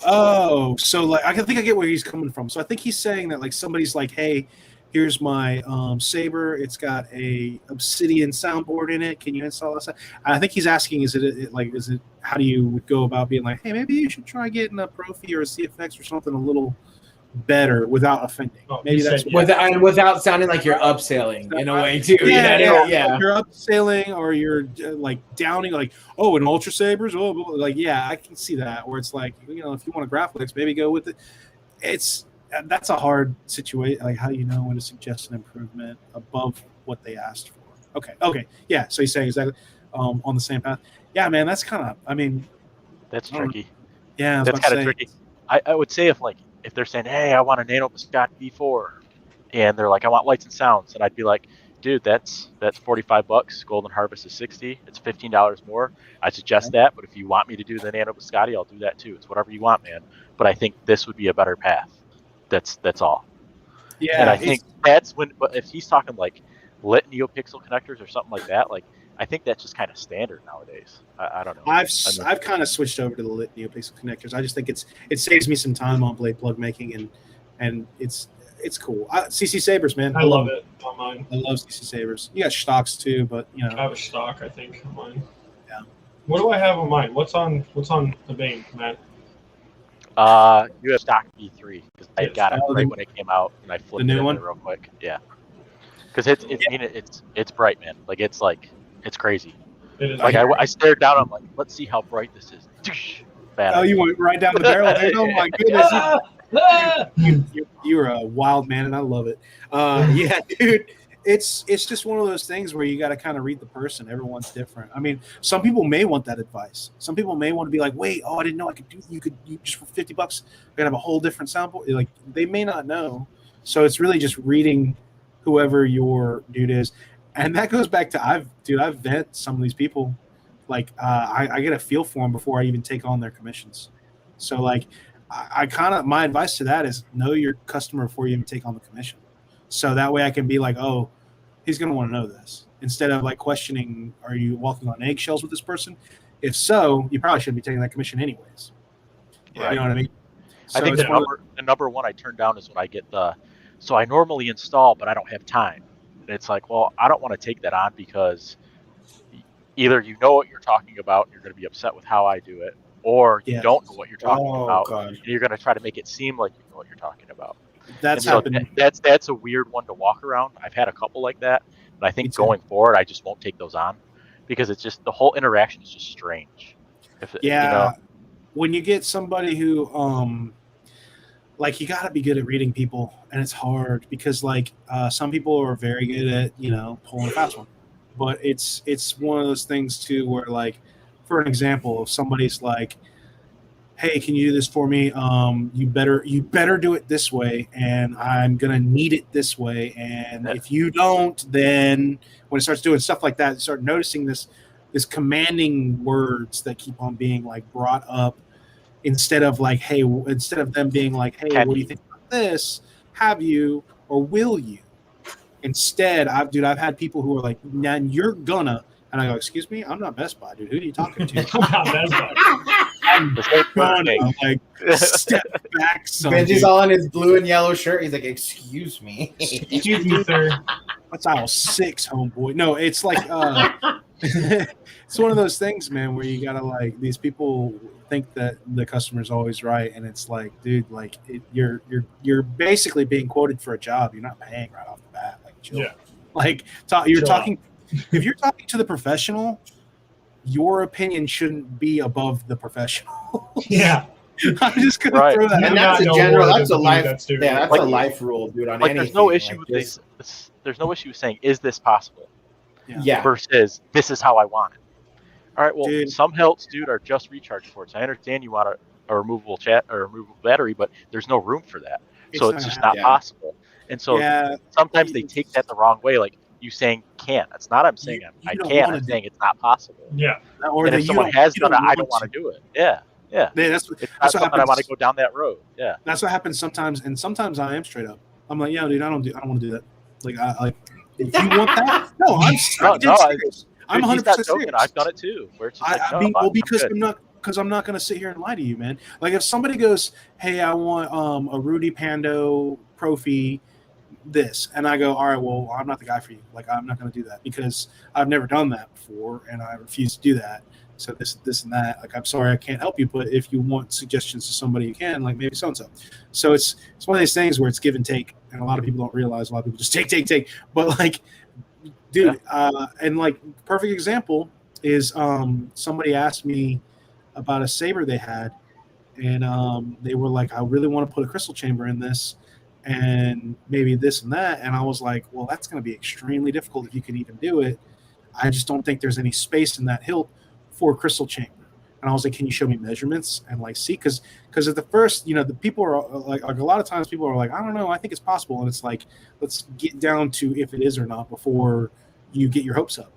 oh, so like I think I get where he's coming from. So I think he's saying that like somebody's like, hey, here's my saber. It's got a obsidian soundboard in it. Can you install this? I think he's asking, is it how do you go about being like, hey, maybe you should try getting a Profi or a CFX or something a little better without offending. Oh, Maybe he that's said what without sounding like you're upselling in a way too. yeah. You're upselling or you're like downing, like, oh, an Ultra Sabers, like, yeah, I can see that. Where it's like, if you want a graphics, maybe go with it. That's a hard situation. Like, how do you know when to suggest an improvement above what they asked for? Okay, yeah. So he's saying exactly on the same path. Yeah, man, that's kind of. I mean, That's tricky. yeah, That's kind of tricky. I would say if they're saying, hey, I want a Nano Biscotti V4, and they're like, I want lights and sounds, and I'd be like, dude, that's $45. Golden Harvest is $60. It's $15 more. I suggest that, but if you want me to do the Nano Biscotti, I'll do that too. It's whatever you want, man. But I think this would be a better path. That's all. Yeah, and I think that's when. But if he's talking like lit NeoPixel connectors or something like that, like I think that's just kind of standard nowadays. I don't know. I've kind of switched over to the lit NeoPixel connectors. I just think it saves me some time on blade plug making and it's cool. CC Sabers, man. I love it on mine. I love CC Sabers. You got stocks too, but I have a stock, I think, on mine. Yeah. What do I have on mine? What's on the Bane, Matt? You have stock V3 because I got it right when it came out, and I flipped new it in one? there real quick. Yeah, because it's bright, man. Like it's crazy. It is. Like I stared down. I'm like, let's see how bright this is. Bad. Oh, you went right down the barrel. Oh my goodness, you're a wild man, and I love it. Yeah, dude. It's just one of those things where you got to kind of read the person. Everyone's different. I mean, some people may want that advice. Some people may want to be like, wait, I didn't know I could do. You just for $50, I could have a whole different soundboard. Like they may not know. So it's really just reading whoever your dude is, and that goes back to I've vet some of these people. Like I get a feel for them before I even take on their commissions. So like I kind of my advice to that is know your customer before you even take on the commission. So that way I can be like, oh, he's going to want to know this. Instead of like questioning, are you walking on eggshells with this person? If so, you probably shouldn't be taking that commission anyways. Right. You know what I mean? I think the number one I turn down is when I get so I normally install, but I don't have time. And it's like, well, I don't want to take that on because either you know what you're talking about and you're going to be upset with how I do it, or you don't know what you're talking about and you're going to try to make it seem like you know what you're talking about. That's happened. That's a weird one to walk around. I've had a couple like that, and I think going forward, I just won't take those on because it's just the whole interaction is just strange. When you get somebody who, like, you got to be good at reading people, and it's hard because like some people are very good at pulling a fast one, but it's one of those things too where like, for an example, if somebody's like, hey, can you do this for me? You better do it this way, and I'm gonna need it this way. And if you don't, then when it starts doing stuff like that, you start noticing this commanding words that keep on being like brought up instead of like, hey, instead of them being like, hey, what do you think about this? Have you or will you? Instead, I've had people who are like, nah, you're gonna, and I go, excuse me, I'm not Best Buy, dude. Who are you talking to? I'm not Best Buy. I'm gonna like step back. Benji's all in his blue and yellow shirt. He's like, excuse me. Excuse me, sir. That's aisle 6, homeboy. No, it's like it's one of those things, man, where you gotta like these people think that the customer's always right, and it's like, dude, like you're basically being quoted for a job. You're not paying right off the bat. Like, chill. Yeah. Like you're talking. If you're talking to the professional, your opinion shouldn't be above the professional. Yeah. I'm just gonna throw that. And out. that's a general. That's a life. That's Like- a life rule, dude. On Like, anything. there's no issue like with this. There's no issue with saying, "Is this possible?" Yeah. Versus, "This is how I want it." All right. Well, Dude. some hilts, dude, are just recharge ports. I understand you want a removable removable battery, but there's no room for that, so it's just not yeah. possible. And so Yeah. sometimes they take that the wrong way. Like you saying can't. It's not. I'm saying I don't can. wanna I'm do saying it's not possible. Yeah. Or And that if you someone don't- has you done it, I don't want want to do it. Yeah. Yeah. Yeah, that's It's not what something I want happens. to go down that road. Yeah. That's what happens sometimes, and sometimes I am straight up. I'm like, yeah, dude, I don't want to do that. Like, if you want that, no, I'm No, serious. I'm Dude, he's 100% not joking. serious. I've done it too. Where it's just like, no, well, I'm because good. I'm not going to sit here and lie to you, man. Like, if somebody goes, hey, I want a Rudy Pando Profi this, and I go, all right, well, I'm not the guy for you. Like, I'm not going to do that because I've never done that before, and I refuse to do that. So this and that. Like, I'm sorry, I can't help you, but if you want suggestions to somebody, you can. Like, maybe so and so. So it's one of these things where it's give and take, and a lot of people don't realize. A lot of people just take. But like, dude, and like, perfect example is somebody asked me about a saber they had, and they were like, I really want to put a crystal chamber in this, and maybe this and that. And I was like, well, that's going to be extremely difficult if you can even do it. I just don't think there's any space in that hilt for a crystal chamber. And I was like, can you show me measurements and like see? Because at the first, the people are like a lot of times people are like, I don't know, I think it's possible. And it's like, let's get down to if it is or not before you get your hopes up.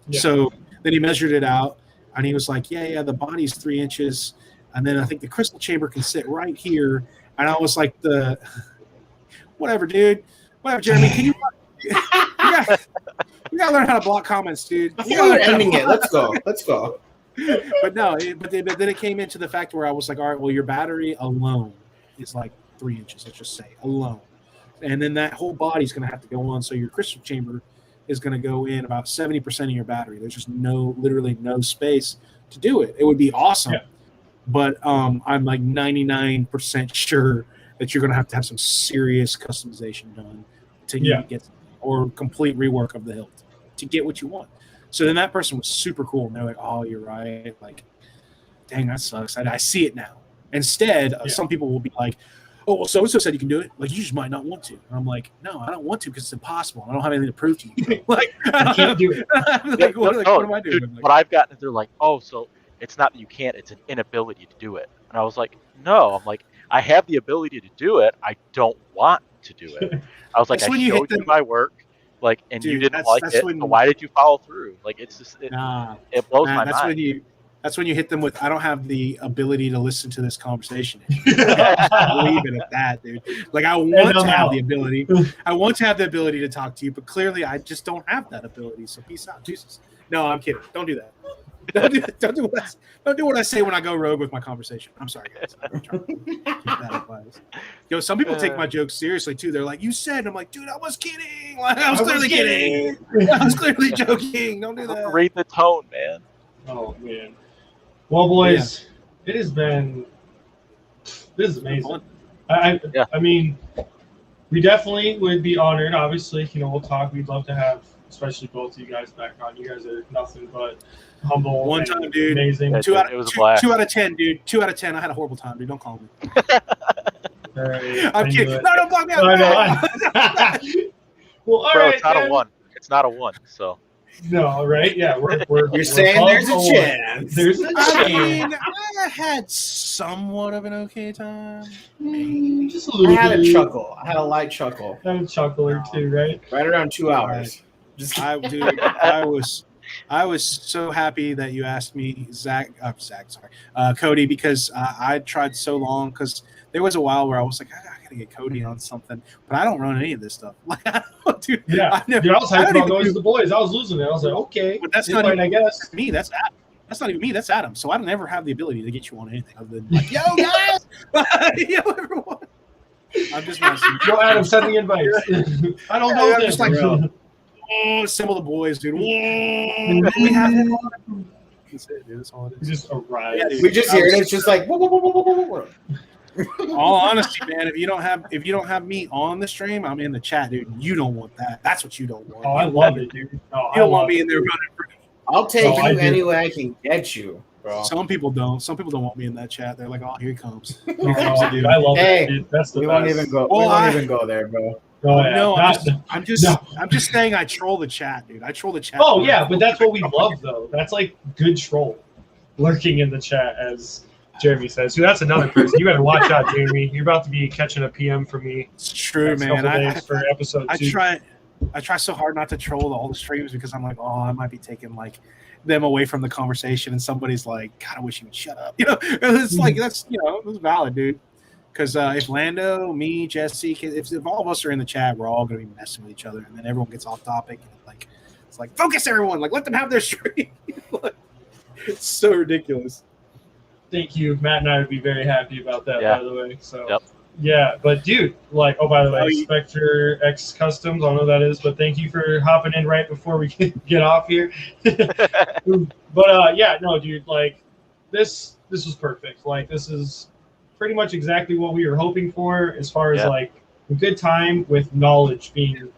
Yeah. So then he measured it out, and he was like, yeah, the body's 3 inches, and then I think the crystal chamber can sit right here. And I was like, whatever, dude, whatever, Jeremy, can you? You gotta learn how to block comments, dude. I think we're ending it. Let's go. But no, but then it came into the fact where I was like, all right, well, your battery alone is like 3 inches, let's just say, alone. And then that whole body's going to have to go on. So your crystal chamber is going to go in about 70% of your battery. There's just literally no space to do it. It would be awesome. Yeah. But I'm like 99% sure that you're going to have some serious customization done to get, or complete rework of the hilt to get what you want. So then that person was super cool. And they're like, oh, you're right. Like, dang, that sucks. I see it now. Instead, some people will be like, oh, well, so-and-so said you can do it. Like, you just might not want to. And I'm like, no, I don't want to because it's impossible. I don't have anything to prove to you. Like, I can't do it. what am I doing? Dude, Like, what I've gotten, they're like, oh, so it's not that you can't, it's an inability to do it. And I was like, no. I'm like, I have the ability to do it. I don't want to do it. I was like, That's I when you showed hit you my work, like, and Dude, you didn't that's- like that's it. when- So why did you follow through? Like, it's just, it blows my that's mind. That's when you hit them with, I don't have the ability to listen to this conversation. Leave it at that, dude. Like, I want to have the ability. I want to have the ability to talk to you, but clearly I just don't have that ability. So peace out. Jesus. No, I'm kidding. Don't do that. Don't do what I say when I go rogue with my conversation. I'm sorry, guys. I'm trying to keep that advice. Some people take my jokes seriously too. They're like, "You said," and I'm like, "Dude, I was kidding. Like, I was clearly kidding. I was clearly joking. Don't do that." Read the tone, man. Oh man. Well, boys, it has been. This is amazing. I mean, we definitely would be honored. Obviously, we'll talk. We'd love to have, especially both of you guys back on. You guys are nothing but humble. One time, dude. Amazing. Yeah, Two out it was a blast. 2 out of 10, dude. 2 out of 10. I had a horrible time, dude. Don't call me. All right. I'm kidding. No, don't block me out. I know. Well, all Bro, right. it's not man. a 1. It's not a 1, so. No, right? Yeah, we're You're saying above there's a one. chance. There's a I chance. mean, I had somewhat of an okay time. Just a I little had a bit. chuckle. I had a light chuckle. I had a chuckle or two, right? Right around 2 hours. Just Dude, I was so happy that you asked me, Cody, because I tried so long, because there was a while where I was like, I gotta get Cody on something, but I don't run any of this stuff. Like, dude, Yeah, I never, dude, I was I hyped don't about even Noise do- of the Boys. I was losing it. I was like, okay, But that's it's not fine, even I guess. me. That's not even me. That's Adam. So I don't ever have the ability to get you on anything other than like, yo guys, yo everyone. I'm just not. Yo, Adam, send the invites. I don't know I'm this. just like, assemble the boys, dude. We have him on. That's it, dude. That's all it We is. just arrived. Yeah, dude. we just hear it. It's just like. All honesty, man. If you don't have me on the stream, I'm in the chat, dude. You don't want that. That's what you don't want. Oh, I love it, dude. No, You don't want me in there running for. I'll take Oh, I you do. any way I can get you, bro. Some people don't. Some people don't want me in that chat. They're like, oh, here he comes. Oh, dude, I love Hey, it, dude. That's the We best. won't even go. Well, we won't I- even go there, bro. Oh, yeah. No, Not- I'm just saying I troll the chat, dude. I troll the chat. Oh yeah, but that's what we love though. That's like good troll, lurking in the chat, as Jeremy says. So that's another person. You better watch out, Jeremy. You're about to be catching a PM from me. It's true, next man. couple I days for episode I 2. try so hard not to troll all the streams because I'm like, oh, I might be taking like them away from the conversation, and somebody's like, God, I wish you would shut up. You know, and it's like that's it's valid, dude. Because if Lando, me, Jesse, if all of us are in the chat, we're all going to be messing with each other, and then everyone gets off topic, and like it's like focus, everyone, like let them have their stream. It's so ridiculous. Thank you. Matt and I would be very happy about that, Yeah. by the way. So Yep. yeah, but dude, like, oh, by the way, Oh, you- Spectre X Customs, I don't know who that is, but thank you for hopping in right before we get off here. But yeah, no, dude, like this was perfect. Like this is pretty much exactly what we were hoping for, as far as Yeah. like a good time with knowledge being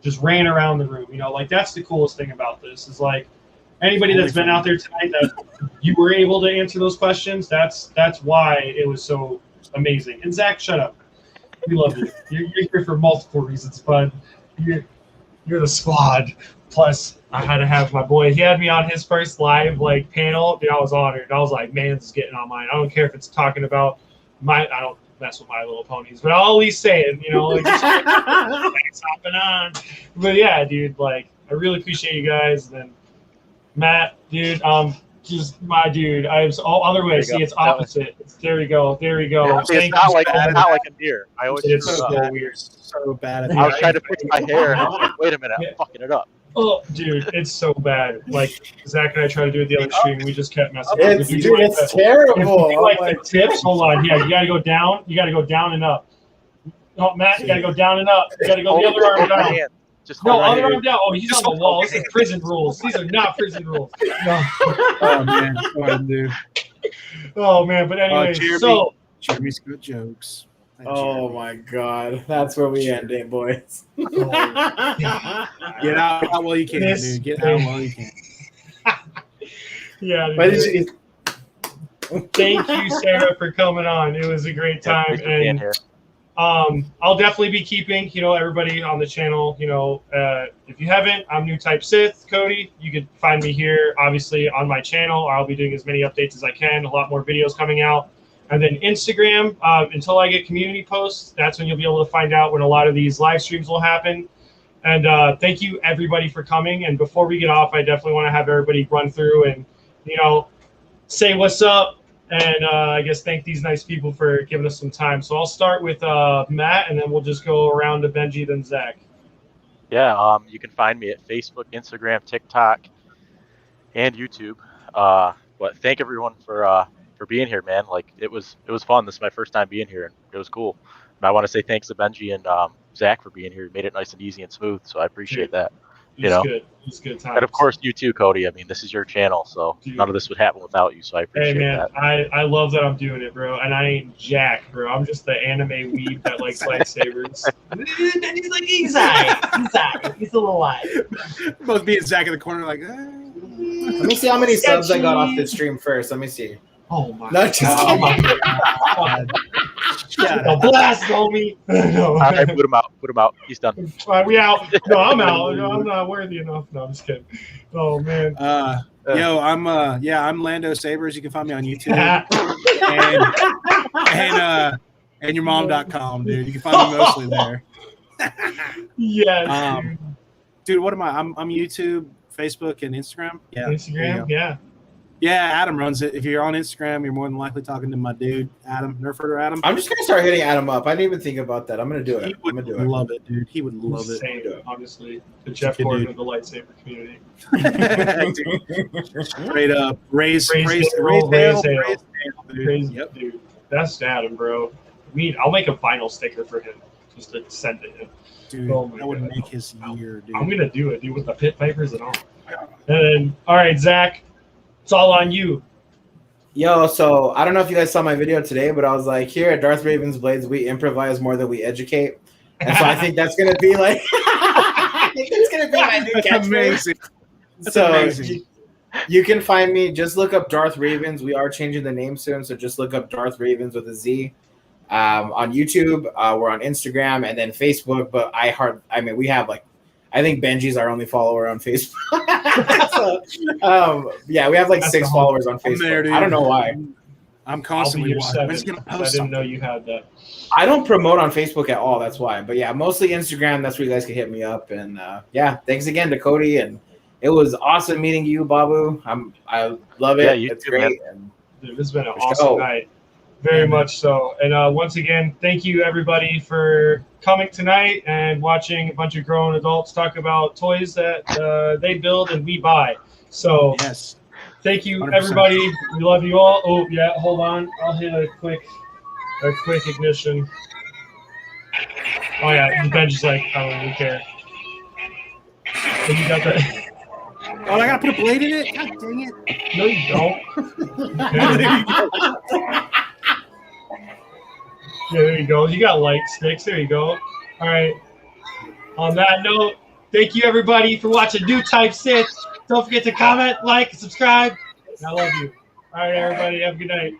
just ran around the room. You know, like that's the coolest thing about this is like anybody that's been out there tonight that you were able to answer those questions. That's why it was so amazing. And Zach, shut up. We love you. You're here for multiple reasons, bud. You're the squad. Plus, I had to have my boy. He had me on his first live like panel. Dude, I was honored. I was like, man, this is getting on mine. I don't care if it's talking about I don't mess with My Little Ponies, but I'll at least say it. You know, like just, it's hopping on. But yeah, dude, like I really appreciate you guys. And then Matt, dude, just my dude. I was all other way. There you See, go. it's opposite. There we go. There we go. Yeah, see, Thank it's not you like so it's much. not like a deer. I always It's screw it so up. weird. So bad at I was that. trying to fix my hair, and I was like, wait a minute, Yeah. I'm fucking it up. Oh, dude, it's so bad. Like Zach and I tried to do it the other stream. We just kept messing. up. It's If you dude, like it's the- terrible. If you like I'm the like, tips, hold on. Yeah, you gotta go down. You gotta go down and up. No, Matt, you gotta go down and up. You gotta go the other arm Hold my down. hand. Just No, hold my other hand. arm down. Oh, he's on the wall. This is prison rules. These are not prison rules. No. Oh man, go ahead, dude. Oh man, but anyway, Jeremy. so Jeremy's good jokes. Thank oh Jeremy. my god, that's where we end it, boys. Get out while you can, This- dude. Get out while you can. yeah, But dude, it's- thank you, Sarah, for coming on. It was a great Yeah, time, thanks for being and here. I'll definitely be keeping, everybody on the channel. If you haven't, I'm New Type Sith, Cody. You can find me here, obviously, on my channel. I'll be doing as many updates as I can. A lot more videos coming out. And then Instagram, until I get community posts, that's when you'll be able to find out when a lot of these live streams will happen. And thank you, everybody, for coming. And before we get off, I definitely want to have everybody run through and, say what's up. And I guess thank these nice people for giving us some time. So I'll start with Matt, and then we'll just go around to Benji, then Zach. Yeah, you can find me at Facebook, Instagram, TikTok, and YouTube. But thank everyone for being here, man. Like it was fun. This is my first time being here, and it was cool. And I want to say thanks to Benji and Zach for being here. You made it nice and easy and smooth, so I appreciate that. It's good. It's good time. And of course, you too, Cody. I mean, this is your channel, so Dude. none of this would happen without you. So I Hey appreciate man, that. I love that I'm doing it, bro. And I ain't Jack, bro. I'm just the anime weeb that likes lightsabers. Benji's like, he's alright. He's a little light. Both me and Zach in the corner, like, let me see how many subs I got off this stream first. Let me see. Oh my Not just god. God. A blast, homie. No. All right, put him out. Put him out. He's done. All right, we out. No, I'm out. No, I'm not worthy enough. No, I'm just kidding. Oh man. Yo, I'm Lando Sabers. You can find me on YouTube and yourmom.com, dude. You can find me mostly there. Yes, dude. What am I? I'm YouTube, Facebook, and Instagram. Yeah, Instagram. Yeah. Yeah, Adam runs it. If you're on Instagram, you're more than likely talking to my dude, Adam, Nerfherder Adam. I'm just gonna start hitting Adam up. I didn't even think about that. I'm gonna do it. He would love it, dude. He would love it. Same, honestly. The Jeff Gordon of the lightsaber community. Straight up. Raise Yep, dude. That's Adam, bro. I'll make a vinyl sticker for him just to send to him. Dude, that would make his year, dude. I'm gonna do it, dude, with the pit vipers and all. And then, all right, Zach, it's all on you. Yo, so I don't know if you guys saw my video today, but I was like, here at Darth Raven's Blades, we improvise more than we educate. And so I think that's gonna be like I think that's gonna be my new catchphrase. That's amazing. You can find me, just look up Darth Ravens. We are changing the name soon, so just look up Darth Ravens with a Z. On YouTube, we're on Instagram and then Facebook, but we have I think Benji's our only follower on Facebook. So, yeah, we have like 6 followers on Facebook. There, I don't know why. I'm constantly watching. I didn't know you had that. I don't promote on Facebook at all. That's why. But yeah, mostly Instagram. That's where you guys can hit me up. And yeah, thanks again to Cody. And it was awesome meeting you, Babu. I love it. Yeah, it's great. And dude, this has been an awesome night. Very much so. And once again, thank you everybody for coming tonight and watching a bunch of grown adults talk about toys that they build and we buy. So yes, thank you 100%. everybody. We love you all. Oh yeah, hold on. I'll hit a quick ignition. Oh yeah, Ben's like, I don't really care. So you got that. Oh, I gotta put a blade in it? God dang it. No, you don't. Okay. Yeah, there you go. You got light sticks. There you go. All right. On that note, thank you everybody for watching New Type Sith. Don't forget to comment, like, subscribe. I love you. All right, everybody. Have a good night.